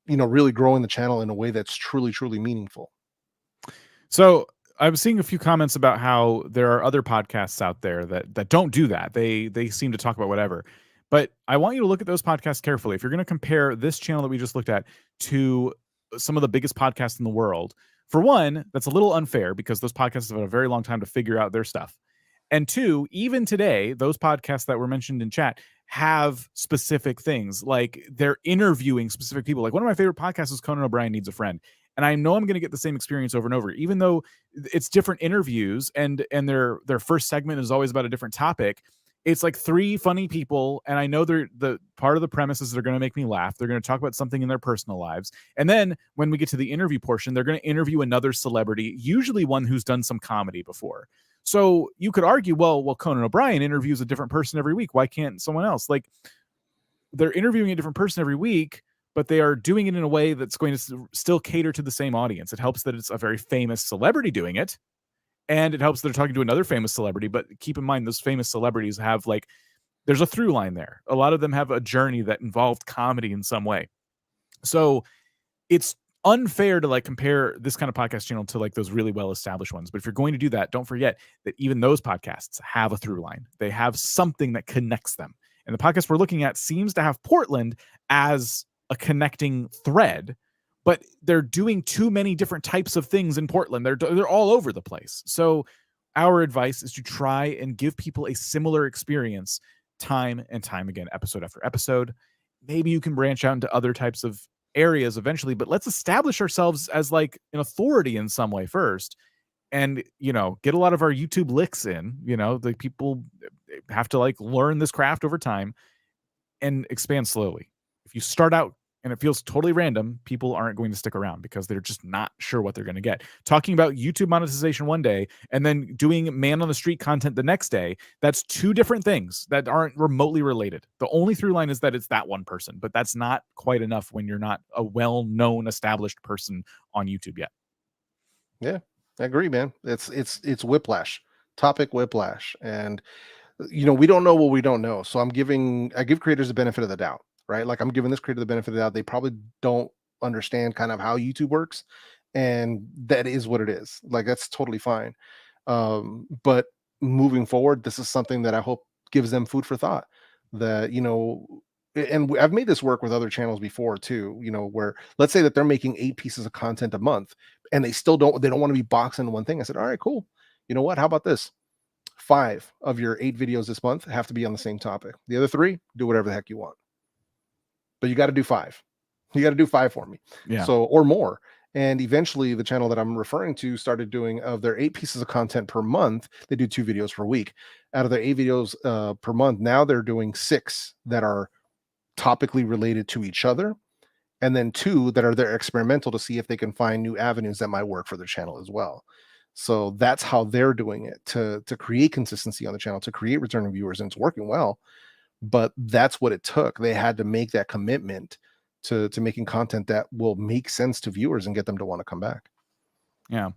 really growing the channel in a way that's truly, truly meaningful. So I'm seeing a few comments about how there are other podcasts out there that don't do that. They seem to talk about whatever. But I want you to look at those podcasts carefully. If you're going to compare this channel that we just looked at to some of the biggest podcasts in the world, for one, that's a little unfair because those podcasts have had a very long time to figure out their stuff. And two, even today, those podcasts that were mentioned in chat have specific things, like they're interviewing specific people. Like one of my favorite podcasts is Conan O'Brien Needs a Friend. And I know I'm going to get the same experience over and over, even though it's different interviews and their first segment is always about a different topic. It's like 3 funny people, and I know the part of the premise is they're going to make me laugh. They're going to talk about something in their personal lives, and then when we get to the interview portion, they're going to interview another celebrity, usually one who's done some comedy before. So you could argue, well, Conan O'Brien interviews a different person every week. Why can't someone else? Like, they're interviewing a different person every week, but they are doing it in a way that's going to still cater to the same audience. It helps that it's a very famous celebrity doing it. And it helps that they're talking to another famous celebrity, but keep in mind those famous celebrities have there's a through line there. A lot of them have a journey that involved comedy in some way. So it's unfair to compare this kind of podcast channel to those really well-established ones. But if you're going to do that, don't forget that even those podcasts have a through line. They have something that connects them. And the podcast we're looking at seems to have Portland as a connecting thread, but they're doing too many different types of things in Portland. They're all over the place. So our advice is to try and give people a similar experience time and time again, episode after episode. Maybe you can branch out into other types of areas eventually, but let's establish ourselves as an authority in some way first, and get a lot of our YouTube licks in. The people have to learn this craft over time and expand slowly. If you start out and it feels totally random, people aren't going to stick around because they're just not sure what they're going to get. Talking about YouTube monetization one day and then doing man on the street content the next day, that's two different things that aren't remotely related. The only through line is that it's that one person, but that's not quite enough when you're not a well-known established person on YouTube yet. Yeah, I agree, man. It's whiplash, topic whiplash. And we don't know what we don't know. So I give creators the benefit of the doubt, right? Like I'm giving this creator the benefit of the doubt. They probably don't understand kind of how YouTube works, and that is what it is. Like that's totally fine. But moving forward, this is something that I hope gives them food for thought. That and I've made this work with other channels before too. Where let's say that they're making 8 pieces of content a month, and they don't want to be boxed into one thing. I said, all right, cool. You know what? How about this? 5 of your 8 videos this month have to be on the same topic. The other 3, do whatever the heck you want. But you got to do 5. You got to do 5 for me. Yeah. So, or more. And eventually the channel that I'm referring to started doing, of their 8 pieces of content per month, they do 2 videos per week. Out of their 8 videos per month, now they're doing 6 that are topically related to each other, and then 2 that are there experimental to see if they can find new avenues that might work for their channel as well. So that's how they're doing it, to create consistency on the channel, to create returning viewers, and it's working well. But that's what it took. They had to make that commitment to making content that will make sense to viewers and get them to want to come back. Yeah.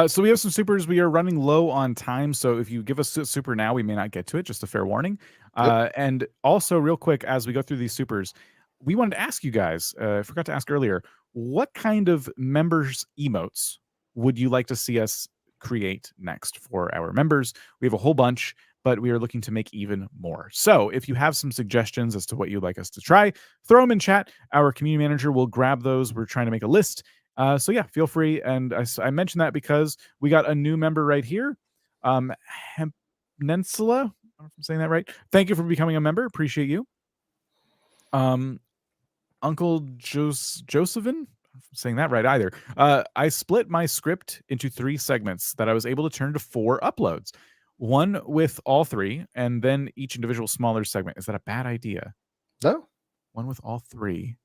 So we have some supers. We are running low on time, so if you give us a super now, we may not get to it. Just a fair warning. Yep. And also, real quick, as we go through these supers, we wanted to ask you guys. I forgot to ask earlier. What kind of members emotes would you like to see us create next for our members? We have a whole bunch, but we are looking to make even more. So if you have some suggestions as to what you'd like us to try, throw them in chat. Our community manager will grab those. We're trying to make a list. So yeah, feel free. And I mentioned that because we got a new member right here. Hempnensula, I don't know if I'm saying that right. Thank you for becoming a member. Appreciate you. Uncle Josephine, I'm saying that right either. I split my script into 3 segments that I was able to turn to 4 uploads. One with all 3, and then each individual smaller segment. Is that a bad idea? No. One with all 3.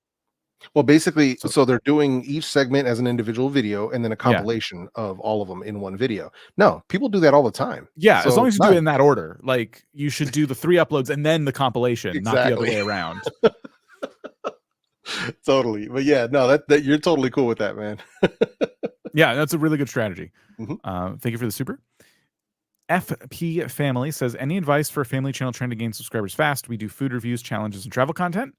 Well, basically, so they're doing each segment as an individual video, and then a compilation of all of them in one video. No, people do that all the time. Yeah, so as long as you do it in that order. Like, you should do the 3 uploads and then the compilation, not the other way around. Totally. But yeah, no, that you're totally cool with that, man. Yeah, that's a really good strategy. Mm-hmm. Thank you for the super. FP Family says, any advice for a family channel trying to gain subscribers fast? We do food reviews, challenges, and travel content.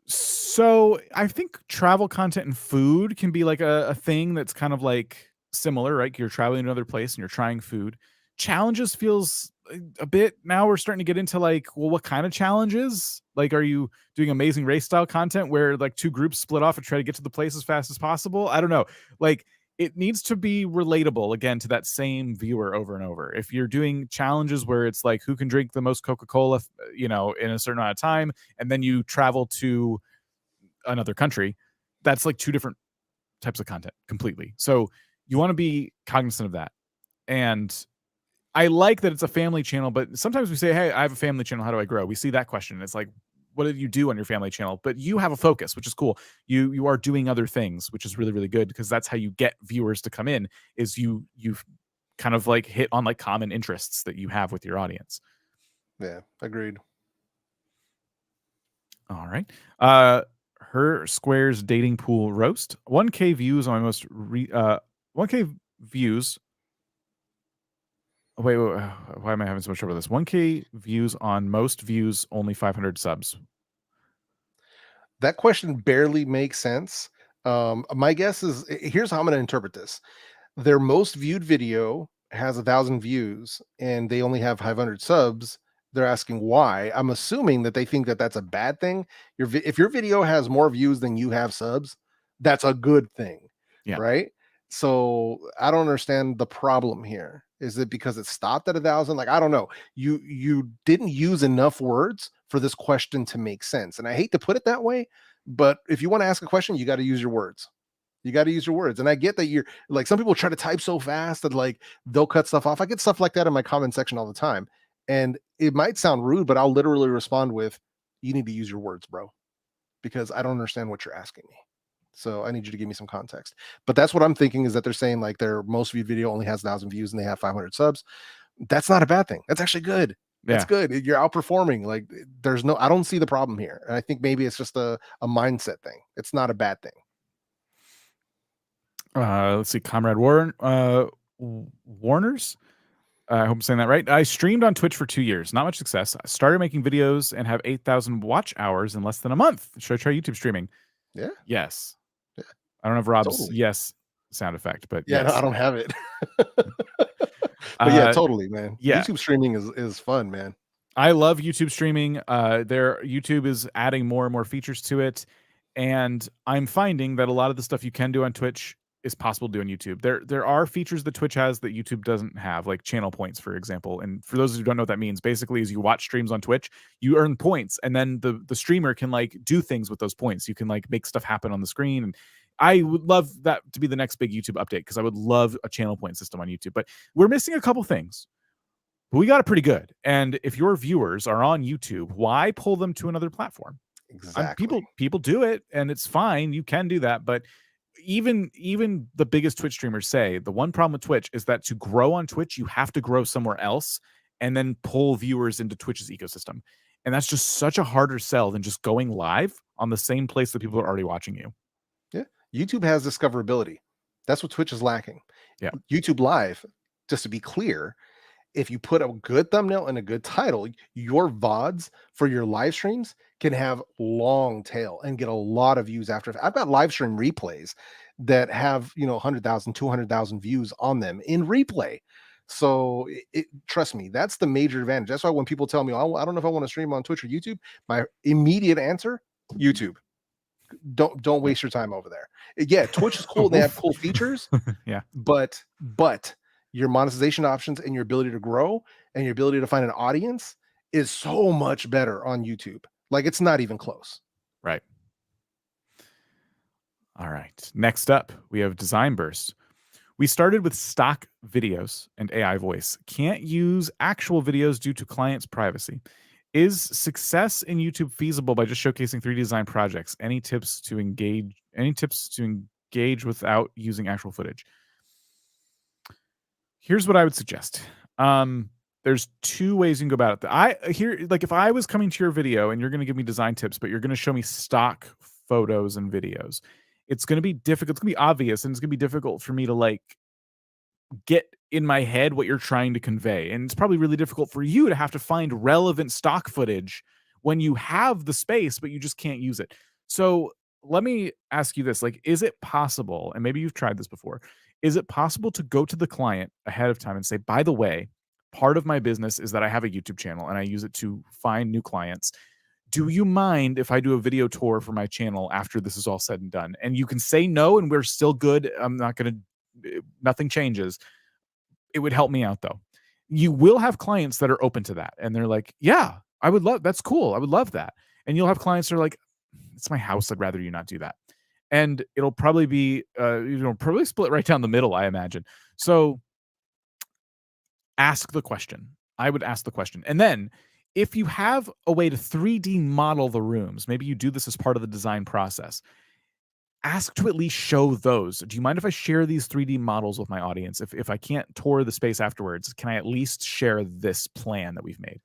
So I think travel content and food can be like a thing that's kind of like similar, right? You're traveling to another place and you're trying food. Challenges feels a bit, now we're starting to get into like, well, what kind of challenges? Like, are you doing amazing race style content where like 2 groups split off and try to get to the place as fast as possible? I don't know. Like, it needs to be relatable again to that same viewer over and over. If you're doing challenges where it's like who can drink the most Coca-Cola, in a certain amount of time, and then you travel to another country, that's like 2 different types of content completely. So you want to be cognizant of that. And I like that it's a family channel, but sometimes we say, hey, I have a family channel. How do I grow? We see that question. It's like, what did you do on your family channel? But you have a focus, which is cool. You are doing other things, which is really, really good, because that's how you get viewers to come in, is you've kind of like hit on like common interests that you have with your audience. Yeah, agreed. All right. Her Squares dating pool roast. 1K views on my most 1K views. Wait, why am I having so much trouble with this? 1K views on most views, only 500 subs. That question barely makes sense. My guess is, here's how I'm going to interpret this. Their most viewed video has 1,000 views and they only have 500 subs. They're asking why. I'm assuming that they think that that's a bad thing. If your video has more views than you have subs, that's a good thing. Yeah. Right? So I don't understand the problem here. Is it because it stopped at 1,000? Like, I don't know. You didn't use enough words for this question to make sense. And I hate to put it that way, but if you want to ask a question, you got to use your words. You got to use your words. And I get that you're like, some people try to type so fast that like they'll cut stuff off. I get stuff like that in my comment section all the time. And it might sound rude, but I'll literally respond with, you need to use your words, bro, because I don't understand what you're asking me. So I need you to give me some context. But that's what I'm thinking, is that they're saying like their most viewed video only has 1,000 views and they have 500 subs. That's not a bad thing. That's actually good. That's good. You're outperforming. Like I don't see the problem here. And I think maybe it's just a mindset thing. It's not a bad thing. Let's see, Comrade Warners. I hope I'm saying that right. I streamed on Twitch for 2 years. Not much success. I started making videos and have 8,000 watch hours in less than a month. Should I try YouTube streaming? Yeah. Yes. Yeah. I don't have Rob's Totally. yes sound effect, but yeah, yes. no, I don't have it. But yeah, totally, man. Yeah. YouTube streaming is fun, man. I love YouTube streaming. YouTube is adding more and more features to it, and I'm finding that a lot of the stuff you can do on Twitch is possible to do on YouTube. There are features that Twitch has that YouTube doesn't have, like channel points, for example. And for those who don't know what that means, basically is you watch streams on Twitch, you earn points, and then the streamer can like do things with those points. You can like make stuff happen on the screen. And I would love that to be the next big YouTube update, because I would love a channel point system on YouTube. But we're missing a couple things. But we got it pretty good. And if your viewers are on YouTube, why pull them to another platform? Exactly. People do it, and it's fine. You can do that, but even the biggest Twitch streamers say the one problem with Twitch is that to grow on Twitch, you have to grow somewhere else and then pull viewers into Twitch's ecosystem. And that's just such a harder sell than just going live on the same place that people are already watching you. Yeah. YouTube has discoverability. That's what Twitch is lacking. Yeah. YouTube Live, just to be clear, if you put a good thumbnail and a good title, your VODs for your live streams can have long tail and get a lot of views after. I've got live stream replays that have, 100,000, 200,000 views on them in replay. So trust me, that's the major advantage. That's why when people tell me, oh, I don't know if I want to stream on Twitch or YouTube, my immediate answer, YouTube. Don't waste your time over there. Yeah, Twitch is cool. They have cool features. Yeah. But your monetization options and your ability to grow and your ability to find an audience is so much better on YouTube. Like, it's not even close. Right. All right. Next up, we have Design Burst. We started with stock videos and AI voice. Can't use actual videos due to clients' privacy. Is success in YouTube feasible by just showcasing 3D design projects? Any tips to engage without using actual footage? Here's what I would suggest. There's two ways you can go about it. If I was coming to your video and you're going to give me design tips, but you're going to show me stock photos and videos, it's going to be difficult. It's going to be obvious, and it's going to be difficult for me to like get in my head what you're trying to convey. And it's probably really difficult for you to have to find relevant stock footage when you have the space, but you just can't use it. So let me ask you this, like, is it possible, and maybe you've tried this before, is it possible to go to the client ahead of time and say, by the way, part of my business is that I have a YouTube channel and I use it to find new clients. Do you mind if I do a video tour for my channel after this is all said and done? And you can say no, and we're still good. Nothing changes. It would help me out though. You will have clients that are open to that. And they're like, yeah, that's cool. I would love that. And you'll have clients that are like, it's my house. I'd rather you not do that. And it'll probably be, probably split right down the middle, I imagine. So ask the question. I would ask the question. And then if you have a way to 3D model the rooms, maybe you do this as part of the design process, ask to at least show those. Do you mind if I share these 3D models with my audience? If I can't tour the space afterwards, can I at least share this plan that we've made?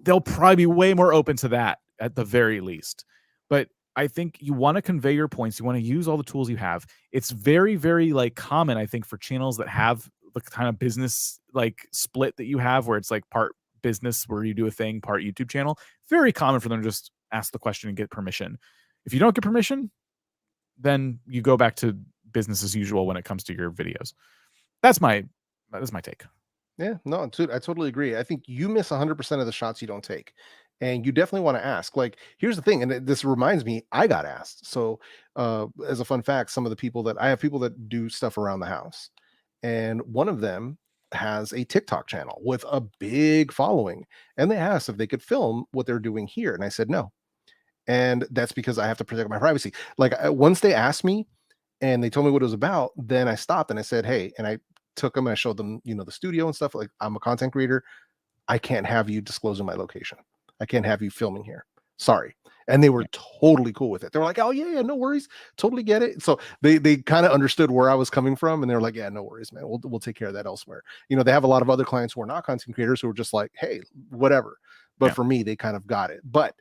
They'll probably be way more open to that at the very least. But I think you want to convey your points. You want to use all the tools you have. It's very, very like common, I think, for channels that have the kind of business like split that you have, where it's like part business where you do a thing, part YouTube channel. Very common for them to just ask the question and get permission. If you don't get permission, then you go back to business as usual when it comes to your videos. That's my take. Yeah, no, dude, I totally agree. I think you miss 100% of the shots you don't take. And you definitely want to ask. Like, here's the thing, and this reminds me, I got asked. So as a fun fact, some of the people that I have people that do stuff around the house. And one of them has a TikTok channel with a big following. And they asked if they could film what they're doing here. And I said no. And that's because I have to protect my privacy. Like, once they asked me and they told me what it was about, then I stopped and I said, hey, and I took them and I showed them, the studio and stuff. Like, I'm a content creator. I can't have you disclosing my location. I can't have you filming here. Sorry. And they were totally cool with it. They were like, oh yeah, no worries. Totally get it. So they kind of understood where I was coming from, and they were like, yeah, no worries, man. We'll take care of that elsewhere. You know, they have a lot of other clients who are not content creators who are just like, hey, whatever. But for me, they kind of got it. But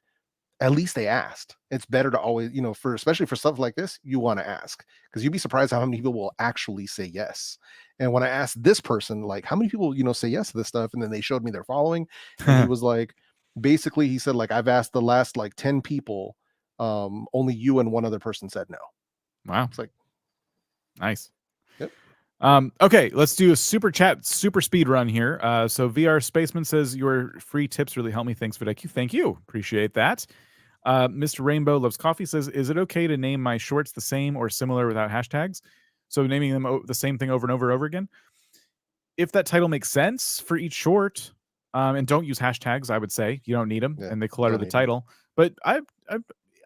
at least they asked. It's better to always, you know, especially for stuff like this, you want to ask, because you'd be surprised how many people will actually say yes. And when I asked this person, like, how many people, you know, say yes to this stuff, and then they showed me their following, and he was like, basically, he said, like, I've asked the last like 10 people, only you and one other person said no. Wow. It's like, nice. Yep. Okay, let's do a super chat, super speed run here. So VR Spaceman says your free tips really help me. Thanks, vidIQ. Thank you. Appreciate that. Mr. Rainbow Loves Coffee says, is it okay to name my shorts the same or similar without hashtags? So naming them the same thing over and over again. If that title makes sense for each short, and don't use hashtags, I would say you don't need them, and they clutter the title. But I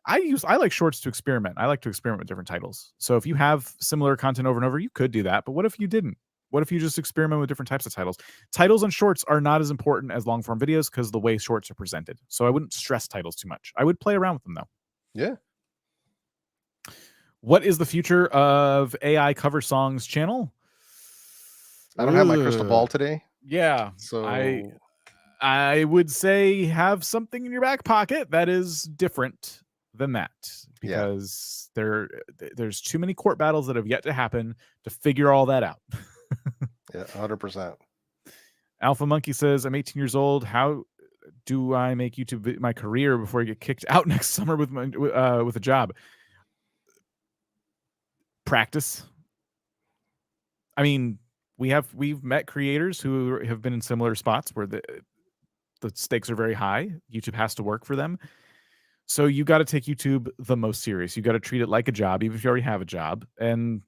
like shorts to experiment. I like to experiment with different titles. So if you have similar content over and over, you could do that. But what if you didn't? What if you just experiment with different types of titles? Titles on shorts are not as important as long form videos because of the way shorts are presented. So I wouldn't stress titles too much. I would play around with them though. Yeah. What is the future of AI cover songs channel? I don't have my crystal ball today. Yeah. So I would say have something in your back pocket that is different than that, because there's too many court battles that have yet to happen to figure all that out. Yeah, 100%. Alpha Monkey says, I'm 18 years old. How do I make YouTube my career before I get kicked out next summer with a job? Practice. I mean, we've met creators who have been in similar spots where the stakes are very high. YouTube has to work for them. So you got to take YouTube the most serious. You got to treat it like a job, even if you already have a job. And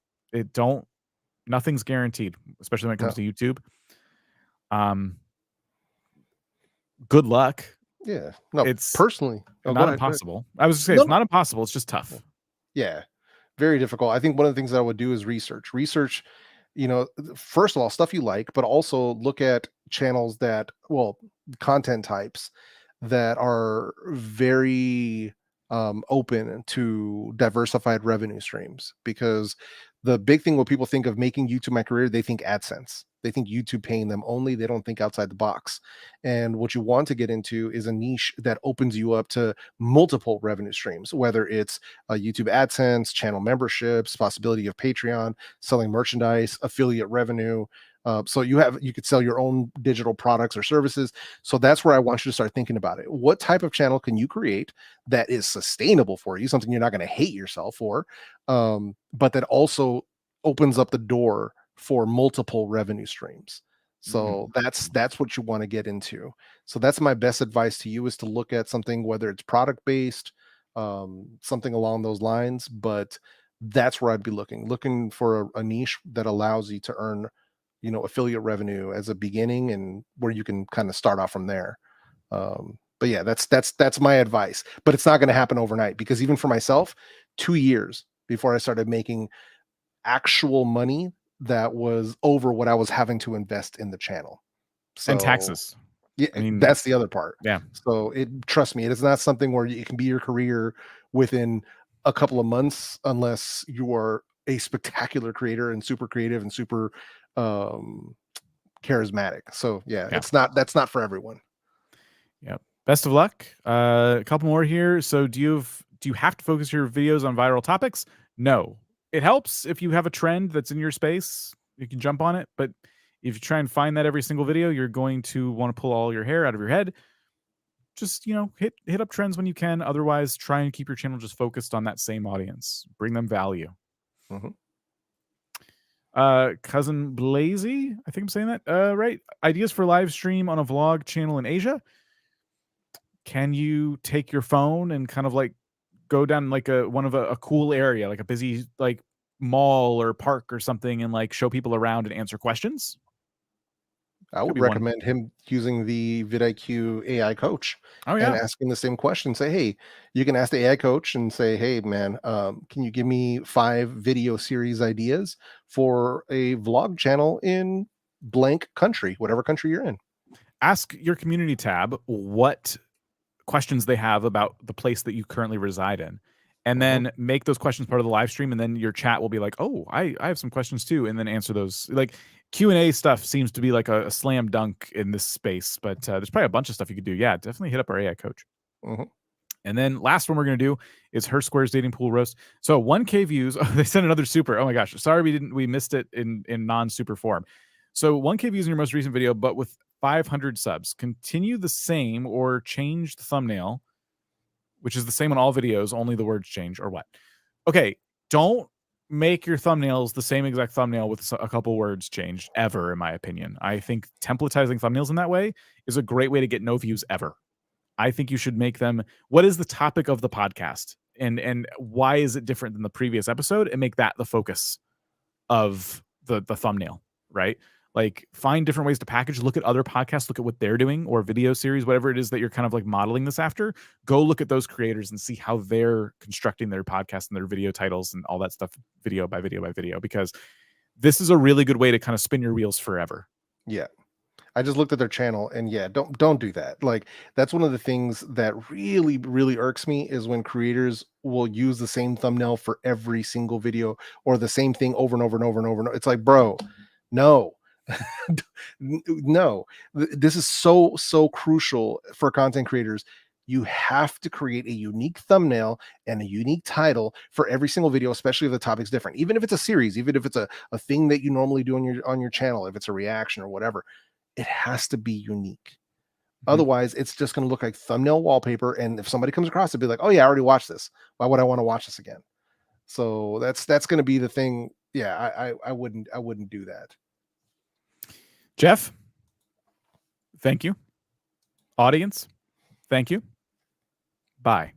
nothing's guaranteed, especially when it comes to YouTube. Good luck. Yeah. No, it's personally not impossible. I was going to say it's not impossible. It's just tough. Yeah. Very difficult. I think one of the things that I would do is research, you know, first of all, stuff you like, but also look at channels that, content types that are very open to diversified revenue streams. Because the big thing when people think of making YouTube my career, they think AdSense. They think YouTube paying them only. They don't think outside the box. And what you want to get into is a niche that opens you up to multiple revenue streams, whether it's YouTube AdSense, channel memberships, possibility of Patreon, selling merchandise, affiliate revenue. So you could sell your own digital products or services. So that's where I want you to start thinking about it. What type of channel can you create that is sustainable for you, something you're not going to hate yourself for, but that also opens up the door for multiple revenue streams. So that's what you want to get into. So that's my best advice to you, is to look at something, whether it's product based, something along those lines. But that's where I'd be looking for a niche that allows you to earn, you know, affiliate revenue as a beginning, and where you can kind of start off from there. But yeah, that's my advice. But it's not going to happen overnight, because even for myself, 2 years before I started making actual money that was over what I was having to invest in the channel. So, and taxes. Yeah, I mean, that's the other part. Yeah. So trust me, it is not something where it can be your career within a couple of months, unless you are a spectacular creator and super creative and super charismatic. So that's not for everyone. Yep. Best of luck. A couple more here. So do you have to focus your videos on viral topics? No. It helps if you have a trend that's in your space, you can jump on it. But if you try and find that every single video, you're going to want to pull all your hair out of your head. Just, you know, hit up trends when you can. Otherwise, try and keep your channel just focused on that same audience. Bring them value. Cousin Blazy, I think I'm saying that right. Ideas for live stream on a vlog channel in Asia. Can you take your phone and kind of like go down like a cool area, like a busy like mall or park or something, and like show people around and answer questions? I would recommend him using the vidIQ AI coach and asking the same question. Say, hey, you can ask the AI coach and say, hey, man, can you give me 5 video series ideas for a vlog channel in blank country, whatever country you're in? Ask your community tab what questions they have about the place that you currently reside in, and then make those questions part of the live stream, and then your chat will be like, oh, I have some questions too, and then answer those. Like Q&A stuff seems to be like a slam dunk in this space, but there's probably a bunch of stuff you could do. Yeah, definitely hit up our AI coach. And then last one we're going to do is Her Square's dating pool roast. So 1K views. Oh, they sent another super. Oh my gosh. Sorry we missed it in non-super form. So 1K views in your most recent video, but with 500 subs. Continue the same or change the thumbnail, which is the same on all videos, only the words change, or what? Okay, don't make your thumbnails the same exact thumbnail with a couple words changed ever, in my opinion. I think templatizing thumbnails in that way is a great way to get no views ever. I think you should make them, what is the topic of the podcast? And why is it different than the previous episode? And make that the focus of the thumbnail, right? Like find different ways to package, look at other podcasts, look at what they're doing, or video series, whatever it is that you're kind of like modeling this after. Go look at those creators and see how they're constructing their podcast and their video titles and all that stuff, video by video by video, because this is a really good way to kind of spin your wheels forever. Yeah. I just looked at their channel, and yeah, don't do that. Like that's one of the things that really, really irks me is when creators will use the same thumbnail for every single video or the same thing over and over and over and over. It's like, bro, no, no, this is so crucial for content creators. You have to create a unique thumbnail and a unique title for every single video, especially if the topic's different. Even if it's a series, even if it's a thing that you normally do on your channel, if it's a reaction or whatever. It has to be unique. Otherwise, it's just going to look like thumbnail wallpaper. And if somebody comes across it, be like, oh yeah, I already watched this. Why would I want to watch this again? So that's going to be the thing. Yeah, I wouldn't do that. Jeff, thank you. Audience, thank you. Bye.